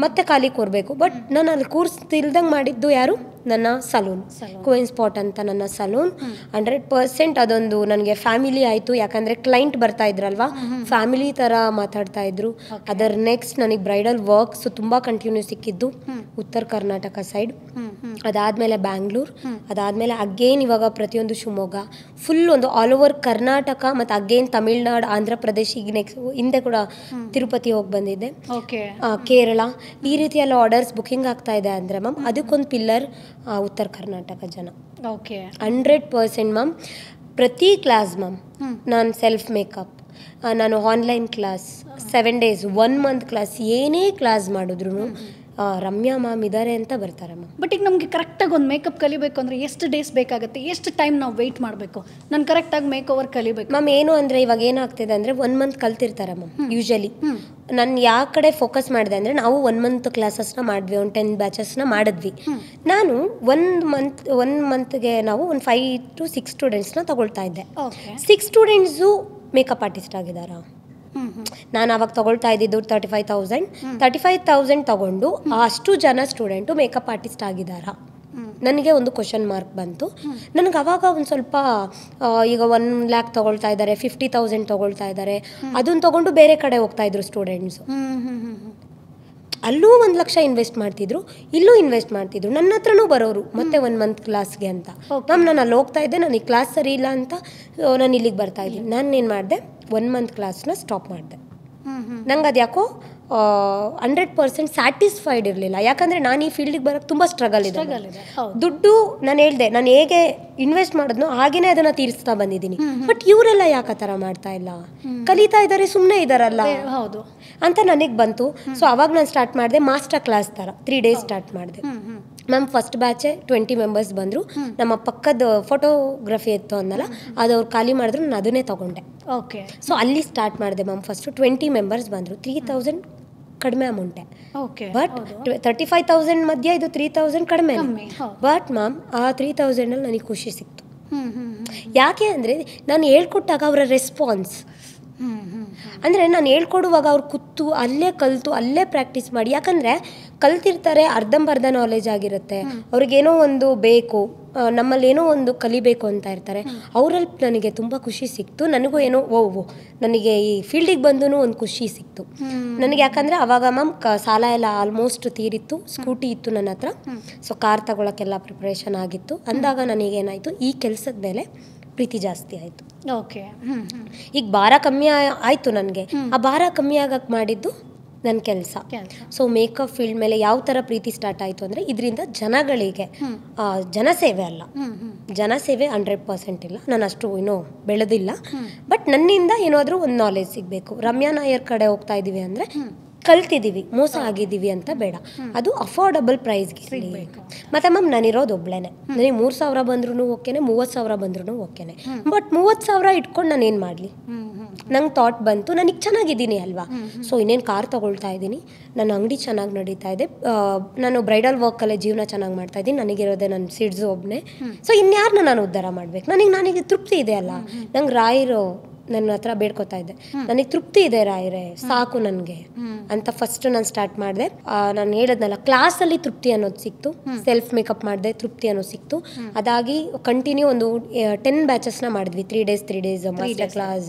ಮತ್ತೆ ಖಾಲಿ ಕೂರಬೇಕು. ಬಟ್ ನಾನು ಅಲ್ಲಿ ಕೂರಿಸ್ತಿಲ್ದಂಗೆ ಮಾಡಿದ್ದು ಯಾರು? ನನ್ನ ಸಲೂನ್, ಕ್ವೀನ್ ಸ್ಪಾಟ್ ಅಂತ ನನ್ನ ಸಲೂನ್. 100% ಅದೊಂದು ನನಗೆ ಫ್ಯಾಮಿಲಿ ಆಯಿತು. ಯಾಕಂದರೆ ಕ್ಲೈಂಟ್ ಬರ್ತಾ ಇದ್ರಲ್ವಾ, ಫ್ಯಾಮಿಲಿ ಥರ ಮಾತಾಡ್ತಾ ಇದ್ರು. ಅದರ ನೆಕ್ಸ್ಟ್ ನನಗೆ ಬ್ರೈಡಲ್ ವರ್ಕ್ಸ್ ತುಂಬ ಕಂಟಿನ್ಯೂ ಸಿಕ್ಕಿದ್ದು ಉತ್ತರ ಕರ್ನಾಟಕ ಸೈಡ್, ಅದಾದಮೇಲೆ ಬ್ಯಾಂಗ್ಳೂರು, ಅದಾದಮೇಲೆ ಅಗೇನ್ ಇವಾಗ ಪ್ರತಿಯೊಂದು ಶಿವಮೊಗ್ಗ, ಫುಲ್ ಒಂದು ಆಲ್ ಓವರ್ ಕರ್ನಾಟಕ, ಮತ್ತು ಅಗೇನ್ ತಮಿಳ್ನಾಡು, ಆಂಧ್ರ ಪ್ರದೇಶ್, ಈಗ ನೆಕ್ಸ್ಟ್ ಹಿಂದೆ ಕೂಡ ತಿರುಪತಿ ಹೋಗಿ ಬಂದಿದ್ದೆ, ಕೇರಳ, ಈ ರೀತಿಯೆಲ್ಲ ಆರ್ಡರ್ಸ್ ಬುಕ್ಕಿಂಗ್ ಆಗ್ತಾ ಇದೆ ಅಂದರೆ ಮ್ಯಾಮ್ ಅದಕ್ಕೊಂದು ಪಿಲ್ಲರ್ ಉತ್ತರ ಕರ್ನಾಟಕ ಜನ. 100% ಮ್ಯಾಮ್. ಪ್ರತಿ ಕ್ಲಾಸ್ ಮ್ಯಾಮ್ ನಾನು ಸೆಲ್ಫ್ ಮೇಕಪ್, ನಾನು online class 7 days 1 month class, ಏನೇ ಕ್ಲಾಸ್ ಮಾಡಿದ್ರು ರಮ್ಯಾ ಮ್ಯಾಮ್ ಇದ್ದಾರೆ ಅಂತ ಬರ್ತಾರೆ ಮ್ಯಾಮ್. ಬಟ್ ಈಗ ನಮಗೆ ಕರೆಕ್ಟಾಗಿ ಒಂದು ಮೇಕಪ್ ಕಲಿಬೇಕು ಅಂದರೆ ಎಷ್ಟು ಡೇಸ್ ಬೇಕಾಗುತ್ತೆ, ಎಷ್ಟು ಟೈಮ್ ನಾವು ವೆಯ್ಟ್ ಮಾಡಬೇಕು? ನಾನು ಕರೆಕ್ಟಾಗಿ ಮೇಕ್ ಓವರ್ ಕಲಿಬೇಕು ಮ್ಯಾಮ್. ಏನು ಅಂದರೆ ಇವಾಗ ಏನಾಗ್ತಿದೆ ಅಂದರೆ 1 ಮಂತ್ ಕಲ್ತಿರ್ತಾರೆ ಮ್ಯಾಮ್ ಯೂಶಲಿ. ನಾನು ಯಾವ ಕಡೆ ಫೋಕಸ್ ಮಾಡಿದೆ ಅಂದರೆ, ನಾವು 1 ಮಂತ್ ಕ್ಲಾಸಸ್ನ ಮಾಡಿದ್ವಿ, ಒಂದು 10 ಬ್ಯಾಚಸ್ನ ಮಾಡಿದ್ವಿ. ನಾನು 1 ಮಂತ್ಗೆ ನಾವು ಒಂದು 5 to 6 ಸ್ಟೂಡೆಂಟ್ಸ್ನ ತಗೊಳ್ತಾ ಇದ್ದೆ. 6 ಸ್ಟೂಡೆಂಟ್ಸು ಮೇಕಪ್ ಆರ್ಟಿಸ್ಟ್ ಆಗಿದ್ದಾರಾ? ನಾನು ಅವಾಗ ತಗೊಳ್ತಾ ಇದ್ದಿದ್ದು 35,000 ತಗೊಂಡು ಅಷ್ಟು ಜನ ಸ್ಟೂಡೆಂಟು ಮೇಕಪ್ ಆರ್ಟಿಸ್ಟ್ ಆಗಿದ್ದಾರಾ? ನನಗೆ ಒಂದು ಕ್ವಶನ್ ಮಾರ್ಕ್ ಬಂತು. ನನಗೆ ಅವಾಗ ಒಂದು ಸ್ವಲ್ಪ ಈಗ 1 lakh ತಗೊಳ್ತಾ ಇದ್ದಾರೆ, 50,000 ತಗೊಳ್ತಾ ಇದ್ದಾರೆ, ಅದನ್ನು ತಗೊಂಡು ಬೇರೆ ಕಡೆ ಹೋಗ್ತಾ ಇದ್ರು ಸ್ಟೂಡೆಂಟ್ಸು. ಅಲ್ಲೂ 1 ಲಕ್ಷ ಇನ್ವೆಸ್ಟ್ ಮಾಡ್ತಿದ್ರು, ಇಲ್ಲೂ ಇನ್ವೆಸ್ಟ್ ಮಾಡ್ತಿದ್ರು, ನನ್ನ ಹತ್ರನೂ ಬರೋರು ಮತ್ತೆ 1 ಮಂತ್ ಕ್ಲಾಸ್ಗೆ ಅಂತ. ಮ್ಯಾಮ್ ನಾನು ಅಲ್ಲಿ ಹೋಗ್ತಾ ಇದ್ದೆ, ನನಗೆ ಕ್ಲಾಸ್ ಸರಿ ಇಲ್ಲ ಅಂತ ನಾನು ಇಲ್ಲಿಗೆ ಬರ್ತಾ ಇದ್ದೀನಿ. ನಾನು ಏನು ಮಾಡಿದೆ, 1 ಮಂತ್ ಕ್ಲಾಸ್ನ ಸ್ಟಾಪ್ ಮಾಡಿದೆ. ನಂಗೆ ಅದು ಯಾಕೋ 100% ಸ್ಯಾಟಿಸ್ಫೈಡ್ ಇರಲಿಲ್ಲ. ಯಾಕಂದರೆ ನಾನು ಈ ಫೀಲ್ಡಿಗೆ ಬರೋಕ್ಕೆ ತುಂಬ ಸ್ಟ್ರಗಲ್ ಇದೆ. ದುಡ್ಡು ನಾನು ಹೇಳಿದೆ, ನಾನು ಹೇಗೆ ಇನ್ವೆಸ್ಟ್ ಮಾಡಿದ್ನೋ ಹಾಗೇನೆ ಅದನ್ನು ತೀರಿಸ್ತಾ ಬಂದಿದ್ದೀನಿ. ಬಟ್ ಇವರೆಲ್ಲ ಯಾಕೆ ಆ ಥರ ಮಾಡ್ತಾ ಇಲ್ಲ? ಕಲಿತಾ ಇದ್ದಾರೆ, ಸುಮ್ಮನೆ ಇದ್ದಾರಲ್ಲ. ಹೌದು. ಅಂತ ನನಗೆ ಬಂತು. ಸೊ ಅವಾಗ ನಾನು ಸ್ಟಾರ್ಟ್ ಮಾಡಿದೆ ಮಾಸ್ಟರ್ ಕ್ಲಾಸ್ ಥರ 3 ಡೇಸ್ ಸ್ಟಾರ್ಟ್ ಮಾಡಿದೆ. ಮ್ಯಾಮ್ ಫಸ್ಟ್ ಬ್ಯಾಚೆ 20 ಮೆಂಬರ್ಸ್ ಬಂದರು. ನಮ್ಮ ಪಕ್ಕದ ಫೋಟೋಗ್ರಫಿ ಇತ್ತು ಅಂದಲ್ಲ, ಅದು ಅವ್ರು ಖಾಲಿ ಮಾಡಿದ್ರು, ನಾನು ಅದನ್ನೇ ತೊಗೊಂಡೆ. ಓಕೆ. ಸೊ ಅಲ್ಲಿ ಸ್ಟಾರ್ಟ್ ಮಾಡಿದೆ ಮ್ಯಾಮ್. ಫಸ್ಟು 20 ಮೆಂಬರ್ಸ್ ಬಂದರು. 3000 ಕಡಿಮೆ ಅಮೌಂಟೆ. ಓಕೆ. ಬಟ್ 35,000 ಮಧ್ಯೆ ಇದು 3000 ಕಡಿಮೆ. ಬಟ್ ಮ್ಯಾಮ್ ಆ 3000ಅಲ್ಲಿ ನನಗೆ ಖುಷಿ ಸಿಕ್ತು. ಯಾಕೆ ಅಂದರೆ ನಾನು ಹೇಳ್ಕೊಟ್ಟಾಗ ಅವರ ರೆಸ್ಪಾನ್ಸ್, ಅಂದರೆ ನಾನು ಹೇಳ್ಕೊಡುವಾಗ ಅವ್ರು ಕೂತು ಅಲ್ಲೇ ಕಲಿತು ಅಲ್ಲೇ ಪ್ರಾಕ್ಟೀಸ್ ಮಾಡಿ, ಯಾಕಂದರೆ ಕಲ್ತಿರ್ತಾರೆ, ಅರ್ಧಂಬರ್ಧ ನಾಲೆಜ್ ಆಗಿರುತ್ತೆ, ಅವ್ರಿಗೇನೋ ಒಂದು ಬೇಕು, ನಮ್ಮಲ್ಲಿ ಏನೋ ಒಂದು ಕಲಿಬೇಕು ಅಂತ ಇರ್ತಾರೆ. ಅವರಲ್ಲಿ ನನಗೆ ತುಂಬ ಖುಷಿ ಸಿಕ್ತು. ನನಗೂ ಏನೋ ನನಗೆ ಈ ಫೀಲ್ಡಿಗೆ ಬಂದೂ ಒಂದು ಖುಷಿ ಸಿಕ್ತು ನನಗೆ. ಯಾಕಂದರೆ ಅವಾಗ ಮ್ಯಾಮ್ ಸಾಲ ಎಲ್ಲ ಆಲ್ಮೋಸ್ಟ್ ತೀರಿತ್ತು, ಸ್ಕೂಟಿ ಇತ್ತು ನನ್ನ ಹತ್ರ. ಸೊ ಕಾರ್ ತಗೊಳಕ್ಕೆಲ್ಲ ಪ್ರಿಪ್ರೇಷನ್ ಆಗಿತ್ತು. ಅಂದಾಗ ನನಗೇನಾಯಿತು, ಈ ಕೆಲಸದ ಮೇಲೆ ಪ್ರೀತಿ ಜಾಸ್ತಿ ಆಯಿತು. ಓಕೆ. ಈಗ ಭಾರ ಕಮ್ಮಿ ಆಯಿತು ನನಗೆ. ಆ ಭಾರ ಕಮ್ಮಿ ಆಗಕ್ಕೆ ಮಾಡಿದ್ದು ನನ್ನ ಕೆಲಸ. ಸೊ ಮೇಕಪ್ ಫೀಲ್ಡ್ ಮೇಲೆ ಯಾವ ಥರ ಪ್ರೀತಿ ಸ್ಟಾರ್ಟ್ ಆಯಿತು ಅಂದರೆ, ಇದರಿಂದ ಜನಗಳಿಗೆ ಜನಸೇವೆ ಅಲ್ಲ, ಜನಸೇವೆ 100% ಇಲ್ಲ, ನಾನು ಅಷ್ಟು ಏನೋ ಬೆಳೆದಿಲ್ಲ. ಬಟ್ ನನ್ನಿಂದ ಏನಾದರೂ ಒಂದು ನಾಲೆಜ್ ಸಿಗಬೇಕು. ರಮ್ಯಾ ನಾಯರ್ ಕಡೆ ಹೋಗ್ತಾ ಇದ್ದೀವಿ ಅಂದರೆ ಕಲ್ತಿದ್ದೀವಿ, ಮೋಸ ಆಗಿದ್ದೀವಿ ಅಂತ ಬೇಡ, ಅದು ಅಫೋರ್ಡಬಲ್ ಪ್ರೈಸ್ಗೆ ಇರಲಿ. ಮತ್ತು ಮ್ಯಾಮ್ ನಾನಿರೋದು ಒಬ್ಳೇನೆ, ನನಗೆ 3,000 ಬಂದ್ರೂ ಓಕೆನೆ, 30,000 ಬಂದ್ರೂ ಓಕೆನೆ. ಬಟ್ 30,000 ಇಟ್ಕೊಂಡು ನಾನು ಏನು ಮಾಡಲಿ? ನಂಗೆ ಥಾಟ್ ಬಂತು, ನನಗೆ ಚೆನ್ನಾಗಿದ್ದೀನಿ ಅಲ್ವಾ, ಸೊ ಇನ್ನೇನು ಕಾರ್ ತೊಗೊಳ್ತಾ ಇದ್ದೀನಿ, ನನ್ನ ಅಂಗಡಿ ಚೆನ್ನಾಗಿ ನಡೀತಾ ಇದೆ, ನಾನು ಬ್ರೈಡಲ್ ವರ್ಕಲ್ಲೇ ಜೀವನ ಚೆನ್ನಾಗಿ ಮಾಡ್ತಾ ಇದ್ದೀನಿ, ನನಗಿರೋದೆ ನನ್ನ ಸಿಡ್ಸು ಒಬ್ಬನೇ. ಸೊ ಇನ್ಯಾರನ್ನ ನಾನು ಉದ್ಧಾರ ಮಾಡಬೇಕು? ನನಗೆ ತೃಪ್ತಿ ಇದೆ ಅಲ್ಲ. ನಂಗೆ ರಾಯರು ನನ್ನ ಹತ್ರ ಬೇಡ್ಕೊತಾ ಇದ್ದೆ, ನನಗೆ ತೃಪ್ತಿ ಇದೆ ರಾಯರೇ, ಸಾಕು ನನಗೆ ಅಂತ ಫಸ್ಟ್ ನಾನು ಸ್ಟಾರ್ಟ್ ಮಾಡಿದೆ. ನಾನು ಹೇಳಿದ್ನಲ್ಲ, ಕ್ಲಾಸಲ್ಲಿ ತೃಪ್ತಿ ಅನ್ನೋದು ಸಿಕ್ತು, ಸೆಲ್ಫ್ ಮೇಕಪ್ ಮಾಡಿದೆ, ತೃಪ್ತಿ ಅನ್ನೋದು ಸಿಕ್ತು. ಅದಾಗಿ ಕಂಟಿನ್ಯೂ ಒಂದು 10 ಬ್ಯಾಚಸ್ನ ಮಾಡಿದ್ವಿ, 3 ಡೇಸ್ ಮಾಸ್ಟರ್ ಕ್ಲಾಸ್,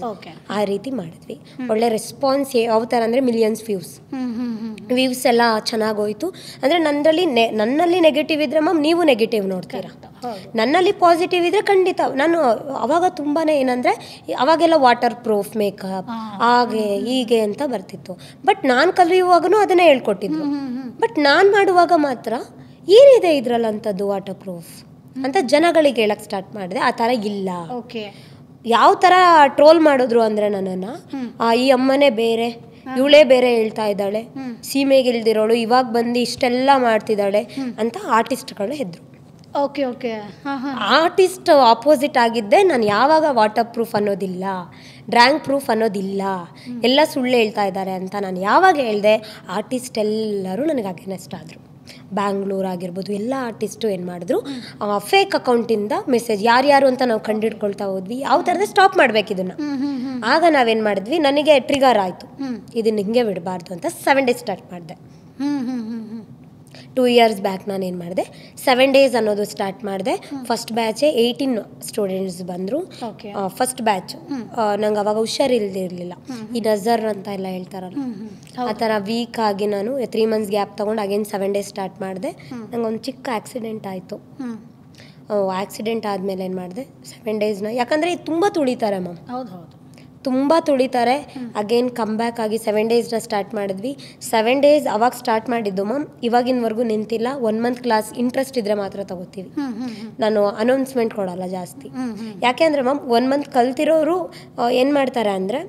ಆ ರೀತಿ ಮಾಡಿದ್ವಿ. ಒಳ್ಳೆ ರೆಸ್ಪಾನ್ಸ್ ಯಾವ ಥರ ಅಂದರೆ ಮಿಲಿಯನ್ಸ್ ವ್ಯೂಸ್ ಎಲ್ಲ ಚೆನ್ನಾಗೋಯ್ತು. ಅಂದರೆ ನನ್ನಲ್ಲಿ ನೆಗೆಟಿವ್ ಇದ್ರೆ ಮ್ಯಾಮ್ ನೀವು ನೆಗೆಟಿವ್ ನೋಡ್ತೀರಾ, ನನ್ನಲ್ಲಿ ಪಾಸಿಟಿವ್ ಇದ್ರೆ ಖಂಡಿತ. ನಾನು ಅವಾಗ ತುಂಬಾ ಏನಂದರೆ ಅವಾಗೆಲ್ಲ ವಾಟರ್ ಪ್ರೂಫ್ ಮೇಕಪ್ ಹಾಗೆ ಹೀಗೆ ಅಂತ ಬರ್ತಿತ್ತು. ಬಟ್ ನಾನು ಕಲಿಯುವಾಗೂ ಅದನ್ನೇ ಹೇಳ್ಕೊಟ್ಟಿದ್ರು. ಬಟ್ ನಾನು ಮಾಡುವಾಗ ಮಾತ್ರ ಏನಿದೆ ಇದ್ರಲ್ಲಿ ಅಂಥದ್ದು ವಾಟರ್ ಪ್ರೂಫ್ ಅಂತ ಜನಗಳಿಗೆ ಹೇಳಕ್ಕೆ ಸ್ಟಾರ್ಟ್ ಮಾಡಿದೆ. ಆ ಥರ ಇಲ್ಲ. ಓಕೆ. ಯಾವ ಥರ ಟ್ರೋಲ್ ಮಾಡಿದ್ರು ಅಂದರೆ ನನ್ನನ್ನು, ಈ ಅಮ್ಮನೇ ಬೇರೆ, ಇವಳೇ ಬೇರೆ ಹೇಳ್ತಾ ಇದ್ದಾಳೆ, ಸೀಮೆಗೆ ಇಲ್ದಿರೋಳು ಇವಾಗ ಬಂದು ಇಷ್ಟೆಲ್ಲ ಮಾಡ್ತಿದ್ದಾಳೆ ಅಂತ ಆರ್ಟಿಸ್ಟ್ಗಳು ಹೆದ್ರು. Okay okay. ಆರ್ಟಿಸ್ಟ್ ಆಪೋಸಿಟ್ ಆಗಿದ್ದೆ ನಾನು. ಯಾವಾಗ ವಾಟರ್ ಪ್ರೂಫ್ ಅನ್ನೋದಿಲ್ಲ, ಡ್ರ್ಯಾಂಕ್ ಪ್ರೂಫ್ ಅನ್ನೋದಿಲ್ಲ, ಎಲ್ಲ ಸುಳ್ಳು ಹೇಳ್ತಾ ಇದ್ದಾರೆ ಅಂತ ನಾನು ಯಾವಾಗ ಹೇಳಿದೆ, ಆರ್ಟಿಸ್ಟ್ ಎಲ್ಲರೂ ನನಗೆ ಅಗೇನೆಸ್ಟ್ ಆದರು. ಬ್ಯಾಂಗ್ಳೂರ್ ಆಗಿರ್ಬೋದು, ಎಲ್ಲ ಆರ್ಟಿಸ್ಟು ಏನು ಮಾಡಿದ್ರು, ಫೇಕ್ ಅಕೌಂಟಿಂದ ಮೆಸೇಜ್ ಯಾರ್ಯಾರು ಅಂತ ನಾವು ಕಂಡಿಡ್ಕೊಳ್ತಾ ಹೋದ್ವಿ. ಯಾವ ಥರದ ಸ್ಟಾಪ್ ಮಾಡಬೇಕು ಇದನ್ನು. ಆಗ ನಾವೇನು ಮಾಡಿದ್ವಿ, ನನಗೆ ಟ್ರಿಗರ್ ಆಯಿತು, ಇದನ್ನು ಹಿಂಗೆ ಬಿಡಬಾರ್ದು ಅಂತ 7 ಡೇಸ್ ಸ್ಟಾರ್ಟ್ ಮಾಡಿದೆ. 2 ಇಯರ್ಸ್ ಬ್ಯಾಕ್ ನಾನು ಏನು ಮಾಡಿದೆ, 7 ಡೇಸ್ ಅನ್ನೋದು ಸ್ಟಾರ್ಟ್ ಮಾಡಿದೆ. ಫಸ್ಟ್ ಬ್ಯಾಚೆ 18 ಸ್ಟೂಡೆಂಟ್ಸ್ ಬಂದರು. ಫಸ್ಟ್ ಬ್ಯಾಚ್ ನಂಗೆ ಅವಾಗ ಹುಷಾರಿಲ್ದಿರಲಿಲ್ಲ, ಈ ನಜರ್ ಅಂತ ಎಲ್ಲ ಹೇಳ್ತಾರಲ್ಲ, ಆ ಥರ ವೀಕ್ ಆಗಿ ನಾನು 3 ಮಂತ್ಸ್ ಗ್ಯಾಪ್ ತೊಗೊಂಡು ಅಗೇನ್ 7 ಡೇಸ್ ಸ್ಟಾರ್ಟ್ ಮಾಡಿದೆ. ನಂಗೆ ಒಂದು ಚಿಕ್ಕ ಆಕ್ಸಿಡೆಂಟ್ ಆಯಿತು. ಆಕ್ಸಿಡೆಂಟ್ ಆದಮೇಲೆ ಏನು ಮಾಡಿದೆ, 7 ಡೇಸ್ನ, ಯಾಕಂದರೆ ತುಂಬ ತುಳಿತಾರೆ ಮ್ಯಾಮ್, ಹೌದು ತುಂಬ ತುಳಿತಾರೆ. ಅಗೇನ್ ಕಮ್ ಬ್ಯಾಕ್ ಆಗಿ 7 ಡೇಸ್ನ ಸ್ಟಾರ್ಟ್ ಮಾಡಿದ್ವಿ. 7 ಡೇಸ್ ಅವಾಗ ಸ್ಟಾರ್ಟ್ ಮಾಡಿದ್ದು ಮ್ಯಾಮ್, ಇವಾಗಿನವರೆಗೂ ನಿಂತಿಲ್ಲ. 1 ಮಂತ್ ಕ್ಲಾಸ್ ಇಂಟ್ರೆಸ್ಟ್ ಇದ್ದರೆ ಮಾತ್ರ ತಗೋತೀವಿ, ನಾನು ಅನೌನ್ಸ್ಮೆಂಟ್ ಕೊಡಲ್ಲ ಜಾಸ್ತಿ. ಯಾಕೆ ಅಂದರೆ ಮ್ಯಾಮ್, 1 ಮಂತ್ ಕಲ್ತಿರೋರು ಏನು ಮಾಡ್ತಾರೆ ಅಂದರೆ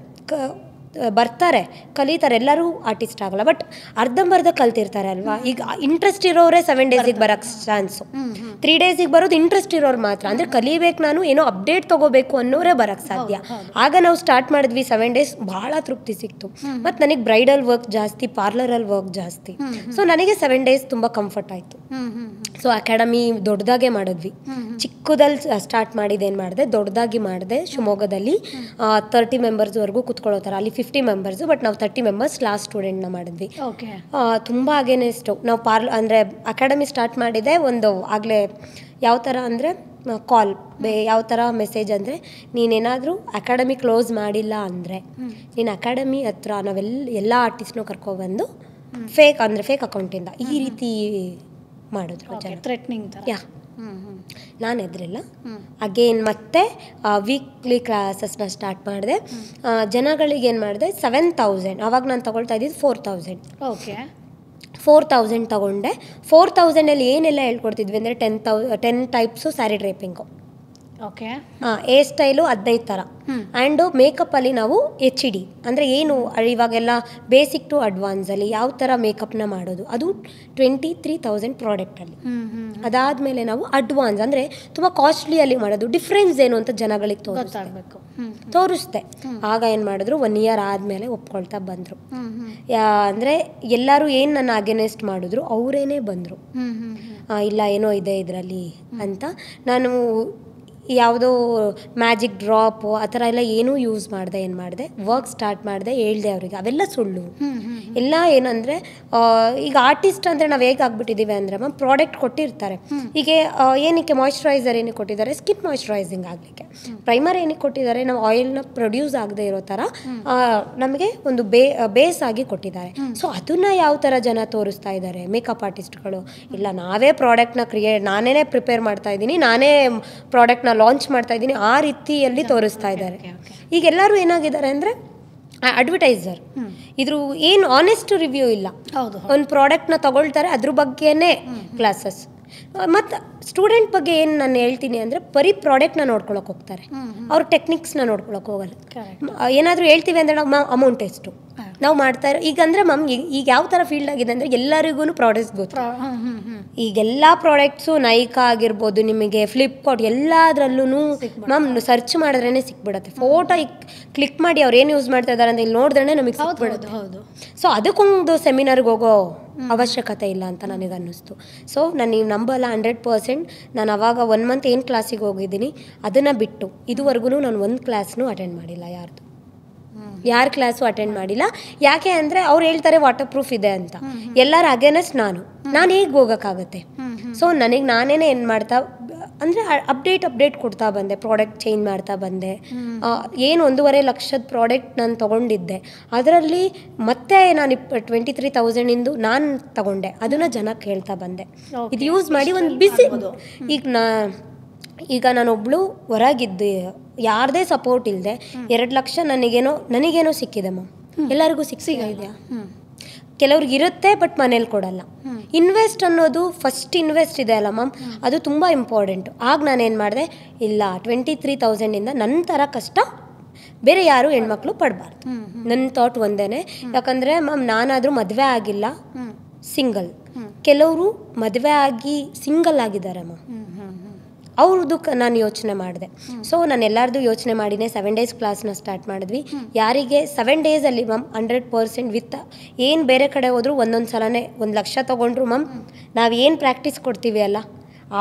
ಬರ್ತಾರೆ, ಕಲಿತಾರೆ, ಎಲ್ಲರೂ ಆರ್ಟಿಸ್ಟ್ ಆಗಲ್ಲ. ಬಟ್ ಅರ್ಧಂಬರ್ಧ ಕಲ್ತಿರ್ತಾರೆ ಅಲ್ವಾ. ಈಗ ಇಂಟ್ರೆಸ್ಟ್ ಇರೋರೇ 7 ಡೇಸಿಗೆ ಬರೋಕ್ಕೆ ಚಾನ್ಸು. 3 ಡೇಸಿಗೆ ಬರೋದು ಇಂಟ್ರೆಸ್ಟ್ ಇರೋರು ಮಾತ್ರ. ಅಂದರೆ ಕಲಿಬೇಕು, ನಾನು ಏನೋ ಅಪ್ಡೇಟ್ ತೊಗೋಬೇಕು ಅನ್ನೋರೇ ಬರೋಕ್ಕೆ ಸಾಧ್ಯ. ಆಗ ನಾವು ಸ್ಟಾರ್ಟ್ ಮಾಡಿದ್ವಿ 7 ಡೇಸ್. ಭಾಳ ತೃಪ್ತಿ ಸಿಕ್ತು. ಮತ್ತು ನನಗೆ ಬ್ರೈಡಲ್ ವರ್ಕ್ ಜಾಸ್ತಿ, ಪಾರ್ಲರಲ್ಲಿ ವರ್ಕ್ ಜಾಸ್ತಿ. ಸೊ ನನಗೆ 7 ಡೇಸ್ ತುಂಬ ಕಂಫರ್ಟ್ ಆಯಿತು. ಸೊ ಅಕಾಡೆಮಿ ದೊಡ್ಡದಾಗೆ ಮಾಡಿದ್ವಿ. ಚಿಕ್ಕದಲ್ಲಿ ಸ್ಟಾರ್ಟ್ ಮಾಡಿದ್ದೇನು ಮಾಡಿದೆ, ದೊಡ್ಡದಾಗಿ ಮಾಡಿದೆ. ಶಿವಮೊಗ್ಗದಲ್ಲಿ 30 ಮೆಂಬರ್ಸ್ವರೆಗೂ ಕೂತ್ಕೊಳ್ಳೋ ಥರ, ಅಲ್ಲಿ 50 ಮೆಂಬರ್ಸು, ಬಟ್ ನಾವು 30 ಮೆಂಬರ್ಸ್ ಲಾಸ್ಟ್ ಸ್ಟೂಡೆಂಟ್ನ ಮಾಡಿದ್ವಿ. ತುಂಬ ಅಗೇನೆಸ್ಟು ನಾವು ಅಂದರೆ ಅಕಾಡೆಮಿ ಸ್ಟಾರ್ಟ್ ಮಾಡಿದೆ. ಒಂದು ಆಗಲೇ ಯಾವ ಥರ ಅಂದರೆ ಕಾಲ್ ಯಾವ ಥರ ಮೆಸೇಜ್ ಅಂದರೆ, ನೀನೇನಾದರೂ ಅಕಾಡೆಮಿ ಕ್ಲೋಸ್ ಮಾಡಿಲ್ಲ ಅಂದರೆ ನೀನು ಅಕಾಡೆಮಿ ಹತ್ರ ಎಲ್ಲ ಆರ್ಟಿಸ್ಟ್ನೂ ಕರ್ಕೊಬಂದು ಫೇಕ್ ಅಕೌಂಟಿಂದ ಈ ರೀತಿ ಮಾಡಿದ್ರು ಜನ. ಥ್ರೆಟ್ನಿಂಗ್ ಥರ. ಯಾ, ನಾನು ಎದ್ರಿಲ್ಲ. ಅಗೇನ್ ಮತ್ತೆ ವೀಕ್ಲಿ ಕ್ಲಾಸಸ್ನ ಸ್ಟಾರ್ಟ್ ಮಾಡಿದೆ. ಜನಗಳಿಗೆ ಏನು ಮಾಡಿದೆ, 7,000, ಅವಾಗ ನಾನು ತೊಗೊಳ್ತಾ ಇದ್ದಿದ್ದು 4,000. ಓಕೆ. 4,000 ತೊಗೊಂಡೆ. 4,000ಅಲ್ಲಿ ಏನೆಲ್ಲ ಹೇಳ್ಕೊಡ್ತಿದ್ವಿ ಅಂದರೆ 10 types sari draping, okay. Hair style 15 ಥರ. ಆ್ಯಂಡು ಮೇಕಪ್ಪಲ್ಲಿ ನಾವು HD ಅಂದರೆ ಏನು ಇವಾಗೆಲ್ಲ ಬೇಸಿಕ್ ಟು ಅಡ್ವಾನ್ಸಲ್ಲಿ ಯಾವ ಥರ ಮೇಕಪ್ನ ಮಾಡೋದು ಅದು 23,000 ಪ್ರಾಡಕ್ಟಲ್ಲಿ. ಅದಾದಮೇಲೆ ನಾವು ಅಡ್ವಾನ್ಸ್ ಅಂದರೆ ತುಂಬ ಕಾಸ್ಟ್ಲಿಯಲ್ಲಿ ಮಾಡೋದು ಡಿಫ್ರೆನ್ಸ್ ಏನು ಅಂತ ಜನಗಳಿಗೆ ತೋರಿಸ್ದೆ. ಆಗ ಏನು ಮಾಡಿದ್ರು 1 ಇಯರ್ ಆದಮೇಲೆ ಒಪ್ಕೊಳ್ತಾ ಬಂದರು. ಅಂದರೆ ಎಲ್ಲರೂ ಏನು ನನ್ನ ಅಗೇನೆಸ್ಟ್ ಮಾಡಿದ್ರು ಅವರೇನೆ ಬಂದರು. ಇಲ್ಲ ಏನೋ ಇದೆ ಇದರಲ್ಲಿ ಅಂತ. ನಾನು ಯಾವುದೋ ಮ್ಯಾಜಿಕ್ ಡ್ರಾಪು ಆ ಥರ ಎಲ್ಲ ಏನೂ ಯೂಸ್ ಮಾಡಿದೆ. ಏನು ಮಾಡಿದೆ, ವರ್ಕ್ ಸ್ಟಾರ್ಟ್ ಮಾಡಿದೆ, ಹೇಳ್ದೆ ಅವರಿಗೆ. ಅವೆಲ್ಲ ಸುಳ್ಳು. ಎಲ್ಲ ಏನಂದರೆ ಈಗ ಆರ್ಟಿಸ್ಟ್ ಅಂದರೆ ನಾವು ಹೇಗೆ ಆಗ್ಬಿಟ್ಟಿದ್ದೀವಿ ಅಂದರೆ ಮ್ಯಾಮ್, ಪ್ರಾಡಕ್ಟ್ ಕೊಟ್ಟಿರ್ತಾರೆ. ಹೀಗೆ ಏನಕ್ಕೆ ಮಾಯ್ಶ್ಚರೈಸರ್ ಏನಕ್ಕೆ ಕೊಟ್ಟಿದ್ದಾರೆ, ಸ್ಕಿನ್ ಮಾಯ್ಶ್ಚರೈಸಿಂಗ್ ಆಗಲಿಕ್ಕೆ. ಪ್ರೈಮರ್ ಏನಕ್ಕೆ ಕೊಟ್ಟಿದ್ದಾರೆ, ನಾವು ಆಯಿಲ್ನ ಪ್ರೊಡ್ಯೂಸ್ ಆಗದೆ ಇರೋ ಥರ ನಮಗೆ ಒಂದು ಬೇಸ್ ಆಗಿ ಕೊಟ್ಟಿದ್ದಾರೆ. ಸೊ ಅದನ್ನು ಯಾವ ಥರ ಜನ ತೋರಿಸ್ತಾ ಇದ್ದಾರೆ ಮೇಕಪ್ ಆರ್ಟಿಸ್ಟ್ಗಳು. ಇಲ್ಲ ನಾವೇ ಪ್ರಾಡಕ್ಟ್ನ ನಾನೇ ಪ್ರಿಪೇರ್ ಮಾಡ್ತಾ ಇದ್ದೀನಿ, ನಾನೇ ಪ್ರಾಡಕ್ಟ್ನ ಲಾಂಚ್ ಮಾಡ್ತಾ ಇದ್ದೀನಿ, ಆ ರೀತಿಯಲ್ಲಿ ತೋರಿಸ್ತಾ ಇದ್ದಾರೆ. ಈಗ ಎಲ್ಲರೂ ಏನಾಗಿದ್ದಾರೆ ಅಂದರೆ ಅಡ್ವರ್ಟೈಸರ್. ಇದ್ರ ಏನು ಆನೆಸ್ಟ್ ರಿವ್ಯೂ ಇಲ್ಲ. ಒಂದು ಪ್ರಾಡಕ್ಟ್ನ ತಗೊಳ್ತಾರೆ, ಅದ್ರ ಬಗ್ಗೆನೇ ಕ್ಲಾಸಸ್. ಮತ್ತು ಸ್ಟೂಡೆಂಟ್ ಬಗ್ಗೆ ಏನು ನಾನು ಹೇಳ್ತೀನಿ ಅಂದರೆ ಬರೀ ಪ್ರಾಡಕ್ಟ್ನ ನೋಡ್ಕೊಳಕ್ಕೆ ಹೋಗ್ತಾರೆ, ಅವ್ರ ಟೆಕ್ನಿಕ್ಸ್ನ ನೋಡ್ಕೊಳಕ್ಕೆ ಹೋಗಲ್ಲ. ಏನಾದರೂ ಹೇಳ್ತೀವಿ ಅಂದರೆ ನಾವು ಅಮೌಂಟ್ ಎಷ್ಟು ನಾವು ಮಾಡ್ತಾ ಈಗ ಅಂದರೆ ಮ್ಯಾಮ್ ಈಗ ಯಾವ ಥರ ಫೀಲ್ಡ್ ಆಗಿದೆ ಅಂದರೆ ಎಲ್ಲರಿಗೂ ಪ್ರಾಡಕ್ಟ್ಸ್ ಗೊತ್ತು. ಈಗೆಲ್ಲ ಪ್ರಾಡಕ್ಟ್ಸು ನೈಕಾ ಆಗಿರ್ಬೋದು, ನಿಮಗೆ ಫ್ಲಿಪ್ಕಾರ್ಟ್ ಎಲ್ಲದರಲ್ಲೂ ಮ್ಯಾಮ್ ಸರ್ಚ್ ಮಾಡಿದ್ರೇ ಸಿಕ್ಬಿಡುತ್ತೆ. ಫೋಟೋ ಕ್ಲಿಕ್ ಮಾಡಿ ಅವ್ರು ಏನು ಯೂಸ್ ಮಾಡ್ತಾ ಇದ್ದಾರೆ ಅಂತ ಇಲ್ಲಿ ನೋಡಿದ್ರೇ ನಮಗೆ ಸಿಕ್ಬಿಡುತ್ತೆ. ಸೊ ಅದಕ್ಕೊಂದು ಸೆಮಿನಾರ್ಗೆ ಹೋಗೋ ಅವಶ್ಯಕತೆ ಇಲ್ಲ ಅಂತ ನನಗೆ ಅನ್ನಿಸ್ತು. ಸೊ ನಾನು ನೀವು ನಂಬಲ್ಲ, 100%. ನಾನು ಅವಾಗ 1 ಮಂತ್ ಏನು ಕ್ಲಾಸಿಗೆ ಹೋಗಿದ್ದೀನಿ ಅದನ್ನು ಬಿಟ್ಟು ಇದುವರೆಗೂ ನಾನು ಒಂದು ಕ್ಲಾಸ್ನೂ ಅಟೆಂಡ್ ಮಾಡಿಲ್ಲ. ಯಾರ ಕ್ಲಾಸು ಅಟೆಂಡ್ ಮಾಡಿಲ್ಲ. ಯಾಕೆ ಅಂದರೆ ಅವ್ರು ಹೇಳ್ತಾರೆ ವಾಟರ್ ಪ್ರೂಫ್ ಇದೆ ಅಂತ. ಎಲ್ಲರ ಅಗೇನೆಸ್ಟ್ ನಾನು ಹೇಗೆ ಹೋಗೋಕ್ಕಾಗತ್ತೆ. ಸೊ ನನಗೆ ನಾನೇ ಏನು ಮಾಡ್ತಾ ಅಂದರೆ ಅಪ್ಡೇಟ್ ಕೊಡ್ತಾ ಬಂದೆ, ಪ್ರಾಡಕ್ಟ್ ಚೇಂಜ್ ಮಾಡ್ತಾ ಬಂದೆ. ಏನು 1.5 ಲಕ್ಷದ ಪ್ರಾಡಕ್ಟ್ ನಾನು ತೊಗೊಂಡಿದ್ದೆ, ಅದರಲ್ಲಿ ಮತ್ತೆ ನಾನು 23,000 ನಾನು ತಗೊಂಡೆ. ಅದನ್ನು ಜನಕ್ಕೆ ಹೇಳ್ತಾ ಬಂದೆ, ಇದು ಯೂಸ್ ಮಾಡಿ ಒಂದು ಬಿಸಿ. ಈಗ ನಾನೊಬ್ಳು ಹೊರಗಿದ್ದೆ, ಯಾರದೇ ಸಪೋರ್ಟ್ ಇಲ್ಲದೆ 2 ಲಕ್ಷ ನನಗೇನೋ ಸಿಕ್ಕಿದೆ ಮ್ಯಾಮ್. ಎಲ್ಲರಿಗೂ ಸಿಕ್ಕಿದೆಯಾ? ಕೆಲವ್ರಿಗೆ ಇರುತ್ತೆ, ಬಟ್ ಮನೇಲಿ ಕೊಡಲ್ಲ. ಇನ್ವೆಸ್ಟ್ ಅನ್ನೋದು ಫಸ್ಟ್ ಇನ್ವೆಸ್ಟ್ ಇದೆ ಅಲ್ಲ ಮ್ಯಾಮ್, ಅದು ತುಂಬ ಇಂಪಾರ್ಟೆಂಟು. ಆಗ ನಾನೇನು ಮಾಡಿದೆ, ಇಲ್ಲ 23,000 ನನ್ನ ಥರ ಕಷ್ಟ ಬೇರೆ ಯಾರು ಹೆಣ್ಮಕ್ಳು ಪಡಬಾರ್ದು. ನನ್ನ ಥಾಟ್ ಒಂದೇ. ಯಾಕಂದರೆ ಮ್ಯಾಮ್ ನಾನಾದರೂ ಮದುವೆ ಆಗಿಲ್ಲ, ಸಿಂಗಲ್. ಕೆಲವರು ಮದುವೆ ಆಗಿ ಸಿಂಗಲ್ ಆಗಿದ್ದಾರೆ ಮ್ಯಾಮ್, ಅವ್ರದ್ದು ನಾನು ಯೋಚನೆ ಮಾಡಿದೆ. ಸೊ ನಾನು ಎಲ್ಲರದ್ದು ಯೋಚನೆ ಮಾಡಿನೇ 7 ಡೇಸ್ ಕ್ಲಾಸ್ನ ಸ್ಟಾರ್ಟ್ ಮಾಡಿದ್ವಿ. ಯಾರಿಗೆ 7 ಡೇಸಲ್ಲಿ ಮ್ಯಾಮ್ 100% ವಿತ್ ಏನು ಬೇರೆ ಕಡೆ ಹೋದ್ರು ಒಂದೊಂದು ಸಲನೇ 1 ಲಕ್ಷ ತೊಗೊಂಡ್ರು ಮ್ಯಾಮ್, ನಾವು ಏನು ಪ್ರಾಕ್ಟೀಸ್ ಕೊಡ್ತೀವಿ ಅಲ್ಲ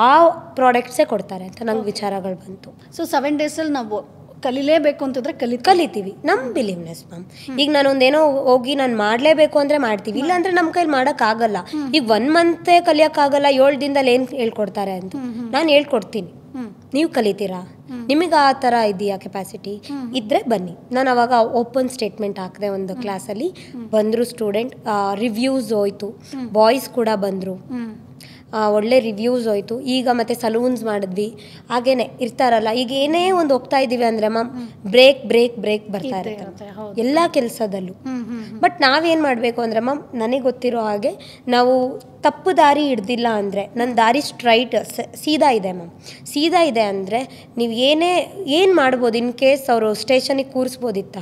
ಆ ಪ್ರಾಡಕ್ಟ್ಸೇ ಕೊಡ್ತಾರೆ ಅಂತ ನಂಗೆ ವಿಚಾರಗಳು ಬಂತು. ಸೊ 7 ಡೇಸಲ್ಲಿ ನಾವು ಕಲಿಲೇಬೇಕು ಅಂತಂದ್ರೆ ಕಲಿತೀವಿ. ನಮ್ಮ ಬಿಲೀವ್ನೆಸ್ ಮ್ಯಾಮ್. ಈಗ ನಾನೊಂದೇನೋ ಹೋಗಿ ನಾನು ಮಾಡಲೇಬೇಕು ಅಂದರೆ ಮಾಡ್ತೀವಿ, ಇಲ್ಲಾಂದರೆ ನಮ್ಮ ಕೈಲಿ ಮಾಡೋಕ್ಕಾಗಲ್ಲ. ಈಗ 1 ಮಂತೇ ಕಲಿಯೋಕ್ಕಾಗಲ್ಲ, 7 ದಿನದಲ್ಲಿ ಏನು ಹೇಳ್ಕೊಡ್ತಾರೆ ಅಂತ ನಾನು ಹೇಳ್ಕೊಡ್ತೀನಿ. ನೀವು ಕಲಿತೀರಾ? ನಿಮಗೆ ಆ ಥರ ಇದೆಯಾ ಕೆಪಾಸಿಟಿ? ಇದ್ದರೆ ಬನ್ನಿ. ನಾನು ಅವಾಗ ಓಪನ್ ಸ್ಟೇಟ್ಮೆಂಟ್ ಹಾಕಿದೆ ಒಂದು ಕ್ಲಾಸಲ್ಲಿ. ಬಂದರು ಸ್ಟೂಡೆಂಟ್, ರಿವ್ಯೂಸ್ ಹೋಯ್ತು, ಬಾಯ್ಸ್ ಕೂಡ ಬಂದರು, ಒಳ್ಳೆ ರಿವ್ಯೂಸ್ ಹೋಯ್ತು. ಈಗ ಮತ್ತೆ ಸಲೂನ್ಸ್ ಮಾಡಿದ್ವಿ. ಹಾಗೇನೆ ಇರ್ತಾರಲ್ಲ, ಈಗ ಏನೇ ಒಂದು ಹೋಗ್ತಾ ಇದ್ದೀವಿ ಅಂದರೆ ಮ್ಯಾಮ್ ಬ್ರೇಕ್ ಬರ್ತಾ ಇರುತ್ತೆ ಎಲ್ಲ ಕೆಲಸದಲ್ಲೂ. ಬಟ್ ನಾವೇನು ಮಾಡಬೇಕು ಅಂದರೆ ಮ್ಯಾಮ್, ನನಗೆ ಗೊತ್ತಿರೋ ಹಾಗೆ ನಾವು ತಪ್ಪು ದಾರಿ ಹಿಡ್ದಿಲ್ಲ ಅಂದರೆ, ನನ್ನ ದಾರಿ ಸ್ಟ್ರೈಟ್ ಸೀದಾ ಇದೆ ಮ್ಯಾಮ್. ಸೀದಾ ಇದೆ ಅಂದರೆ ನೀವು ಏನು ಮಾಡ್ಬೋದು. ಇನ್ ಕೇಸ್ ಅವರು ಸ್ಟೇಷನಿಗೆ ಕೂರಿಸ್ಬೋದಿತ್ತ,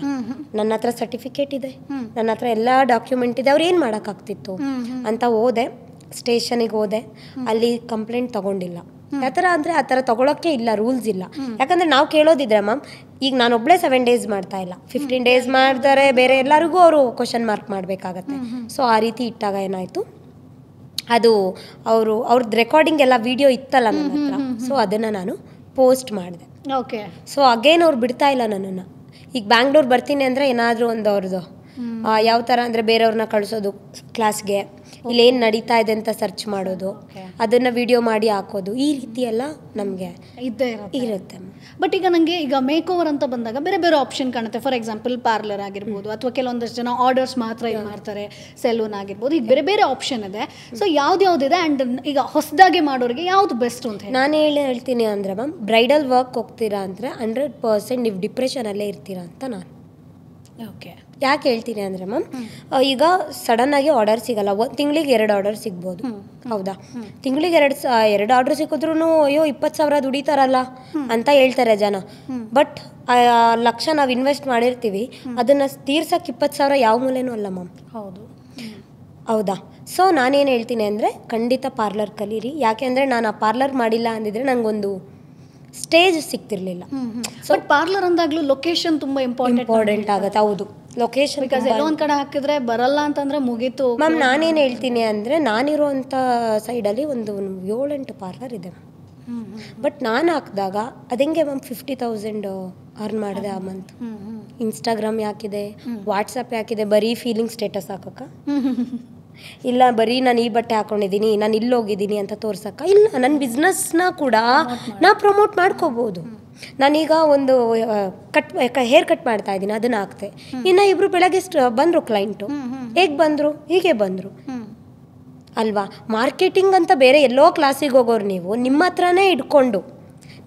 ನನ್ನ ಹತ್ರ ಸರ್ಟಿಫಿಕೇಟ್ ಇದೆ, ನನ್ನ ಹತ್ರ ಎಲ್ಲ ಡಾಕ್ಯುಮೆಂಟ್ ಇದೆ, ಅವ್ರು ಏನು ಮಾಡೋಕ್ಕಾಗ್ತಿತ್ತು ಅಂತ ಹೋದೆ. ಸ್ಟೇಷನಿಗೆ ಹೋದೆ, ಅಲ್ಲಿ ಕಂಪ್ಲೇಂಟ್ ತೊಗೊಂಡಿಲ್ಲ. ಯಾವ ಥರ ಅಂದರೆ ಆ ಥರ ತೊಗೊಳಕ್ಕೆ ಇಲ್ಲ, ರೂಲ್ಸ್ ಇಲ್ಲ. ಯಾಕಂದರೆ ನಾವು ಕೇಳೋದಿದ್ರೆ ಮ್ಯಾಮ್, ಈಗ ನಾನೊಬ್ಬಳೇ 7 ಡೇಸ್ ಮಾಡ್ತಾ ಇಲ್ಲ, 15 ಡೇಸ್ ಮಾಡ್ತಾರೆ, ಬೇರೆ ಎಲ್ಲರಿಗೂ ಅವರು ಕ್ವಶನ್ ಮಾರ್ಕ್ ಮಾಡಬೇಕಾಗತ್ತೆ. ಸೊ ಆ ರೀತಿ ಇಟ್ಟಾಗ ಏನಾಯಿತು, ಅದು ಅವ್ರದ್ದು ರೆಕಾರ್ಡಿಂಗ್ ಎಲ್ಲ ವಿಡಿಯೋ ಇತ್ತಲ್ಲ ನನ್ನ ಹತ್ರ. ಸೊ ಅದನ್ನು ನಾನು ಪೋಸ್ಟ್ ಮಾಡಿದೆ. ಓಕೆ. ಸೊ ಅಗೇನ್ ಅವ್ರು ಬಿಡ್ತಾ ಇಲ್ಲ ನನ್ನನ್ನು. ಈಗ ಬ್ಯಾಂಗ್ಳೂರ್ ಬರ್ತೀನಿ ಅಂದರೆ ಏನಾದರೂ ಒಂದು ಅವ್ರದ್ದು ಯಾವ ಥರ ಅಂದರೆ ಬೇರೆಯವ್ರನ್ನ ಕಳಿಸೋದು ಕ್ಲಾಸ್ಗೆ, ಇಲ್ಲೇನು ನಡೀತಾ ಇದೆ ಅಂತ ಸರ್ಚ್ ಮಾಡೋದು, ಅದನ್ನು ವಿಡಿಯೋ ಮಾಡಿ ಹಾಕೋದು, ಈ ರೀತಿ ಎಲ್ಲ ನಮಗೆ ಇದ್ದೇ ಇರುತ್ತೆ. ಬಟ್ ಈಗ ನನಗೆ ಈಗ ಮೇಕ್ ಓವರ್ ಅಂತ ಬಂದಾಗ ಬೇರೆ ಆಪ್ಷನ್ ಕಾಣುತ್ತೆ. ಫಾರ್ ಎಕ್ಸಾಂಪಲ್ ಪಾರ್ಲರ್ ಆಗಿರ್ಬೋದು, ಅಥವಾ ಕೆಲವೊಂದಷ್ಟು ಜನ ಆರ್ಡರ್ಸ್ ಮಾತ್ರ ಇದು ಮಾಡ್ತಾರೆ, ಸೆಲೂನ್ ಆಗಿರ್ಬೋದು, ಈಗ ಬೇರೆ ಆಪ್ಷನ್ ಇದೆ. ಸೊ ಯಾವ್ದಿದೆ ಆ್ಯಂಡ್ ಈಗ ಹೊಸದಾಗಿ ಮಾಡೋರಿಗೆ ಯಾವ್ದು ಬೆಸ್ಟ್ ಅಂತ ನಾನು ಹೇಳ್ತೀನಿ ಅಂದರೆ ಮ್ಯಾಮ್, ಬ್ರೈಡಲ್ ವರ್ಕ್ ಹೋಗ್ತೀರಾ ಅಂದರೆ 100% ನೀವು ಡಿಪ್ರೆಷನಲ್ಲೇ ಇರ್ತೀರಾ ಅಂತ ನಾನು. ಓಕೆ. ಯಾಕೆ ಹೇಳ್ತೀನಿ ಅಂದರೆ ಮ್ಯಾಮ್, ಈಗ ಸಡನ್ನಾಗಿ ಆರ್ಡರ್ ಸಿಗಲ್ಲ. ತಿಂಗಳಿಗೆ 2 ಆರ್ಡರ್ ಸಿಗ್ಬೋದು, ಹೌದಾ? ತಿಂಗಳಿಗೆ 2 ಆರ್ಡರ್ ಸಿಕ್ಕಿದ್ರೂ ಅಯ್ಯೋ 20,000 ದುಡಿತಾರಲ್ಲ ಅಂತ ಹೇಳ್ತಾರೆ ಜನ. ಬಟ್ ಲಕ್ಷ ನಾವು ಇನ್ವೆಸ್ಟ್ ಮಾಡಿರ್ತೀವಿ, ಅದನ್ನು ತೀರ್ಸಕ್ಕೆ 20,000 ಯಾವ ಮೂಲೆನೂ ಅಲ್ಲ ಮ್ಯಾಮ್. ಹೌದು, ಹೌದಾ? ಸೊ ನಾನೇನು ಹೇಳ್ತೀನಿ ಅಂದರೆ ಖಂಡಿತ ಪಾರ್ಲರ್ ಕಲೀರಿ. ಯಾಕೆಂದರೆ ನಾನು ಆ ಪಾರ್ಲರ್ ಮಾಡಿಲ್ಲ ಅಂದಿದ್ರೆ ನನಗೊಂದು ಸ್ಟೇಜ್ ಸಿಗ್ತಿರ್ಲಿಲ್ಲ. ಸೊ ಪಾರ್ಲರ್ ಅಂದಾಗ್ಲೂ ಲೊಕೇಶನ್ ತುಂಬ ಇಂಪಾರ್ಟೆಂಟ್ ಆಗುತ್ತೆ. ಹೌದು, ಲೊಕೇಶನ್. ಬಿಕಾಸ್ ಎಲ್ಲೋ ಒಂದು ಕಡೆ ಹಾಕಿದ್ರೆ ಬರಲ್ಲ ಅಂತಂದ್ರೆ ಮುಗೀತು ಮ್ಯಾಮ್. ನಾನೇನು ಹೇಳ್ತೀನಿ ಅಂದರೆ ನಾನಿರುವಂಥ ಸೈಡಲ್ಲಿ ಒಂದು 7-8 ಪಾರ್ಲರ್ ಇದೆ. ಬಟ್ ನಾನು ಹಾಕಿದಾಗ ಅದೆಂಗೆ ಮ್ಯಾಮ್ 50,000 ಅರ್ನ್ ಮಾಡಿದೆ ಆ ಮಂತ್. ಇನ್ಸ್ಟಾಗ್ರಾಮ್ ಯಾಕಿದೆ, ವಾಟ್ಸಪ್ ಯಾಕಿದೆ, ಬರೀ ಫೀಲಿಂಗ್ ಸ್ಟೇಟಸ್ ಹಾಕಕ್ಕ? ಇಲ್ಲ ಬರೀ ನಾನು ಈ ಬಟ್ಟೆ ಹಾಕೊಂಡಿದ್ದೀನಿ, ನಾನು ಇಲ್ಲಿ ಹೋಗಿದ್ದೀನಿ ಅಂತ ತೋರ್ಸಕ್ಕ? ಇಲ್ಲ, ನನ್ನ ಬಿಸ್ನೆಸ್ನ ಕೂಡ ನಾ ಪ್ರಮೋಟ್ ಮಾಡ್ಕೋಬೋದು. ನಾನೀಗ ಒಂದು ಹೇರ್ ಕಟ್ ಮಾಡ್ತಾ ಇದ್ದೀನಿ, ಅದನ್ನ ಹಾಕ್ತೆ. ಇನ್ನು 2 ಬೆಳಗ್ಗೆ ಬಂದರು ಕ್ಲೈಂಟು. ಹೇಗೆ ಬಂದರು? ಹೀಗೆ ಬಂದರು ಅಲ್ವಾ? ಮಾರ್ಕೆಟಿಂಗ್ ಅಂತ ಬೇರೆ ಎಲ್ಲೋ ಕ್ಲಾಸಿಗೆ ಹೋಗೋರು ನೀವು ನಿಮ್ಮ ಹತ್ರನೇ ಇಟ್ಕೊಂಡು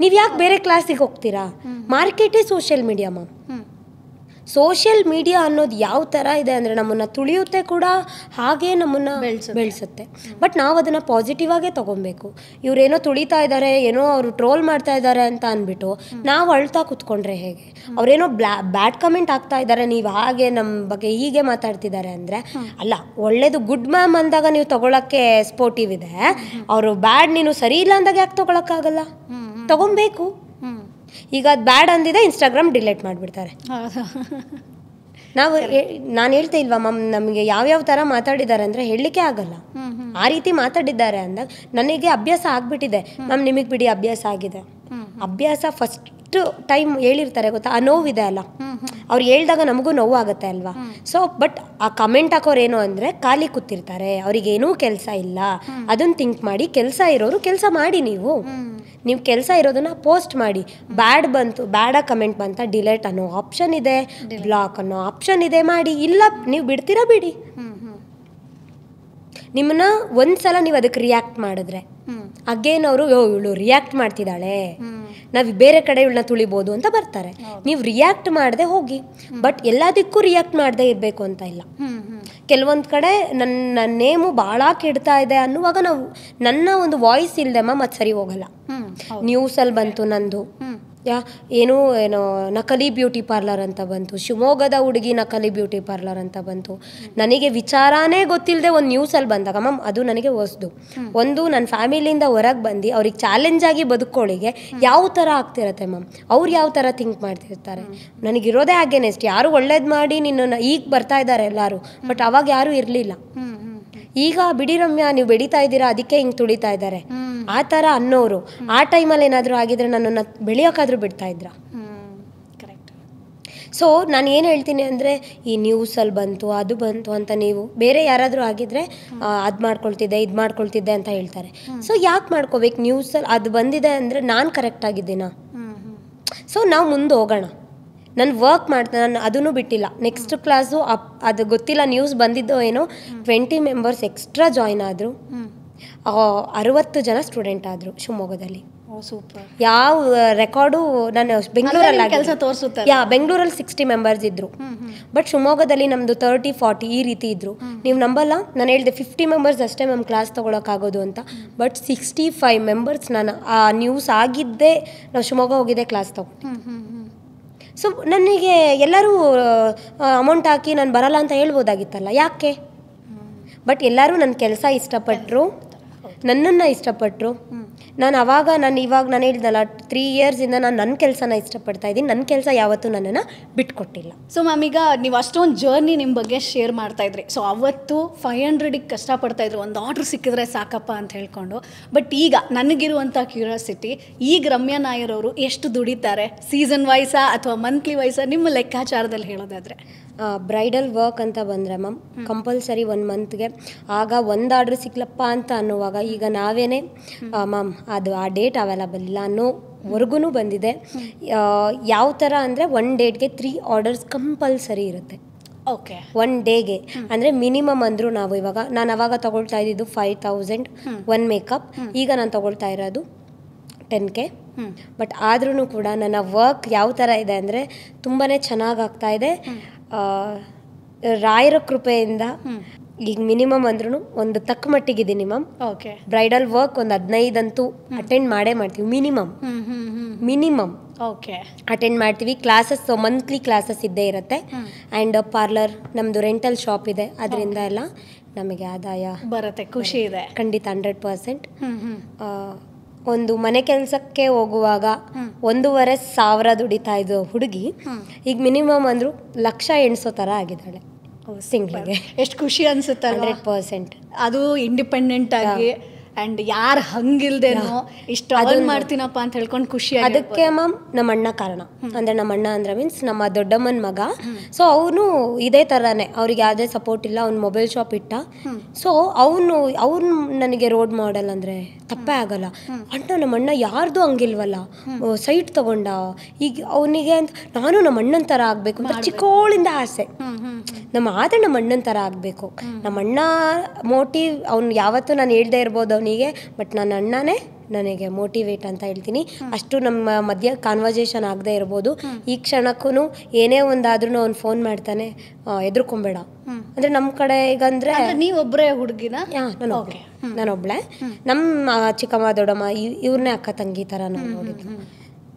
ನೀವು ಯಾಕೆ ಬೇರೆ ಕ್ಲಾಸಿಗೆ ಹೋಗ್ತೀರಾ? ಮಾರ್ಕೆಟೇ social media ma'am. Social media ಅನ್ನೋದು ಯಾವ ಥರ ಇದೆ ಅಂದರೆ ನಮ್ಮನ್ನು ತುಳಿಯುತ್ತೆ ಕೂಡ, ಹಾಗೇ ನಮ್ಮನ್ನು ಬೆಳೆಸುತ್ತೆ. ಬಟ್ ನಾವು ಅದನ್ನು ಪಾಸಿಟಿವ್ ಆಗೇ ತೊಗೊಬೇಕು. ಇವರೇನೋ ತುಳಿತಾ ಇದ್ದಾರೆ, ಏನೋ ಅವರು ಟ್ರೋಲ್ ಮಾಡ್ತಾ ಇದ್ದಾರೆ ಅಂತ ಅಂದ್ಬಿಟ್ಟು ನಾವು ಅಳ್ತಾ ಕೂತ್ಕೊಂಡ್ರೆ ಹೇಗೆ? ಅವರೇನೋ ಬ್ಯಾಡ್ ಕಮೆಂಟ್ ಆಗ್ತಾ ಇದ್ದಾರೆ, ನೀವು ಹಾಗೆ ನಮ್ಮ ಬಗ್ಗೆ ಹೀಗೆ ಮಾತಾಡ್ತಿದ್ದಾರೆ ಅಂದರೆ ಅಲ್ಲ. ಒಳ್ಳೇದು ಗುಡ್ ಮ್ಯಾಮ್ ಅಂದಾಗ ನೀವು ತೊಗೊಳಕ್ಕೆ ಸ್ಪೋರ್ಟಿವ್ ಇದೆ. ಅವರು ಬ್ಯಾಡ್ ನೀನು ಸರಿ ಇಲ್ಲ ಅಂದಾಗ ಯಾಕೆ ತೊಗೊಳಕ್ಕಾಗಲ್ಲ? ತೊಗೊಬೇಕು. ಈಗ ಅದು ಬ್ಯಾಡ್ ಅಂದಿದೆ, ಇನ್ಸ್ಟಾಗ್ರಾಮ್ ಡಿಲೀಟ್ ಮಾಡಿಬಿಡ್ತಾರೆ. ನಾನು ಹೇಳ್ತಾ ಇಲ್ವಾ ಮ್ಯಾಮ್, ನಮಗೆ ಯಾವ್ಯಾವ ಥರ ಮಾತಾಡಿದ್ದಾರೆ ಅಂದರೆ ಹೇಳಲಿಕ್ಕೆ ಆಗಲ್ಲ. ಆ ರೀತಿ ಮಾತಾಡಿದ್ದಾರೆ ಅಂದಾಗ ನನಗೆ ಅಭ್ಯಾಸ ಆಗಿಬಿಟ್ಟಿದೆ. ಮ್ಯಾಮ್ ನಿಮಗೆ ಬಿಡಿ ಅಭ್ಯಾಸ ಆಗಿದೆ. ಅಭ್ಯಾಸ ಫಸ್ಟ್ ಟೈಮ್ ಹೇಳಿರ್ತಾರೆ ಗೊತ್ತಾ, ಆ ನೋವಿದೆ ಅಲ್ಲ, ಅವ್ರು ಹೇಳ್ದಾಗ ನಮಗೂ ನೋವು ಆಗುತ್ತೆ ಅಲ್ವಾ? ಸೊ ಬಟ್ ಆ ಕಮೆಂಟ್ ಹಾಕೋರು ಏನು ಅಂದರೆ ಖಾಲಿ ಕೂತಿರ್ತಾರೆ, ಅವ್ರಿಗೇನೂ ಕೆಲಸ ಇಲ್ಲ. ಅದನ್ನು ಥಿಂಕ್ ಮಾಡಿ, ಕೆಲಸ ಇರೋರು ಕೆಲಸ ಮಾಡಿ. ನೀವು ಕೆಲಸ ಇರೋದನ್ನ ಪೋಸ್ಟ್ ಮಾಡಿ. ಬ್ಯಾಡ್ ಬಂತು, ಬ್ಯಾಡ ಕಮೆಂಟ್ ಬಂತ, ಡಿಲೀಟ್ ಅನ್ನೋ ಆಪ್ಷನ್ ಇದೆ, ಬ್ಲಾಕ್ ಅನ್ನೋ ಆಪ್ಷನ್ ಇದೆ, ಮಾಡಿ. ಇಲ್ಲ ನೀವು ಬಿಡ್ತೀರಾ ಬಿಡಿ. ನಿಮ್ಮನ್ನ ಒಂದ್ಸಲ ನೀವು ಅದಕ್ಕೆ ರಿಯಾಕ್ಟ್ ಮಾಡಿದ್ರೆ ಅಗೇನ್ ಅವರು ಇವಳು ರಿಯಾಕ್ಟ್ ಮಾಡ್ತಿದ್ದಾಳೆ, ನಾವು ಬೇರೆ ಕಡೆ ಇವಳನ್ನ ತುಳಿಬೋದು ಅಂತ ಬರ್ತಾರೆ. ನೀವು ರಿಯಾಕ್ಟ್ ಮಾಡದೆ ಹೋಗಿ. ಬಟ್ ಎಲ್ಲದಕ್ಕೂ ರಿಯಾಕ್ಟ್ ಮಾಡದೆ ಇರಬೇಕು ಅಂತ ಇಲ್ಲ. ಕೆಲವೊಂದು ಕಡೆ ನನ್ನ ನೇಮು ಭಾಳ ಕೆಡ್ತಾ ಇದೆ ಅನ್ನುವಾಗ ನಾವು ನನ್ನ ಒಂದು ವಾಯ್ಸ್ ಇಲ್ಲದೆ ಅದು ಸರಿ ಹೋಗಲ್ಲ. ನ್ಯೂಸಲ್ಲಿ ಬಂತು ನಂದು ಏನೋ ನಕಲಿ ಬ್ಯೂಟಿ ಪಾರ್ಲರ್ ಅಂತ ಬಂತು, ಶಿವಮೊಗ್ಗದ ಹುಡುಗಿ ನಕಲಿ ಬ್ಯೂಟಿ ಪಾರ್ಲರ್ ಅಂತ ಬಂತು. ನನಗೆ ವಿಚಾರನೇ ಗೊತ್ತಿಲ್ಲದೆ ಒಂದು ನ್ಯೂಸಲ್ಲಿ ಬಂದಾಗ ಮ್ಯಾಮ್ ಅದು ನನಗೆ ಹೊಸ್ದು. ಒಂದು ನನ್ನ ಫ್ಯಾಮಿಲಿಯಿಂದ ಹೊರಗೆ ಬಂದು ಅವ್ರಿಗೆ ಚಾಲೆಂಜ್ ಆಗಿ ಬದುಕೋಳಿಗೆ ಯಾವ ಥರ ಆಗ್ತಿರತ್ತೆ ಮ್ಯಾಮ್, ಅವ್ರು ಯಾವ ಥರ ಥಿಂಕ್ ಮಾಡ್ತಿರ್ತಾರೆ. ನನಗಿರೋದೇ ಅಗೇನೆಸ್ಟ್. ಯಾರು ಒಳ್ಳೇದು ಮಾಡಿ ನಿನ್ನನ್ನು ಈಗ ಬರ್ತಾ ಇದ್ದಾರೆ ಎಲ್ಲರೂ, ಬಟ್ ಅವಾಗ ಯಾರೂ ಇರಲಿಲ್ಲ. ಈಗ ಬಿಡಿ ರಮ್ಯಾ ನೀವು ಬೆಳೀತಾ ಇದ್ದೀರಾ ಅದಕ್ಕೆ ಹಿಂಗೆ ತುಳಿತಾ ಇದ್ದಾರೆ ಆ ಥರ ಅನ್ನೋರು ಆ ಟೈಮಲ್ಲಿ ಏನಾದರೂ ಆಗಿದ್ರೆ ನನ್ನನ್ನು ಬೆಳೆಯೋಕ್ಕಾದ್ರೂ ಬಿಡ್ತಾ ಇದ್ರ? ಕರೆಕ್ಟ್. ಸೊ ನಾನು ಏನು ಹೇಳ್ತೀನಿ ಅಂದರೆ ಈ ನ್ಯೂಸಲ್ಲಿ ಬಂತು ಅದು ಬಂತು ಅಂತ ನೀವು ಬೇರೆ ಯಾರಾದರೂ ಆಗಿದ್ರೆ ಅದು ಮಾಡ್ಕೊಳ್ತಿದ್ದೆ ಇದು ಮಾಡ್ಕೊಳ್ತಿದ್ದೆ ಅಂತ ಹೇಳ್ತಾರೆ. ಸೊ ಯಾಕೆ ಮಾಡ್ಕೋಬೇಕು? ನ್ಯೂಸಲ್ಲಿ ಅದು ಬಂದಿದೆ ಅಂದರೆ ನಾನು ಕರೆಕ್ಟ್ ಆಗಿದ್ದೀನಾ? ಸೊ ನಾವು ಮುಂದೆ ಹೋಗೋಣ. ನಾನು ವರ್ಕ್ ಮಾಡ್ತೀನಿ, ನಾನು ಅದನ್ನು ಬಿಟ್ಟಿಲ್ಲ. ನೆಕ್ಸ್ಟ್ ಕ್ಲಾಸು ಅದು ಗೊತ್ತಿಲ್ಲ ನ್ಯೂಸ್ ಬಂದಿದ್ದೋ ಏನೋ 20 ಮೆಂಬರ್ಸ್ ಎಕ್ಸ್ಟ್ರಾ ಜಾಯ್ನ್ ಆದರು. 60 ಜನ ಸ್ಟೂಡೆಂಟ್ ಆದರು ಶಿವಮೊಗ್ಗದಲ್ಲಿ. ಸೂಪರ್. ಯಾವ ರೆಕಾರ್ಡು ನಾನು ಬೆಂಗಳೂರಲ್ಲಿ ಕೆಲಸ ತೋರಿಸುತ್ತೆ. ಬೆಂಗಳೂರಲ್ಲಿ 60 ಮೆಂಬರ್ಸ್ ಇದ್ದರು. ಬಟ್ ಶಿವಮೊಗ್ಗದಲ್ಲಿ ನಮ್ಮದು 30-40 ಈ ರೀತಿ ಇದ್ದರು. ನೀವು ನಂಬಲ್ಲ, ನಾನು ಹೇಳಿದೆ 50 ಮೆಂಬರ್ಸ್ ಅಷ್ಟೇ ಮ್ಯಾಮ್ ಕ್ಲಾಸ್ ತೊಗೊಳಕ್ಕಾಗೋದು ಅಂತ. ಬಟ್ 65 ಮೆಂಬರ್ಸ್ ನಾನು ಆ ನ್ಯೂಸ್ ಆಗಿದ್ದೇ ನಾವು ಶಿವಮೊಗ್ಗ ಹೋಗಿದ್ದೆ ಕ್ಲಾಸ್ ತೊಗೊಂಡು. ಸೊ ನನಗೆ ಎಲ್ಲರೂ ಅಮೌಂಟ್ ಹಾಕಿ ನಾನು ಬರಲ್ಲ ಅಂತ ಹೇಳ್ಬೋದಾಗಿತ್ತಲ್ಲ, ಯಾಕೆ? ಬಟ್ ಎಲ್ಲರೂ ನನ್ನ ಕೆಲಸ ಇಷ್ಟಪಟ್ಟರು, ನನ್ನನ್ನು ಇಷ್ಟಪಟ್ಟರು. ಇವಾಗ ನಾನು ಹೇಳಿದ್ನಲ್ಲ 3 ಇಯರ್ಸಿಂದ ನಾನು ನನ್ನ ಕೆಲಸನ ಇಷ್ಟಪಡ್ತಾ ಇದ್ದೀನಿ. ನನ್ನ ಕೆಲಸ ಯಾವತ್ತೂ ನನ್ನನ್ನು ಬಿಟ್ಕೊಟ್ಟಿಲ್ಲ. ಸೊ ಮ್ಯಾಮ್ ಈಗ ನೀವು ಅಷ್ಟೊಂದು ಜರ್ನಿ ನಿಮ್ಮ ಬಗ್ಗೆ ಶೇರ್ ಮಾಡ್ತಾ ಇದ್ರಿ. ಸೊ ಅವತ್ತು 500ಗೆ ಕಷ್ಟಪಡ್ತಾ ಇದ್ರು, ಒಂದು ಆರ್ಡ್ರ್ ಸಿಕ್ಕಿದ್ರೆ ಸಾಕಪ್ಪ ಅಂತ ಹೇಳ್ಕೊಂಡು. ಬಟ್ ಈಗ ನನಗಿರುವಂಥ ಕ್ಯೂರಿಯಾಸಿಟಿ, ಈಗ ರಮ್ಯಾ ನಾಯರ್ ಅವರು ಎಷ್ಟು ದುಡಿತಾರೆ? ಸೀಸನ್ ವೈಸಾ ಅಥವಾ ಮಂತ್ಲಿ ವೈಸಾ ನಿಮ್ಮ ಲೆಕ್ಕಾಚಾರದಲ್ಲಿ ಹೇಳೋದಾದರೆ? ಬ್ರೈಡಲ್ ವರ್ಕ್ ಅಂತ ಬಂದರೆ ಮ್ಯಾಮ್ ಕಂಪಲ್ಸರಿ 1 ಮಂತ್ಗೆ. ಆಗ ಒಂದು ಆರ್ಡ್ರ್ ಸಿಕ್ಲಪ್ಪ ಅಂತ ಅನ್ನುವಾಗ ಈಗ ನಾವೇನೇ ಮ್ಯಾಮ್ ಅದು ಆ ಡೇಟ್ ಅವೈಲಬಲ್ ಇಲ್ಲ ಅನ್ನೋವರೆಗೂ ಬಂದಿದೆ. ಯಾವ ಥರ ಅಂದರೆ 1 ಡೇಟ್ಗೆ 3 ಆರ್ಡರ್ಸ್ ಕಂಪಲ್ಸರಿ ಇರುತ್ತೆ. ಓಕೆ, 1 ಡೇಗೆ ಅಂದರೆ ಮಿನಿಮಮ್ ಅಂದರೂ ನಾನು ಅವಾಗ ತೊಗೊಳ್ತಾ ಇದ್ದಿದ್ದು 5,000 1 ಮೇಕಪ್. ಈಗ ನಾನು ತೊಗೊಳ್ತಾ ಇರೋದು 10K. ಬಟ್ ಆದ್ರೂ ಕೂಡ ನನ್ನ ವರ್ಕ್ ಯಾವ ಥರ ಇದೆ ಅಂದರೆ ತುಂಬಾ ಚೆನ್ನಾಗಿ ಆಗ್ತಾಯಿದೆ. ರಾಯರ ಕೃಪೆಯಿಂದ ಈಗ ಮಿನಿಮಮ್ ಅಂದ್ರೂ ಒಂದು ತಕ್ಕ ಮಟ್ಟಿಗಿದ್ದೀನಿ ಮ್ಯಾಮ್. ಓಕೆ. ಬ್ರೈಡಲ್ ವರ್ಕ್ ಒಂದು 15 ಅಂತೂ ಅಟೆಂಡ್ ಮಾಡೇ ಮಾಡ್ತೀವಿ ಮಿನಿಮಮ್ ಓಕೆ. ಅಟೆಂಡ್ ಮಾಡ್ತೀವಿ. ಕ್ಲಾಸಸ್ ಮಂತ್ಲಿ ಕ್ಲಾಸಸ್ ಇದ್ದೇ ಇರುತ್ತೆ. ಆ್ಯಂಡ್ ಪಾರ್ಲರ್, ನಮ್ಮದು ರೆಂಟಲ್ ಶಾಪ್ ಇದೆ, ಅದರಿಂದ ಎಲ್ಲ ನಮಗೆ ಆದಾಯ ಬರುತ್ತೆ. ಖುಷಿ ಇದೆ ಖಂಡಿತ 100%. ಒಂದು ಮನೆ ಕೆಲಸಕ್ಕೆ ಹೋಗುವಾಗ 1,500 ದುಡಿತಾ ಇದ್ದು ಹುಡುಗಿ ಈಗ ಮಿನಿಮಮ್ ಅಂದರೂ 1,00,000 ಎಣಿಸೋ ಥರ ಆಗಿದ್ದಾಳೆ ತಿಂಗಳಿಗೆ. ಎಷ್ಟು ಖುಷಿ ಅನ್ಸುತ್ತೆ. 100%. ಅದು ಇಂಡಿಪೆಂಡೆಂಟ್ ಆಗಿ ಅಂಡ್ ಯಾರು ಹಂಗಿಲ್ದೇನೋ ಇಷ್ಟು ಅರ್ನ್ ಮಾಡ್ತೀನಪ್ಪ ಅಂತ ಹೇಳ್ಕೊಂಡು ಖುಷಿ. ಅದಕ್ಕೆ ಮ್ಯಾಮ್ ನಮ್ಮ ಅಣ್ಣ ಕಾರಣ. ಅಂದರೆ ನಮ್ಮ ಅಣ್ಣ ಅಂದ್ರೆ ಮೀನ್ಸ್ ನಮ್ಮ ದೊಡ್ಡಮ್ಮನ ಮಗ. ಸೊ ಅವನು ಇದೇ ಥರನೇ, ಅವ್ರಿಗೆ ಯಾವುದೇ ಸಪೋರ್ಟ್ ಇಲ್ಲ, ಅವ್ನು ಮೊಬೈಲ್ ಶಾಪ್ ಇಟ್ಟ. ಸೊ ಅವ್ನು ನನಗೆ ರೋಡ್ ಮಾಡೆಲ್ ಅಂದರೆ ತಪ್ಪೇ ಆಗಲ್ಲ. ನಮ್ಮ ಅಣ್ಣ ಯಾರ್ದು ಹಂಗಿಲ್ವಲ್ಲ, ಸೈಟ್ ತಗೊಂಡ. ಈಗ ಅವನಿಗೆ ಅಂತ ನಾನು ನಮ್ಮ ಅಣ್ಣನ ಥರ ಆಗಬೇಕು ಅಂತ ಚಿಕ್ಕವಳಿಂದ ಆಸೆ. ನಮ್ಮ ಅಣ್ಣನ ಥರ ಆಗಬೇಕು. ನಮ್ಮ ಅಣ್ಣ ಮೋಟಿವ್, ಅವ್ನು ಯಾವತ್ತೂ ನಾನು ಹೇಳ್ದೇ ಇರ್ಬೋದು ಅವನಿಗೆ, ಬಟ್ ನನ್ನ ಅಣ್ಣನೇ ನನಗೆ ಮೋಟಿವೇಟ್ ಅಂತ ಹೇಳ್ತೀನಿ. ಅಷ್ಟು ನಮ್ಮ ಮಧ್ಯ ಕಾನ್ವರ್ಸೇಷನ್ ಆಗದೆ ಇರ್ಬೋದು. ಈ ಕ್ಷಣಕ್ಕೂ ಏನೇ ಒಂದಾದ್ರೂ ಅವ್ನು ಫೋನ್ ಮಾಡ್ತಾನೆ, ಎದುರ್ಕೊಂಬೇಡ ಅಂದರೆ ನಮ್ಮ ಕಡೆ ಈಗ ಅಂದರೆ ನೀವೊಬ್ಬರೇ ಹುಡುಗಿನ? ನಾನೊಬ್ಳೆ. ನಮ್ಮ ಚಿಕ್ಕಮ್ಮ ದೊಡ್ಡಮ್ಮ ಇವ್ರನ್ನೇ ಅಕ್ಕ ತಂಗಿ ಥರ ನಾವು ನೋಡಿದ್ದು.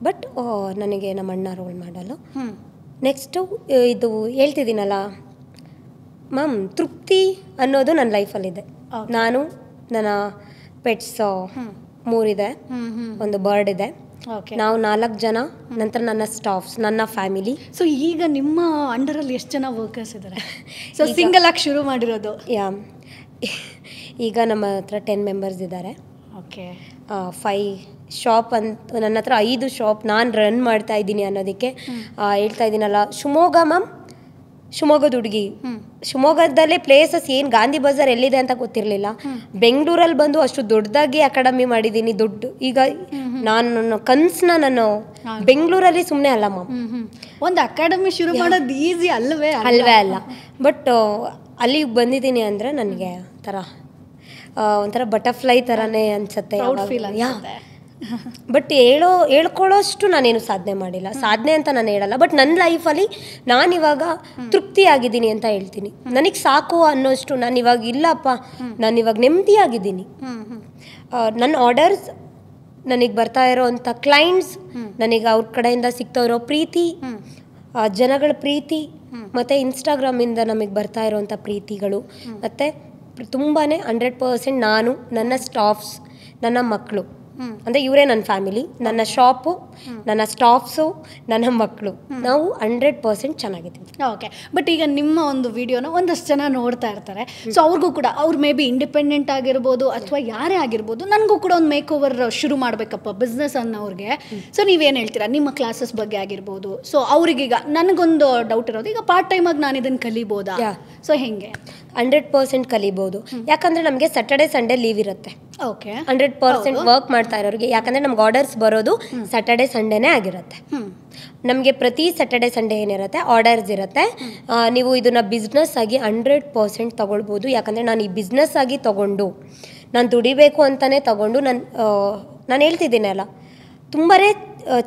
ಬಟ್ ನನಗೆ ನಮ್ಮ ಅಣ್ಣ ರೋಲ್ ಮಾಡಲು. ನೆಕ್ಸ್ಟು ಇದು ಹೇಳ್ತಿದ್ದೀನಲ್ಲ ಮ್ಯಾಮ್, ತೃಪ್ತಿ ಅನ್ನೋದು ನನ್ನ ಲೈಫಲ್ಲಿದೆ. ನಾನು ನನ್ನ ಪೆಟ್ಸ್ 3 ಇದೆ, ಒಂದು ಬರ್ಡ್ ಇದೆ, ನಾವು 4 ಜನ, ನಂತರ ನನ್ನ ಸ್ಟಾಫ್ಸ್, ನನ್ನ ಫ್ಯಾಮಿಲಿ. ಸೊ ಈಗ ನಿಮ್ಮ ಅಂಡರಲ್ಲಿ ಎಷ್ಟು ಜನ ವರ್ಕರ್ಸ್ ಇದ್ದಾರೆ? ಸೊ ಸಿಂಗಲ್ ಆಗಿ ಶುರು ಮಾಡಿರೋದು? ಈಗ ನಮ್ಮ ಹತ್ರ 10 ಮೆಂಬರ್ಸ್ ಇದ್ದಾರೆ. ಓಕೆ. 5 ಶಾಪ್ ಅಂತ ನನ್ನ ಹತ್ರ 5 ಶಾಪ್ ನಾನು ರನ್ ಮಾಡ್ತಾ ಇದ್ದೀನಿ ಅನ್ನೋದಕ್ಕೆ ಹೇಳ್ತಾ ಇದ್ದೀನಲ್ಲ. ಶಿವಮೊಗ್ಗದ ಹುಡುಗಿ, ಶಿವಮೊಗ್ಗದಲ್ಲೇ ಪ್ಲೇಸಸ್ ಏನು ಗಾಂಧಿ ಬಜಾರ್ ಎಲ್ಲಿದೆ ಅಂತ ಗೊತ್ತಿರಲಿಲ್ಲ. ಬೆಂಗಳೂರಲ್ಲಿ ಬಂದು ಅಷ್ಟು ದೊಡ್ಡದಾಗಿ ಅಕಾಡೆಮಿ ಮಾಡಿದ್ದೀನಿ. ಈಗ ನಾನು ಕನಸನ್ನ ನಾನು ಬೆಂಗಳೂರಲ್ಲಿ ಸುಮ್ಮನೆ ಅಲ್ಲ ಮ್ಯಾಮ್, ಒಂದು ಅಕಾಡೆಮಿ ಶುರು ಮಾಡೋದು ಈಸಿ ಅಲ್ವೇ ಅಲ್ಲ. ಬಟ್ ಅಲ್ಲಿಗೆ ಬಂದಿದ್ದೀನಿ ಅಂದರೆ ನನಗೆ ಒಂಥರ ಬಟರ್ಫ್ಲೈ ಥರನೇ ಅನ್ಸುತ್ತೆ. ಬಟ್ ಹೇಳ್ಕೊಳ್ಳೋಷ್ಟು ನಾನೇನು ಸಾಧನೆ ಮಾಡಿಲ್ಲ. ಸಾಧನೆ ಅಂತ ನಾನು ಹೇಳಲ್ಲ, ಬಟ್ ನನ್ನ ಲೈಫಲ್ಲಿ ನಾನಿವಾಗ ತೃಪ್ತಿಯಾಗಿದ್ದೀನಿ ಅಂತ ಹೇಳ್ತೀನಿ. ನನಗೆ ಸಾಕು ಅನ್ನೋಷ್ಟು ನಾನಿವಾಗ ಇಲ್ಲಪ್ಪ, ನಾನಿವಾಗ ನೆಮ್ಮದಿಯಾಗಿದ್ದೀನಿ. ನನ್ನ ಆರ್ಡರ್ಸ್, ನನಗೆ ಬರ್ತಾ ಇರೋವಂಥ ಕ್ಲೈಂಟ್ಸ್, ನನಗೆ ಅವ್ರ ಕಡೆಯಿಂದ ಸಿಗ್ತಾ ಇರೋ ಪ್ರೀತಿ, ಜನಗಳ ಪ್ರೀತಿ, ಮತ್ತು ಇನ್ಸ್ಟಾಗ್ರಾಮಿಂದ ನಮಗೆ ಬರ್ತಾ ಇರೋವಂಥ ಪ್ರೀತಿಗಳು, ಮತ್ತು ತುಂಬಾ 100% ನಾನು, ನನ್ನ ಸ್ಟಾಫ್ಸ್, ನನ್ನ ಮಕ್ಕಳು, ಅಂದರೆ ಇವರೇ ನನ್ನ ಫ್ಯಾಮಿಲಿ, ನನ್ನ ಶಾಪು, ನನ್ನ ಸ್ಟಾಫ್ಸು, ನನ್ನ ಮಕ್ಕಳು, ನಾವು 100% ಚೆನ್ನಾಗಿದ್ದೀವಿ. ಓಕೆ. ಬಟ್ ಈಗ ನಿಮ್ಮ ಒಂದು ವಿಡಿಯೋನ ಒಂದಷ್ಟು ಜನ ನೋಡ್ತಾ ಇರ್ತಾರೆ. ಸೊ ಅವ್ರಿಗೂ ಕೂಡ, ಅವ್ರು ಮೇ ಬಿ ಇಂಡಿಪೆಂಡೆಂಟ್ ಆಗಿರ್ಬೋದು ಅಥವಾ ಯಾರೇ ಆಗಿರ್ಬೋದು, ನನಗೂ ಕೂಡ ಒಂದು ಮೇಕ್ ಓವರ್ ಶುರು ಮಾಡಬೇಕಪ್ಪ ಬಿಸ್ನೆಸ್ ಅನ್ನೋರಿಗೆ. ಸೊ ನೀವೇನು ಹೇಳ್ತೀರಾ ನಿಮ್ಮ ಕ್ಲಾಸಸ್ ಬಗ್ಗೆ ಆಗಿರ್ಬೋದು? ಸೊ ಅವ್ರಿಗೀಗ ನನಗೊಂದು ಡೌಟ್ ಇರೋದು, ಈಗ ಪಾರ್ಟ್ ಟೈಮಾಗಿ ನಾನು ಇದನ್ನು ಕಲಿಬೋದಾ? ಸೊ ಹೆಂಗೆ? 100% ಕಲಿಬೋದು. ಯಾಕಂದರೆ ನಮಗೆ ಸ್ಯಾಟರ್ಡೆ ಸಂಡೇ ಲೀವ್ ಇರುತ್ತೆ. ಓಕೆ. 100% ವರ್ಕ್ ಮಾಡ್ತಾ ಇರೋರಿಗೆ, ಯಾಕಂದರೆ ನಮ್ಗೆ ಆರ್ಡರ್ಸ್ ಬರೋದು ಸ್ಯಾಟರ್ಡೆ ಸಂಡೇನೇ ಆಗಿರುತ್ತೆ. ನಮಗೆ ಪ್ರತಿ ಸ್ಯಾಟರ್ಡೆ ಸಂಡೇ ಏನಿರುತ್ತೆ ಆರ್ಡರ್ಸ್ ಇರುತ್ತೆ. ನೀವು ಇದನ್ನು ಬಿಸ್ನೆಸ್ ಆಗಿ 100% ತೊಗೊಳ್ಬೋದು. ಯಾಕಂದರೆ ನಾನು ಈ ಬಿಸ್ನೆಸ್ ಆಗಿ ತೊಗೊಂಡು ನಾನು ದುಡಿಬೇಕು ಅಂತಲೇ ತೊಗೊಂಡು ನಾನು ಹೇಳ್ತಿದ್ದೀನಿ ಅಲ್ಲ, ತುಂಬಾ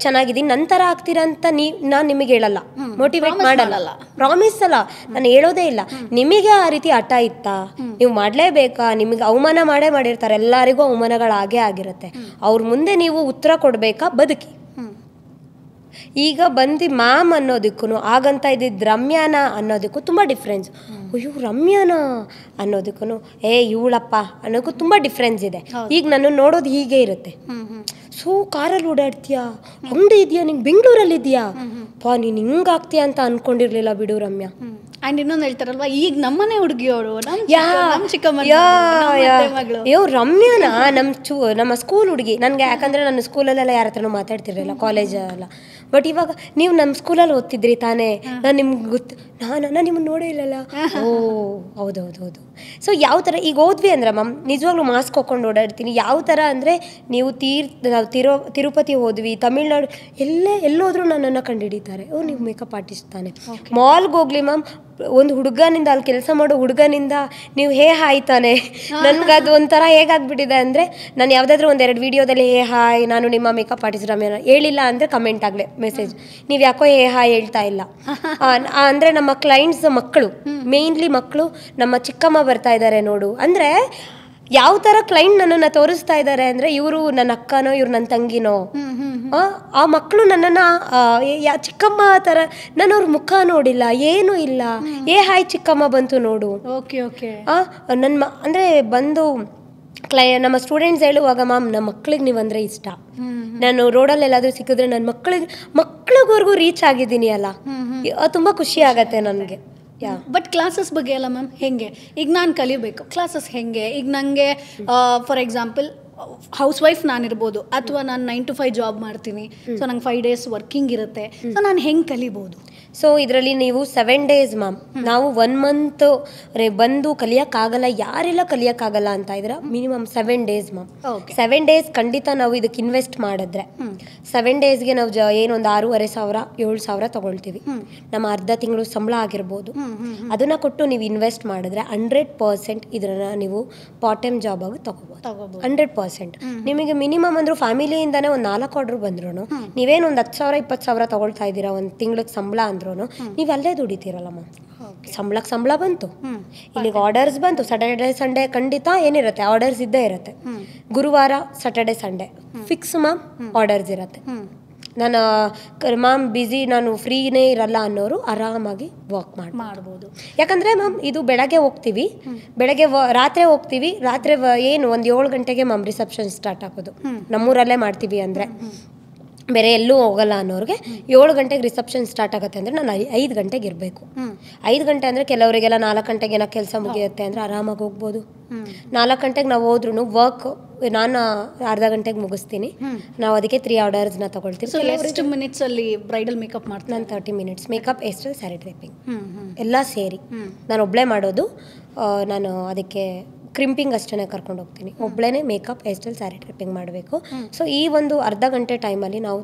ಚೆನ್ನಾಗಿದ್ದೀನಿ, ನಂತರ ಆಗ್ತೀರಾ ಅಂತ ನಾನು ನಿಮಗೆ ಹೇಳಲ್ಲ, ಮೋಟಿವೇಟ್ ಮಾಡಲ್ಲ, ಪ್ರಾಮಿಸ್ ಅಲ್ಲ, ನಾನು ಹೇಳೋದೇ ಇಲ್ಲ. ನಿಮಗೆ ಆ ರೀತಿ ಹಠ ಇತ್ತಾ, ನೀವು ಮಾಡಲೇಬೇಕಾ, ನಿಮಗೆ ಅವಮಾನ ಮಾಡಿರ್ತಾರೆ, ಎಲ್ಲರಿಗೂ ಅವಮಾನಗಳಾಗೇ ಆಗಿರುತ್ತೆ. ಅವ್ರ ಮುಂದೆ ನೀವು ಉತ್ತರ ಕೊಡಬೇಕಾ, ಬದುಕಿ. ಈಗ ಬಂದು ಮ್ಯಾಮ್ ಅನ್ನೋದಕ್ಕೂ ಆಗಂತ ಇದ್ದಿದ್ದು ರಮ್ಯಾನ ಅನ್ನೋದಕ್ಕೂ ತುಂಬ ಡಿಫ್ರೆನ್ಸ್. ಅಯ್ಯೋ ರಮ್ಯಾನ ಅನ್ನೋದಕ್ಕೂ ಇವಳಪ್ಪ ಅನ್ನೋಕ್ಕೂ ತುಂಬ ಡಿಫ್ರೆನ್ಸ್ ಇದೆ. ಈಗ ನಾನು ನೋಡೋದು ಹೀಗೆ ಇರುತ್ತೆ. ಸೊ ಕಾರಲ್ಲಿ ಓಡಾಡ್ತೀಯಾ, ಅಂಗಡಿ ಇದೆಯಾ, ನಿಂಗೆ ಬೆಂಗಳೂರಲ್ಲಿ ಇದೆಯಾ, ನೀನು ಹಿಂಗಾಗ್ತೀಯ ಅಂತ ಅನ್ಕೊಂಡಿರ್ಲಿಲ್ಲ ಬಿಡು ರಮ್ಯಾ. ಆ್ಯಂಡ್ ಇನ್ನೊಂದು ಹೇಳ್ತಾರಲ್ವಾ, ಈಗ ನಮ್ಮನೆ ಹುಡುಗಿಯೋರು, ನಮ್ಮ ಚಿಕ್ಕಮ್ಮ ರಮ್ಯಾನ ನಮ್ಮ ಸ್ಕೂಲ್ ಹುಡುಗಿ. ನನಗೆ ಯಾಕಂದರೆ ನನ್ನ ಸ್ಕೂಲಲ್ಲೆಲ್ಲ ಯಾರ ಹತ್ರನೂ ಮಾತಾಡ್ತಿರ್ಲಿಲ್ಲ, ಕಾಲೇಜೆಲ್ಲ. ಬಟ್ ಇವಾಗ ನೀವು ನಮ್ಮ ಸ್ಕೂಲಲ್ಲಿ ಓದ್ತಿದ್ರಿ ತಾನೇ, ನಾನು ನಿಮ್ಗೆ ಗೊತ್ತು, ನಾನು ನಿಮ್ಮನ್ನು ನೋಡೇ ಇಲ್ಲಲ್ಲ. ಓ ಹೌದೌದು. ಸೊ ಯಾವ ಥರ ಈಗ ಓದ್ವಿ ಅಂದ್ರೆ ಮ್ಯಾಮ್, ನಿಜವಾಗ್ಲೂ ಮಾಸ್ಕ್ ಹಾಕ್ಕೊಂಡು ಓಡಾಡ್ತೀನಿ. ಯಾವ ಥರ ಅಂದರೆ ನೀವು ತಿರುಪತಿ ಹೋದ್ವಿ, ತಮಿಳ್ನಾಡು, ಎಲ್ಲೋದ್ರೂ ನನ್ನನ್ನು ಕಂಡುಹಿಡಿತಾರೆ. ನೀವು ಮೇಕಪ್ ಆರ್ಟಿಸ್ಟ್ ತಾನೆ. ಮಾಲ್ಗೆ ಹೋಗ್ಲಿ ಮ್ಯಾಮ್, ಒಂದು ಹುಡುಗನಿಂದ ಅಲ್ಲಿ ಕೆಲಸ ಮಾಡೋ ಹುಡುಗನಿಂದ ನೀವು ಹಾಯ್ತಾನೆ ನನಗದು ಒಂಥರ ಹೇಗಾಗ್ಬಿಟ್ಟಿದೆ ಅಂದರೆ ನಾನು ಯಾವುದಾದ್ರೂ ಒಂದೆರಡು ವೀಡಿಯೋದಲ್ಲಿ ಹಾಯ್ ನಾನು ನಿಮ್ಮ ಮೇಕಪ್ ಆರ್ಟಿಸ್ಟ್ ರಮ್ಯಾ ಹೇಳಿಲ್ಲ ಅಂದರೆ ಕಮೆಂಟ್ ಆಗಲೇ ಮೆಸೇಜ್ ನೀವು ಯಾಕೋ ಹಾಯ್ ಹೇಳ್ತಾ ಇಲ್ಲ ಅಂದರೆ ನಮ್ಮ ಕ್ಲೈಂಟ್ಸ್ ಮಕ್ಕಳು ಮೇಯ್ನ್ಲಿ ಮಕ್ಕಳು ನಮ್ಮ ಚಿಕ್ಕಮ್ಮ ಬರ್ತಾ ಇದ್ದಾರೆ ನೋಡು ಅಂದರೆ ಯಾವ ಥರ ಕ್ಲೈಂಟ್ ನನ್ನನ್ನು ತೋರಿಸ್ತಾ ಇದ್ದಾರೆ ಅಂದರೆ ಇವರು ನನ್ನ ಅಕ್ಕನೋ ಇವ್ರು ನನ್ನ ತಂಗಿನೋ ಆ ಮಕ್ಕಳು ನನ್ನನ್ನು ಚಿಕ್ಕಮ್ಮ ಥರ ನಾನು ಅವ್ರ ಮುಖ ನೋಡಿಲ್ಲ ಏನೂ ಇಲ್ಲ ಹಾಯ್ ಚಿಕ್ಕಮ್ಮ ಬಂತು ನೋಡು ಓಕೆ ಓಕೆ ನನ್ನ ಅಂದರೆ ಬಂದು ನಮ್ಮ ಸ್ಟೂಡೆಂಟ್ಸ್ ಹೇಳುವಾಗ ಮ್ಯಾಮ್ ನಮ್ಮ ಮಕ್ಳಿಗೆ ನೀವು ಅಂದರೆ ಇಷ್ಟ ನಾನು ರೋಡಲ್ಲಿ ಎಲ್ಲಾದರೂ ಸಿಕ್ಕಿದ್ರೆ ನನ್ನ ಮಕ್ಳಿಗವರೆಗೂ ರೀಚ್ ಆಗಿದ್ದೀನಿ ಅಲ್ಲ ತುಂಬ ಖುಷಿ ಆಗತ್ತೆ ನನಗೆ. ಬಟ್ ಕ್ಲಾಸಸ್ ಬಗ್ಗೆ ಅಲ್ಲ ಮ್ಯಾಮ್, ಹೆಂಗೆ ಈಗ ನಾನು ಕಲಿಬೇಕು ಕ್ಲಾಸಸ್ ಹೆಂಗೆ? ಈಗ ನನಗೆ ಫಾರ್ ಎಕ್ಸಾಂಪಲ್ ಹೌಸ್ ವೈಫ್ ನಾನಿರ್ಬೋದು, ಅಥವಾ ನಾನು 9 to 5 ಜಾಬ್ ಮಾಡ್ತೀನಿ, ಸೊ ನಂಗೆ 5 days ವರ್ಕಿಂಗ್ ಇರುತ್ತೆ, ಸೊ ನಾನು ಹೆಂಗೆ ಕಲಿಬೋದು? ಸೊ ಇದರಲ್ಲಿ ನೀವು 7 days ಮ್ಯಾಮ್, ನಾವು 1 month ಬಂದು ಕಲಿಯೋಕ್ಕಾಗಲ್ಲ, ಯಾರೆಲ್ಲ ಕಲಿಯೋಕ್ಕಾಗಲ್ಲ ಅಂತ ಇದ್ರೆ ಮಿನಿಮಮ್ 7 days ಮ್ಯಾಮ್. 7 days ಖಂಡಿತ ನಾವು ಇದಕ್ಕೆ ಇನ್ವೆಸ್ಟ್ ಮಾಡಿದ್ರೆ 7 daysಗೆ ನಾವು ಏನೊಂದು 6,500 7,000 ತಗೊಳ್ತೀವಿ. ನಮ್ಮ ಅರ್ಧ ತಿಂಗಳು ಸಂಬಳ ಆಗಿರ್ಬೋದು, ಅದನ್ನ ಕೊಟ್ಟು ನೀವು ಇನ್ವೆಸ್ಟ್ ಮಾಡಿದ್ರೆ 100% ಇದನ್ನ ನೀವು ಪಾರ್ಟ್ ಟೈಮ್ ಜಾಬ್ ಆಗಿ ತಗೋಬೋದು. 100% ನಿಮಗೆ ಮಿನಿಮಮ್ ಅಂದ್ರೂ ಫ್ಯಾಮಿಲಿಯಿಂದಾನೇ ಒಂದು 4 ಆರ್ಡರ್ ಬಂದ್ರು ನೀವೇನು ಒಂದು 10,000 20,000 ತಗೊಳ್ತಾ ಇದ್ದೀರಾ ಒಂದು ತಿಂಗಳಿಗೆ ಸಂಬಳ ಅಂದ್ರೂ ನೀವು ಅಲ್ಲೇ ದುಡಿತೀರಲ್ಲ ಮ್ಯಾಮ್. ಸಂಬಳಕ್ಕೆ ಸಂಬಳ ಬಂತು, ಇಲ್ಲಿಗೆ ಆರ್ಡರ್ಸ್ ಬಂತು. ಸ್ಯಾಟರ್ಡೆ ಸಂಡೇ ಖಂಡಿತ ಏನಿರುತ್ತೆ ಆರ್ಡರ್ಸ್ ಇದ್ದೇ ಇರುತ್ತೆ. ಗುರುವಾರ Saturday Sunday fix ma'am orders ಇರುತ್ತೆ. ನಾನು ಮ್ಯಾಮ್ ಬ್ಯುಸಿ, ನಾನು ಫ್ರೀನೇ ಇರಲ್ಲ ಅನ್ನೋರು ಆರಾಮಾಗಿ ವರ್ಕ್ ಮಾಡ್ಬೋದು. ಯಾಕಂದರೆ ಮ್ಯಾಮ್ ಇದು ಬೆಳಗ್ಗೆ ಹೋಗ್ತೀವಿ, ಬೆಳಗ್ಗೆ ರಾತ್ರಿ ಹೋಗ್ತೀವಿ, ರಾತ್ರಿ ಏನು ಒಂದು 7 ಗಂಟೆಗೆ ಮ್ಯಾಮ್ ರಿಸೆಪ್ಷನ್ ಸ್ಟಾರ್ಟ್ ಆಗೋದು. ನಮ್ಮೂರಲ್ಲೇ ಮಾಡ್ತೀವಿ ಅಂದರೆ ಬೇರೆ ಎಲ್ಲೂ ಹೋಗಲ್ಲ ಅನ್ನೋರಿಗೆ 7 ಗಂಟೆಗೆ ರಿಸೆಪ್ಷನ್ ಸ್ಟಾರ್ಟ್ ಆಗುತ್ತೆ ಅಂದರೆ ನಾನು 5 ಗಂಟೆಗೆ ಇರಬೇಕು. 5 ಗಂಟೆ ಅಂದರೆ ಕೆಲವರಿಗೆಲ್ಲ 4 ಗಂಟೆಗೆ ಏನೋ ಕೆಲಸ ಮುಗಿಯುತ್ತೆ ಅಂದರೆ ಆರಾಮಾಗಿ ಹೋಗ್ಬೋದು. 4 ಗಂಟೆಗೆ ನಾವು ಹೋದ್ರೂ ವರ್ಕ್ ನಾನು ಅರ್ಧ ಗಂಟೆಗೆ ಮುಗಿಸ್ತೀನಿ. ನಾವು ಅದಕ್ಕೆ 3 ಆರ್ಡರ್ಸ್ನ ತಗೊಳ್ತೀವಿ. ಸೊ ಎಷ್ಟು ಮಿನಿಟ್ಸಲ್ಲಿ ಬ್ರೈಡಲ್ ಮೇಕಪ್ ಮಾಡ್ತೀನಿ? ನಾನು 30 minutes ಮೇಕಪ್, ಹೇರ್ಸ್ಟೈಲ್, ಸ್ಯಾರಿ ಡ್ರೈಪಿಂಗ್ ಎಲ್ಲ ಸೇರಿ ನಾನು ಒಬ್ಬಳೇ ಮಾಡೋದು. ನಾನು ಅದಕ್ಕೆ ಕ್ರಿಂಪಿಂಗ್ ಅಷ್ಟೇ ಕರ್ಕೊಂಡು ಹೋಗ್ತೀನಿ. ಒಬ್ಬಳೇ ಮೇಕಪ್, ಹೇರ್ಸ್ಟೈಲ್, ಸ್ಯಾರಿ ಡ್ರೈಪಿಂಗ್ ಮಾಡಬೇಕು. ಸೊ ಈ ಒಂದು ಅರ್ಧ ಗಂಟೆ ಟೈಮಲ್ಲಿ ನಾವು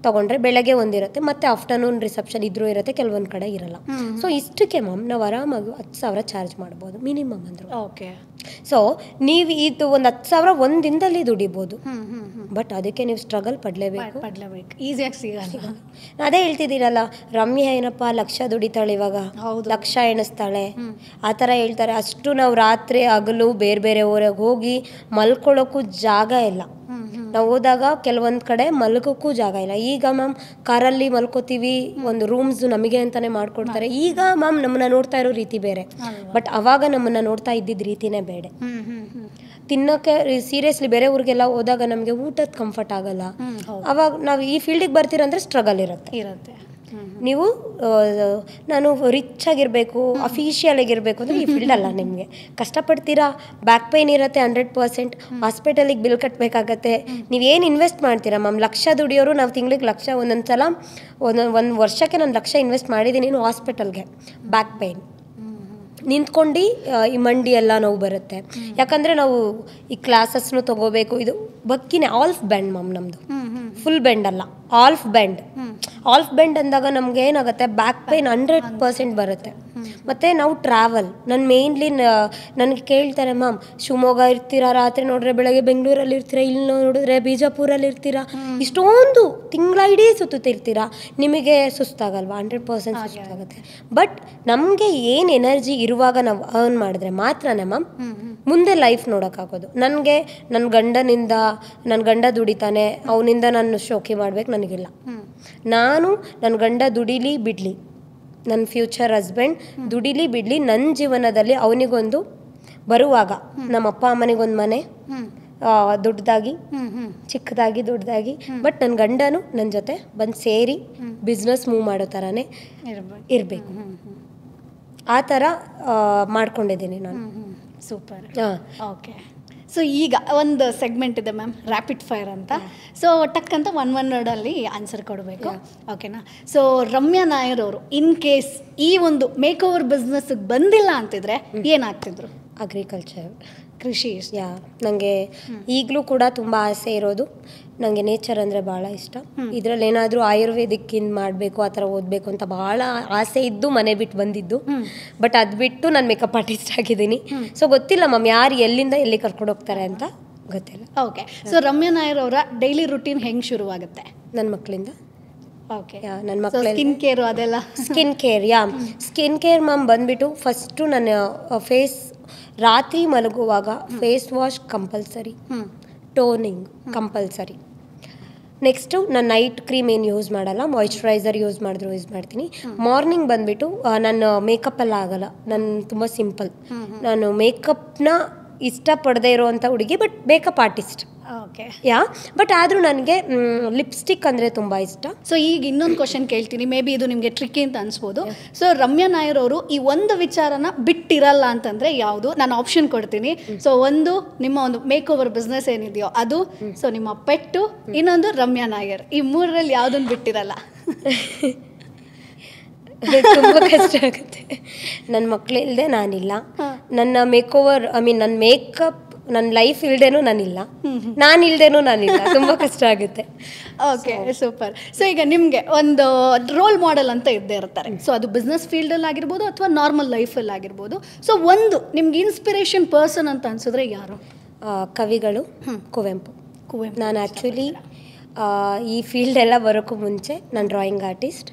ತೊಗೊಂಡ್ರೆ ಬೆಳಗ್ಗೆ ಒಂದಿರುತ್ತೆ, ಮತ್ತು ಆಫ್ಟರ್ನೂನ್ ರಿಸೆಪ್ಷನ್ ಇದ್ರೂ ಇರುತ್ತೆ, ಕೆಲವೊಂದು ಕಡೆ ಇರಲ್ಲ. ಸೊ ಇಷ್ಟಕ್ಕೆ ಮ್ಯಾಮ್ ನಾವು ಆರಾಮಾಗಿ 10,000 ಚಾರ್ಜ್ ಮಾಡ್ಬೋದು ಮಿನಿಮಮ್ ಅಂದರು. ಓಕೆ. ಸೊ ನೀವು ಇದು ಒಂದು 10,000 ಒಂದು ದಿನದಲ್ಲಿ ದುಡಿಬೋದು. ಬಟ್ ಅದಕ್ಕೆ ನೀವು ಸ್ಟ್ರಗಲ್ ಪಡಲೇಬೇಕು. ಈಸಿಯಾಗಿ ಸಿಗಲ್ಲ. ಅದೇ ಹೇಳ್ತಿದ್ದೀರಲ್ಲ, ರಮ್ಯಾ ಏನಪ್ಪ ಲಕ್ಷ ದುಡಿತಾಳೆ ಇವಾಗ, ಲಕ್ಷ ಎಣಿಸ್ತಾಳೆ ಆ ಥರ ಹೇಳ್ತಾರೆ. ಅಷ್ಟು ನಾವು ರಾತ್ರಿ ಹಗಲು ಬೇರೆ ಬೇರೆ ಊರಿಗೆ ಹೋಗಿ ಮಲ್ಕೊಳ್ಳೋಕ್ಕೂ ಜಾಗ ಇಲ್ಲ. ನಾವು ಹೋದಾಗ ಕೆಲವೊಂದು ಕಡೆ ಮಲ್ಗೋಕ್ಕೂ ಜಾಗ ಇಲ್ಲ. ಈಗ ಮ್ಯಾಮ್ ಕಾರಲ್ಲಿ ಮಲ್ಕೋತೀವಿ, ಒಂದು ರೂಮ್ಸ್ ನಮಗೆ ಅಂತಾನೆ ಮಾಡ್ಕೊಡ್ತಾರೆ. ಈಗ ಮ್ಯಾಮ್ ನಮ್ಮನ್ನ ನೋಡ್ತಾ ಇರೋ ರೀತಿ ಬೇರೆ, ಬಟ್ ಅವಾಗ ನಮ್ಮನ್ನ ನೋಡ್ತಾ ಇದ್ದಿದ್ದ ರೀತಿನೇ ಬೇರೆ. ತಿನ್ನೋಕ್ಕೆ ಸೀರಿಯಸ್ಲಿ ಬೇರೆ ಊರಿಗೆಲ್ಲ ಹೋದಾಗ ನಮಗೆ ಊಟದ ಕಂಫರ್ಟ್ ಆಗಲ್ಲ. ಅವಾಗ ನಾವು ಈ ಫೀಲ್ಡಿಗೆ ಬರ್ತೀರಂದ್ರೆ ಸ್ಟ್ರಗಲ್ ಇರುತ್ತೆ. ನೀವು ನಾನು ರಿಚ್ ಆಗಿರಬೇಕು, ಅಫಿಷಿಯಲ್ ಆಗಿರಬೇಕು ಅಂದರೆ ಈ ಫೀಲ್ಡ್ ಅಲ್ಲ. ನಿಮಗೆ ಕಷ್ಟಪಡ್ತೀರಾ, ಬ್ಯಾಕ್ ಪೇಯ್ನ್ ಇರುತ್ತೆ 100%, ಹಾಸ್ಪಿಟಲಿಗೆ ಬಿಲ್ ಕಟ್ಟಬೇಕಾಗತ್ತೆ. ನೀವೇನು ಇನ್ವೆಸ್ಟ್ ಮಾಡ್ತೀರಾ ಮ್ಯಾಮ್? ಲಕ್ಷ ದುಡಿಯೋರು ನಾವು ತಿಂಗಳಿಗೆ ಲಕ್ಷ, ಒಂದೊಂದು ಸಲ ಒಂದು ವರ್ಷಕ್ಕೆ ನಾನು ಲಕ್ಷ ಇನ್ವೆಸ್ಟ್ ಮಾಡಿದ್ದೀನಿ ಹಾಸ್ಪಿಟಲ್ಗೆ. ಬ್ಯಾಕ್ ಪೇಯ್ನ್ ನಿಂತ್ಕೊಂಡು ಈ ಮಂಡಿ ಎಲ್ಲ ನೋವು ಬರುತ್ತೆ. ಯಾಕಂದರೆ ನಾವು ಈ ಕ್ಲಾಸಸ್ನು ತೊಗೋಬೇಕು. ಇದು ಬಕ್ಕಿನೇ ಆಲ್ಫ್ ಬೆಂಡ್ ಮ್ಯಾಮ್ ನಮ್ಮದು, ಫುಲ್ ಬೆಂಡ್ ಅಲ್ಲ, ಆಲ್ಫ್ ಬೆಂಡ್. ಆಲ್ಫ್ ಬೆಂಡ್ ಅಂದಾಗ ನಮ್ಗೆ ಏನಾಗುತ್ತೆ, ಬ್ಯಾಕ್ ಪೇಯ್ನ್ 100% ಬರುತ್ತೆ. ಮತ್ತು ನಾವು ಟ್ರಾವೆಲ್, ನಾನು ಮೇಯ್ನ್ಲಿ ನನಗೆ ಕೇಳ್ತಾರೆ ಮ್ಯಾಮ್ ಶಿವಮೊಗ್ಗ ಇರ್ತೀರಾ, ರಾತ್ರಿ ನೋಡಿದ್ರೆ ಬೆಳಗ್ಗೆ ಬೆಂಗಳೂರಲ್ಲಿ ಇರ್ತೀರಾ, ಇಲ್ಲಿ ನೋಡಿದ್ರೆ ಬಿಜಾಪುರಲ್ಲಿ ಇರ್ತೀರಾ, ಇಷ್ಟೊಂದು ತಿಂಗಳ ಇಡೀ ಸುತ್ತುತ್ತಿರ್ತೀರಾ, ನಿಮಗೆ ಸುಸ್ತಾಗಲ್ವಾ? 100% ಸುಸ್ತಾಗುತ್ತೆ. ಬಟ್ ನಮಗೆ ಏನು ಎನರ್ಜಿ ಇರುವಾಗ ನಾವು ಅರ್ನ್ ಮಾಡಿದ್ರೆ ಮಾತ್ರನೇ ಮ್ಯಾಮ್ ಮುಂದೆ ಲೈಫ್ ನೋಡೋಕ್ಕಾಗೋದು. ನನಗೆ ನನ್ನ ಗಂಡ ದುಡಿತಾನೆ, ಅವನಿಂದ ನಾನು ಶೋಕಿ ಮಾಡ್ಬೇಕು ನನಗಿಲ್ಲ. ನಾನು ನನ್ನ ಗಂಡ ದುಡಿಲಿ ಬಿಡಲಿ, ನನ್ನ ಫ್ಯೂಚರ್ ಹಸ್ಬೆಂಡ್ ದುಡಿಲಿ ಬಿಡಲಿ, ನನ್ನ ಜೀವನದಲ್ಲಿ ಅವನಿಗೊಂದು ಬರುವಾಗ ನಮ್ಮ ಅಪ್ಪ ಅಮ್ಮನಿಗೊಂದು ಮನೆ ದೊಡ್ಡದಾಗಿ, ಚಿಕ್ಕದಾಗಿ, ದೊಡ್ಡದಾಗಿ, ಬಟ್ ನನ್ನ ಗಂಡನು ನನ್ನ ಜೊತೆ ಬಂದು ಸೇರಿ ಬಿಸ್ನೆಸ್ ಮೂವ್ ಮಾಡೋ ಥರನೇ ಇರಬೇಕು. ಆ ಥರ ಮಾಡ್ಕೊಂಡಿದ್ದೀನಿ ನಾನು. ಸೂಪರ್. ಓಕೆ. ಸೊ ಈಗ ಒಂದು ಸೆಗ್ಮೆಂಟ್ ಇದೆ ಮ್ಯಾಮ್, ರ್ಯಾಪಿಡ್ ಫೈರ್ ಅಂತ. ಸೊ ಟಕ್ ಅಂತ 1 ವರ್ಡಲ್ಲಿ ಆನ್ಸರ್ ಕೊಡಬೇಕು, ಓಕೆನಾ? ಸೊ ರಮ್ಯಾ ನಾಯರ್ ಅವರು ಇನ್ ಕೇಸ್ ಈ ಒಂದು ಮೇಕ್ ಓವರ್ ಬಿಸ್ನೆಸ್ಗೆ ಬಂದಿಲ್ಲ ಅಂತಿದ್ರೆ ಏನಾಗ್ತಿದ್ರು? ಅಗ್ರಿಕಲ್ಚರ್. ಕೃಷಿ ಇಷ್ಟ. ಯಾ, ನನಗೆ ಈಗಲೂ ಕೂಡ ತುಂಬ ಆಸೆ ಇರೋದು, ನನಗೆ ನೇಚರ್ ಅಂದರೆ ಭಾಳ ಇಷ್ಟ. ಇದರಲ್ಲಿ ಏನಾದರೂ ಆಯುರ್ವೇದಿಕ್ಕಿಂದ ಮಾಡಬೇಕು, ಆ ಥರ ಓದಬೇಕು ಅಂತ ಭಾಳ ಆಸೆ ಇದ್ದು ಮನೆ ಬಿಟ್ಟು ಬಂದಿದ್ದು. ಬಟ್ ಅದು ಬಿಟ್ಟು ನಾನು ಮೇಕಪ್ ಆರ್ಟಿಸ್ಟ್ ಆಗಿದ್ದೀನಿ. ಸೊ ಗೊತ್ತಿಲ್ಲ ಮ್ಯಾಮ್ ಯಾರು ಎಲ್ಲಿಂದ ಎಲ್ಲಿ ಕರ್ಕೊಂಡು ಹೋಗ್ತಾರೆ ಅಂತ ಗೊತ್ತಿಲ್ಲ. ಓಕೆ, ಸೊ ರಮ್ಯಾ ನಾಯರ್ ಅವರ ಡೈಲಿ ರುಟೀನ್ ಹೆಂಗೆ ಶುರುವಾಗುತ್ತೆ? ನನ್ನ ಮಕ್ಕಳಿಂದ. ಓಕೆ, ನನ್ನ ಮಕ್ಕಳ ಸ್ಕಿನ್ ಕೇರು ಅದೆಲ್ಲ. Skin care, skin care ma'am ಬಂದುಬಿಟ್ಟು ಫಸ್ಟು ನನ್ನ ಫೇಸ್ ರಾತ್ರಿ ಮಲಗುವಾಗ face wash compulsory, toning compulsory. Next ನಾನು ನೈಟ್ ಕ್ರೀಮ್ ಏನು ಯೂಸ್ ಮಾಡಲ್ಲ, ಮಾಯಿಶ್ಚರೈಸರ್ ಯೂಸ್ ಮಾಡ್ತೀನಿ. ಮಾರ್ನಿಂಗ್ ಬಂದುಬಿಟ್ಟು ನಾನು ಮೇಕಪ್ಪೆಲ್ಲ ಆಗಲ್ಲ, ನಾನು ತುಂಬ ಸಿಂಪಲ್. ನಾನು ಮೇಕಪ್ನ ಇಷ್ಟಪಡದೇ ಇರೋವಂಥ ಹುಡುಗಿ, but makeup artist. Okay, but ಆದರೂ ನನಗೆ ಲಿಪ್ಸ್ಟಿಕ್ ಅಂದರೆ ತುಂಬ ಇಷ್ಟ. ಸೊ ಈಗ ಇನ್ನೊಂದು ಕ್ವಶನ್ ಕೇಳ್ತೀನಿ, ಮೇ ಬಿ ಇದು ನಿಮಗೆ ಟ್ರಿಕ್ಕಿ ಅಂತ ಅನ್ಸ್ಬೋದು. ಸೊ ರಮ್ಯಾ ನಾಯರ್ ಅವರು ಈ ಒಂದು ವಿಚಾರನ ಬಿಟ್ಟಿರಲ್ಲ ಅಂತಂದರೆ ಯಾವುದು? ನಾನು ಆಪ್ಷನ್ ಕೊಡ್ತೀನಿ. ಸೊ ಒಂದು ನಿಮ್ಮ ಒಂದು ಮೇಕ್ ಓವರ್ ಬಿಸ್ನೆಸ್ ಏನಿದೆಯೋ ಅದು, ಸೊ ನಿಮ್ಮ ಪೆಟ್ಟು, ಇನ್ನೊಂದು ರಮ್ಯಾ ನಾಯರ್. ಈ ಮೂರರಲ್ಲಿ ಯಾವುದನ್ನು ಬಿಟ್ಟಿರಲ್ಲ? ತುಂಬ ಕಷ್ಟ ಆಗುತ್ತೆ. ನನ್ನ ಮಕ್ಕಳಿಲ್ಲದೆ ನಾನಿಲ್ಲ. ನನ್ನ ಮೇಕ್ ಓವರ್ ನನ್ನ ಮೇಕಪ್ ನನ್ನ ಲೈಫ್ ಇಲ್ದೇನೂ ನಾನಿಲ್ಲ, ನಾನಿಲ್ಲ. ತುಂಬ ಕಷ್ಟ ಆಗುತ್ತೆ. Okay, super. ಸೊ ಈಗ ನಿಮಗೆ ಒಂದು ರೋಲ್ ಮಾಡೆಲ್ ಅಂತ ಇದ್ದೇ ಇರ್ತಾರೆ. ಸೊ ಅದು ಬಿಸ್ನೆಸ್ ಫೀಲ್ಡಲ್ಲಿ ಆಗಿರ್ಬೋದು ಅಥವಾ ನಾರ್ಮಲ್ ಲೈಫಲ್ಲಿ ಆಗಿರ್ಬೋದು. ಸೊ ಒಂದು ನಿಮ್ಗೆ ಇನ್ಸ್ಪಿರೇಷನ್ ಪರ್ಸನ್ ಅಂತ ಅನ್ಸಿದ್ರೆ ಯಾರು? ಕವಿಗಳು, ಕುವೆಂಪು. ಕುವೆಂಪು. ನಾನು ಆ್ಯಕ್ಚುಲಿ ಈ ಫೀಲ್ಡ್ ಎಲ್ಲ ಬರೋಕ್ಕೂ ಮುಂಚೆ ನಾನು ಡ್ರಾಯಿಂಗ್ ಆರ್ಟಿಸ್ಟ್.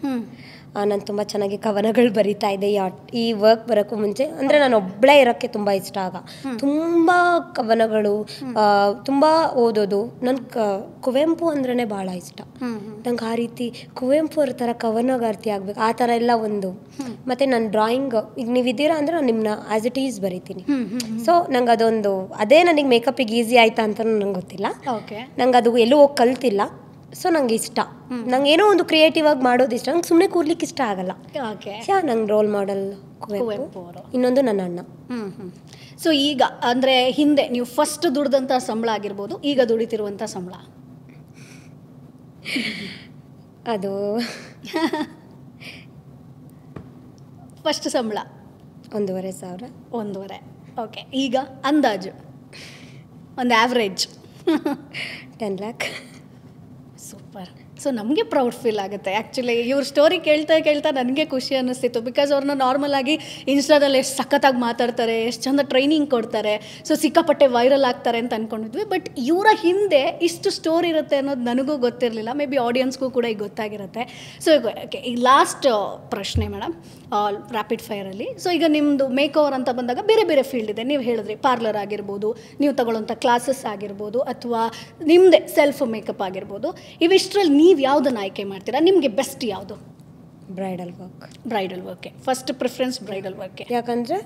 ನಾನು ತುಂಬ ಚೆನ್ನಾಗಿ ಕವನಗಳು ಬರಿತಾ ಇದ್ದೆ ಈ ವರ್ಕ್ ಬರೋಕ್ಕೂ ಮುಂಚೆ. ಅಂದರೆ ನಾನು ಒಬ್ಬಳೇ ಇರೋಕ್ಕೆ ತುಂಬ ಇಷ್ಟ. ಆಗ ತುಂಬ ಕವನಗಳು, ತುಂಬ ಓದೋದು. ನನ್ನ ಕುವೆಂಪು ಅಂದ್ರೇ ಭಾಳ ಇಷ್ಟ. ನಂಗೆ ಆ ರೀತಿ ಕುವೆಂಪು ಅವ್ರ ಥರ ಕವನಗಾರ್ತಿ ಆಗಬೇಕು, ಆ ಥರ ಎಲ್ಲ ಒಂದು. ಮತ್ತು ನನ್ನ ಡ್ರಾಯಿಂಗ್ ಈಗ ನೀವಿದ್ದೀರಾ ಅಂದರೆ ನಾನು ನಿಮ್ಮನ್ನ ಆ್ಯಸ್ ಇಟ್ ಈಸ್ ಬರಿತೀನಿ. ಸೊ ನಂಗೆ ಅದೊಂದು, ಅದೇ ನನಗೆ ಮೇಕಪ್ಪಿಗೆ ಈಸಿ ಆಯ್ತಾ ಅಂತ ನಂಗೆ ಗೊತ್ತಿಲ್ಲ. ನಂಗೆ ಅದು ಎಲ್ಲೂ ಹೋಗಿ ಕಲ್ತಿಲ್ಲ. ಸೊ ನಂಗೆ ಇಷ್ಟ, ನಂಗೆ ಏನೋ ಒಂದು ಕ್ರಿಯೇಟಿವ್ ಆಗಿ ಮಾಡೋದು ಇಷ್ಟ. ನಂಗೆ ಸುಮ್ಮನೆ ಕೂರ್ಲಿಕ್ಕೆ ಇಷ್ಟ ಆಗಲ್ಲ. ನಂಗೆ ರೋಲ್ ಮಾಡೆಲ್ ಕುವೆಂಪು, ಇನ್ನೊಂದು ನನ್ನ ಅಣ್ಣ. ಸೊ ಈಗ ಅಂದರೆ ಹಿಂದೆ ನೀವು ಫಸ್ಟ್ ದುಡ್ದಂಥ ಸಂಬಳ ಆಗಿರ್ಬೋದು, ಈಗ ದುಡಿತಿರುವಂಥ ಸಂಬಳ? ಅದು ಫಸ್ಟ್ ಸಂಬಳ 1,500. 1,500. ಓಕೆ, ಈಗ ಅಂದಾಜು ಒಂದು ಆವ್ರೇಜ್? 10 lakh. ಸೂಪರ್. ಸೊ ನಮಗೆ ಪ್ರೌಡ್ ಫೀಲ್ ಆಗುತ್ತೆ ಆ್ಯಕ್ಚುಲಿ. ಇವ್ರ ಸ್ಟೋರಿ ಕೇಳ್ತಾ ನನಗೆ ಖುಷಿ ಅನ್ನಿಸ್ತಿತ್ತು. ಬಿಕಾಸ್ ಅವ್ರನ್ನ ನಾರ್ಮಲ್ ಆಗಿ ಇನ್ಸ್ಟಾದಲ್ಲಿ ಎಷ್ಟು ಸಖತ್ತಾಗಿ ಮಾತಾಡ್ತಾರೆ, ಎಷ್ಟು ಚಂದ ಟ್ರೈನಿಂಗ್ ಕೊಡ್ತಾರೆ, ಸೊ ಸಿಕ್ಕಾಪಟ್ಟೆ ವೈರಲ್ ಆಗ್ತಾರೆ ಅಂತ ಅಂದ್ಕೊಂಡಿದ್ವಿ. ಬಟ್ ಇವರ ಹಿಂದೆ ಇಷ್ಟು ಸ್ಟೋರಿ ಇರುತ್ತೆ ಅನ್ನೋದು ನನಗೂ ಗೊತ್ತಿರಲಿಲ್ಲ. ಮೇ ಬಿ ಆಡಿಯನ್ಸ್ಗೂ ಕೂಡ ಈಗ ಗೊತ್ತಾಗಿರುತ್ತೆ. ಸೊ ಓಕೆ, ಈಗ ಲಾಸ್ಟ್ ಪ್ರಶ್ನೆ ಮೇಡಮ್, ರ್ಯಾಪಿಡ್ ಫೈರಲ್ಲಿ. ಸೊ ಈಗ ನಿಮ್ಮದು ಮೇಕ್ ಓವರ್ ಅಂತ ಬಂದಾಗ ಬೇರೆ ಬೇರೆ ಫೀಲ್ಡ್ ಇದೆ. ನೀವು ಹೇಳಿದ್ರಿ ಪಾರ್ಲರ್ ಆಗಿರ್ಬೋದು, ನೀವು ತಗೊಳ್ಳೋಂಥ ಕ್ಲಾಸಸ್ ಆಗಿರ್ಬೋದು, ಅಥವಾ ನಿಮ್ಮದೇ ಸೆಲ್ಫ್ ಮೇಕಪ್ ಆಗಿರ್ಬೋದು. ಇವಿಷ್ಟರಲ್ಲಿ ನೀವು ಯಾವುದನ್ನು ಆಯ್ಕೆ ಮಾಡ್ತೀರಾ? ನಿಮಗೆ ಬೆಸ್ಟ್ ಯಾವುದು? Bridal work. ಬ್ರೈಡಲ್ ವರ್ಕೆ ಫಸ್ಟ್ ಪ್ರಿಫರೆನ್ಸ್. ಬ್ರೈಡಲ್ ವರ್ಕೆ ಯಾಕಂದರೆ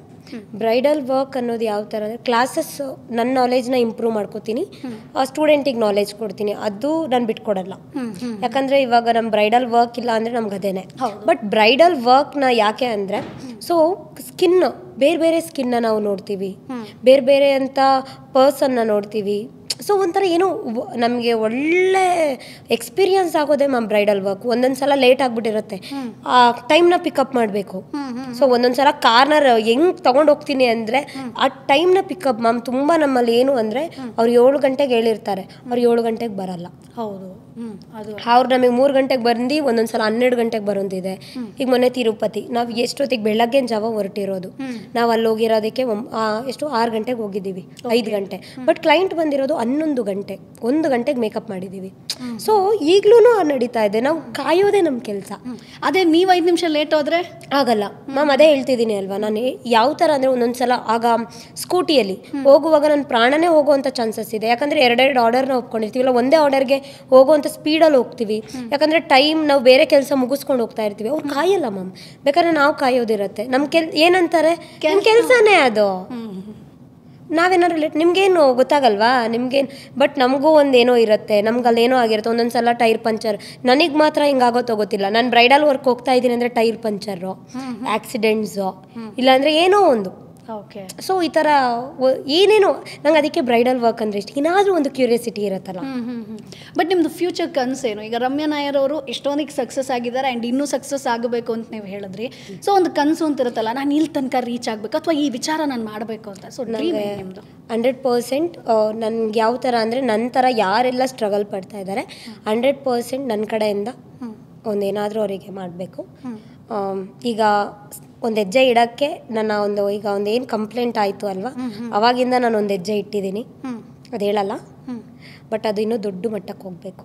ಬ್ರೈಡಲ್ ವರ್ಕ್ ಅನ್ನೋದು ಯಾವ ಥರ ಅಂದರೆ ಕ್ಲಾಸಸ್ ನನ್ನ ನಾಲೆಜ್ನ ಇಂಪ್ರೂವ್ ಮಾಡ್ಕೋತೀನಿ, ಸ್ಟೂಡೆಂಟಿಗೆ ನಾಲೆಜ್ ಕೊಡ್ತೀನಿ. ಅದು ನಾನು ಬಿಟ್ಕೊಡಲ್ಲ. ಯಾಕಂದರೆ ಇವಾಗ ನಮ್ಮ ಬ್ರೈಡಲ್ ವರ್ಕ್ ಇಲ್ಲ ಅಂದರೆ ನಮ್ಗೆ ಅದೇನೆ. ಬಟ್ ಬ್ರೈಡಲ್ ವರ್ಕ್ನ ಯಾಕೆ ಅಂದರೆ, ಸೊ ಸ್ಕಿನ್ ಬೇರೆ ಬೇರೆ ಸ್ಕಿನ್ನ ನಾವು ನೋಡ್ತೀವಿ, ಬೇರೆ ಬೇರೆ ಅಂತ ಪರ್ಸನ್ನ ನೋಡ್ತೀವಿ. ಸೊ ಒಂಥರ ಏನೋ ನಮಗೆ ಒಳ್ಳೆ ಎಕ್ಸ್ಪೀರಿಯನ್ಸ್ ಆಗೋದೇ ಮ್ಯಾಮ್ ಬ್ರೈಡಲ್ ವರ್ಕ್. ಒಂದೊಂದು ಸಲ ಲೇಟ್ ಆಗಿಬಿಟ್ಟಿರುತ್ತೆ, ಆ ಟೈಮ್ನ ಪಿಕಪ್ ಮಾಡಬೇಕು. ಸೊ ಒಂದೊಂದು ಸಲ ಕಾರ್ನರ್ ಹೆಂಗೆ ತೊಗೊಂಡು ಹೋಗ್ತೀನಿ ಅಂದರೆ ಆ ಟೈಮ್ನ ಪಿಕಪ್ ಮ್ಯಾಮ್ ತುಂಬ ನಮ್ಮಲ್ಲಿ ಏನು ಅಂದರೆ ಅವ್ರು 7 ಗಂಟೆಗೆ ಹೇಳಿರ್ತಾರೆ, ಅವ್ರು 7 ಗಂಟೆಗೆ ಬರಲ್ಲ. ಹೌದು, ಅದು ಅವ್ರು ನಮಗೆ 3 ಗಂಟೆಗೆ ಬಂದು ಒಂದೊಂದು ಸಲ 12 ಗಂಟೆಗೆ ಬರೋದಿದೆ. ಈಗ ಮೊನ್ನೆ ತಿರುಪತಿ ನಾವು ಎಷ್ಟೊತ್ತಿಗೆ ಬೆಳಗ್ಗೆ ಜಾವ ಹೊರಟಿರೋದು, ನಾವು ಅಲ್ಲಿ ಹೋಗಿರೋದಕ್ಕೆ ಎಷ್ಟು 6 ಗಂಟೆಗೆ ಹೋಗಿದ್ದೀವಿ, 5 ಗಂಟೆ. ಬಟ್ ಕ್ಲೈಂಟ್ ಬಂದಿರೋದು 11 ಗಂಟೆ, 1 ಗಂಟೆಗೆ ಮೇಕಪ್ ಮಾಡಿದ್ದೀವಿ. ಸೊ ಈಗಲೂ ನಡೀತಾ ಇದೆ, ನಾವು ಕಾಯೋದೇ ನಮ್ಮ ಕೆಲಸ. ಅದೇ ನೀವು 5 ನಿಮಿಷ ಲೇಟ್ ಹೋದರೆ ಆಗಲ್ಲ ಮ್ಯಾಮ್. ಅದೇ ಹೇಳ್ತಿದ್ದೀನಿ ಅಲ್ವಾ, ನಾನು ಯಾವ ಥರ ಅಂದರೆ ಒಂದೊಂದು ಸಲ ಆಗ ಸ್ಕೂಟಿಯಲ್ಲಿ ಹೋಗುವಾಗ ನನ್ನ ಪ್ರಾಣನೇ ಹೋಗುವಂಥ ಚಾನ್ಸಸ್ ಇದೆ. ಯಾಕಂದರೆ 2 ಆರ್ಡರ್ನ ಒಪ್ಕೊಂಡಿರ್ತೀವಲ್ಲ, ಒಂದೇ ಆರ್ಡರ್ಗೆ ಹೋಗುವಂಥ ಸ್ಪೀಡಲ್ಲಿ ಹೋಗ್ತೀವಿ. ಯಾಕಂದರೆ ಟೈಮ್ ನಾವು ಬೇರೆ ಕೆಲಸ ಮುಗಿಸ್ಕೊಂಡು ಹೋಗ್ತಾ ಇರ್ತೀವಿ, ಅವ್ರು ಕಾಯಲ್ಲ ಮ್ಯಾಮ್. ಬೇಕಾದ್ರೆ ನಾವು ಕಾಯೋದಿರುತ್ತೆ. ನಮ್ಮ ಏನಂತಾರೆ, ಕೆಲಸನೇ ಅದು. ನಾವೇನಾದ್ರು ಲೇಟ್ ನಿಮಗೇನು ಗೊತ್ತಾಗಲ್ವಾ, ನಿಮ್ಗೇನು. ಬಟ್ ನಮಗೂ ಒಂದೇನೋ ಇರುತ್ತೆ, ನಮ್ಗೆ ಅಲ್ಲೇನೋ ಆಗಿರುತ್ತೆ. ಒಂದೊಂದು ಸಲ ಟೈರ್ ಪಂಚರ್. ನನಗೆ ಮಾತ್ರ ಹಿಂಗಾಗೋತ್ತೋ ಗೊತ್ತಿಲ್ಲ, ನಾನು ಬ್ರೈಡಲ್ ವರ್ಕ್ ಹೋಗ್ತಾ ಇದ್ದೀನಿ ಅಂದರೆ ಟೈರ್ ಪಂಚರು, ಆಕ್ಸಿಡೆಂಟ್ಸು, ಇಲ್ಲಾಂದರೆ ಏನೋ ಒಂದು ಓಕೆ. ಸೊ ಈ ಥರ ಏನೇನೋ ನಂಗೆ ಅದಕ್ಕೆ ಬ್ರೈಡಲ್ ವರ್ಕ್ ಅಂದರೆ ಇಷ್ಟ. ಏನಾದರೂ ಒಂದು ಕ್ಯೂರಿಯಾಸಿಟಿ ಇರುತ್ತಲ್ಲ. ಬಟ್ ನಿಮ್ಮದು ಫ್ಯೂಚರ್ ಕನಸೇನು? ಈಗ ರಮ್ಯಾ ನಾಯರ್ ಅವರು ಎಷ್ಟೊಂದಿಗೆ ಸಕ್ಸಸ್ ಆಗಿದ್ದಾರೆ ಆ್ಯಂಡ್ ಇನ್ನೂ ಸಕ್ಸಸ್ ಆಗಬೇಕು ಅಂತ ನೀವು ಹೇಳಿದ್ರಿ. ಸೊ ಒಂದು ಕನಸು ಅಂತ ಇರುತ್ತಲ್ಲ, ನಾನು ಇಲ್ಲಿ ತನಕ ರೀಚ್ ಆಗಬೇಕು ಅಥವಾ ಈ ವಿಚಾರ ನಾನು ಮಾಡಬೇಕು ಅಂತ. ಸೊ ಡ್ರೀಮ್ ನಿಮ್ಮದು? 100% ನನ್ಗೆ ಯಾವ ಥರ ಅಂದರೆ ನನ್ನ ಥರ ಯಾರೆಲ್ಲ ಸ್ಟ್ರಗಲ್ ಪಡ್ತಾ ಇದ್ದಾರೆ 100% ನನ್ನ ಕಡೆಯಿಂದ ಒಂದೇನಾದರೂ ಅವರಿಗೆ ಮಾಡಬೇಕು. ಈಗ ಒಂದು ಹೆಜ್ಜೆ ಇಡೋಕ್ಕೆ ನನ್ನ ಈಗ ಏನು ಕಂಪ್ಲೇಂಟ್ ಆಯಿತು ಅಲ್ವಾ, ಅವಾಗಿಂದ ನಾನು ಒಂದು ಹೆಜ್ಜೆ ಇಟ್ಟಿದ್ದೀನಿ. ಅದು ಹೇಳಲ್ಲ, ಬಟ್ ಅದು ಇನ್ನೂ ದೊಡ್ಡ ಮಟ್ಟಕ್ಕೆ ಹೋಗಬೇಕು.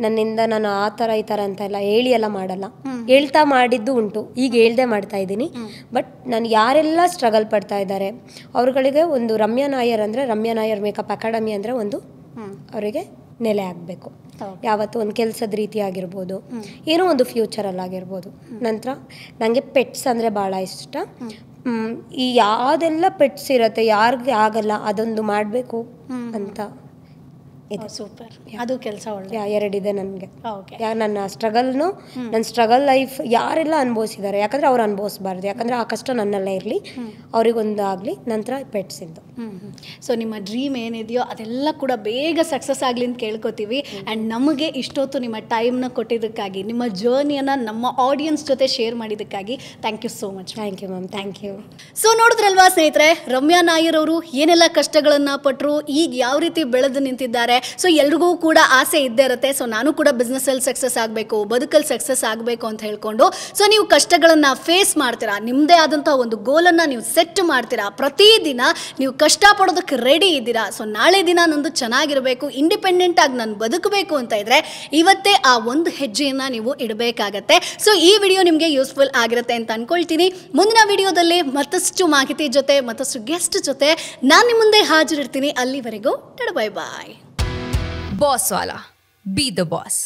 ನನ್ನಿಂದ ನಾನು ಆ ಥರ ಈ ಥರ ಅಂತ ಎಲ್ಲ ಹೇಳಿ ಎಲ್ಲ ಮಾಡಲ್ಲ. ಹೇಳ್ತಾ ಮಾಡಿದ್ದು ಉಂಟು, ಈಗ ಹೇಳ್ದೆ ಮಾಡ್ತಾ ಇದ್ದೀನಿ. ಬಟ್ ನಾನು ಯಾರೆಲ್ಲ ಸ್ಟ್ರಗಲ್ ಪಡ್ತಾ ಇದ್ದಾರೆ ಅವ್ರುಗಳಿಗೆ ಒಂದು ರಮ್ಯಾ ನಾಯರ್ ಅಂದರೆ ರಮ್ಯಾ ನಾಯರ್ ಮೇಕಪ್ ಅಕಾಡೆಮಿ ಅಂದರೆ ಒಂದು ಅವರಿಗೆ ನೆಲೆ ಆಗಬೇಕು. ಯಾವತ್ತು ಒಂದು ಕೆಲಸದ ರೀತಿ ಆಗಿರ್ಬೋದು, ಏನೋ ಒಂದು ಫ್ಯೂಚರಲ್ಲಾಗಿರ್ಬೋದು. ನಂತರ ನನಗೆ ಪೆಟ್ಸ್ ಅಂದರೆ ಭಾಳ ಇಷ್ಟ. ಈ ಯಾವುದೆಲ್ಲ ಪೆಟ್ಸ್ ಇರುತ್ತೆ ಯಾರಿಗೆ ಆಗಲ್ಲ ಅದೊಂದು ಮಾಡಬೇಕು ಅಂತ ಇದೆ. ಸೂಪರ್, ಅದು ಕೆಲಸ ಒಳ್ಳೆ. ಎರಡಿದೆ ನನಗೆ. ನನ್ನ ಸ್ಟ್ರಗಲ್ನು ನನ್ನ ಸ್ಟ್ರಗಲ್ ಲೈಫ್ ಯಾರೆಲ್ಲ ಅನುಭವಿಸಿದ್ದಾರೆ, ಯಾಕಂದರೆ ಅವ್ರು ಅನುಭವಿಸ್ಬಾರ್ದು, ಯಾಕಂದರೆ ಆ ಕಷ್ಟ ನನ್ನಲ್ಲೇ ಇರಲಿ, ಅವ್ರಿಗೊಂದು ಆಗಲಿ. ನಂತರ ಪೆಟ್ಸಿಂದು. ಸೊ ನಿಮ್ಮ ಡ್ರೀಮ್ ಏನಿದೆಯೋ ಅದೆಲ್ಲ ಕೂಡ ಬೇಗ ಸಕ್ಸಸ್ ಆಗಲಿ ಅಂತ ಕೇಳ್ಕೊತೀವಿ. ಆ್ಯಂಡ್ ನಮಗೆ ಇಷ್ಟೊತ್ತು ನಿಮ್ಮ ಟೈಮ್ನ ಕೊಟ್ಟಿದ್ದಕ್ಕಾಗಿ, ನಿಮ್ಮ ಜರ್ನಿಯನ್ನು ನಮ್ಮ ಆಡಿಯನ್ಸ್ ಜೊತೆ ಶೇರ್ ಮಾಡಿದ್ದಕ್ಕಾಗಿ thank you so much. Thank you ma'am, thank you. So ನೋಡಿದ್ರಲ್ವಾ ಸ್ನೇಹಿತರೆ, ರಮ್ಯಾ ನಾಯರ್ ಅವರು ಏನೆಲ್ಲ ಕಷ್ಟಗಳನ್ನು ಪಟ್ಟರು, ಈಗ ಯಾವ ರೀತಿ ಬೆಳೆದು ನಿಂತಿದ್ದಾರೆ. ಸೊ ಎಲ್ರಿಗೂ ಕೂಡ ಆಸೆ ಇದ್ದೇ ಇರುತ್ತೆ. ಸೊ ನಾನು ಕೂಡ ಬಿಸ್ನೆಸ್ಸಲ್ಲಿ ಸಕ್ಸಸ್ ಆಗಬೇಕು, ಬದುಕಲ್ಲಿ ಸಕ್ಸಸ್ ಆಗಬೇಕು ಅಂತ ಹೇಳ್ಕೊಂಡು ಸೊ ನೀವು ಕಷ್ಟಗಳನ್ನು ಫೇಸ್ ಮಾಡ್ತೀರಾ, ನಿಮ್ಮದೇ ಆದಂಥ ಒಂದು ಗೋಲನ್ನು ನೀವು ಸೆಟ್ ಮಾಡ್ತೀರಾ, ಪ್ರತಿದಿನ ನೀವು ಕಷ್ಟಪಡೋದಕ್ಕೆ ರೆಡಿ ಇದ್ದೀರಾ. ಸೊ ನಾಳೆ ದಿನ ನಂದು ಚೆನ್ನಾಗಿರಬೇಕು, ಇಂಡಿಪೆಂಡೆಂಟ್ ಆಗಿ ನಾನು ಬದುಕಬೇಕು ಅಂತ ಇದ್ದರೆ ಇವತ್ತೇ ಆ ಒಂದು ಹೆಜ್ಜೆಯನ್ನು ನೀವು ಇಡಬೇಕಾಗತ್ತೆ. ಸೊ ಈ ವಿಡಿಯೋ ನಿಮಗೆ ಯೂಸ್ಫುಲ್ ಆಗಿರುತ್ತೆ ಅಂತ ಅನ್ಕೊಳ್ತೀನಿ. ಮುಂದಿನ ವಿಡಿಯೋದಲ್ಲಿ ಮತ್ತಷ್ಟು ಮಾಹಿತಿ ಜೊತೆ ಮತ್ತಷ್ಟು ಗೆಸ್ಟ್ ಜೊತೆ ನಾನು ನಿಮ್ಮ ಮುಂದೆ ಹಾಜರಿರ್ತೀನಿ. ಅಲ್ಲಿವರೆಗೂ bye bye. Boss Wala. Be the boss.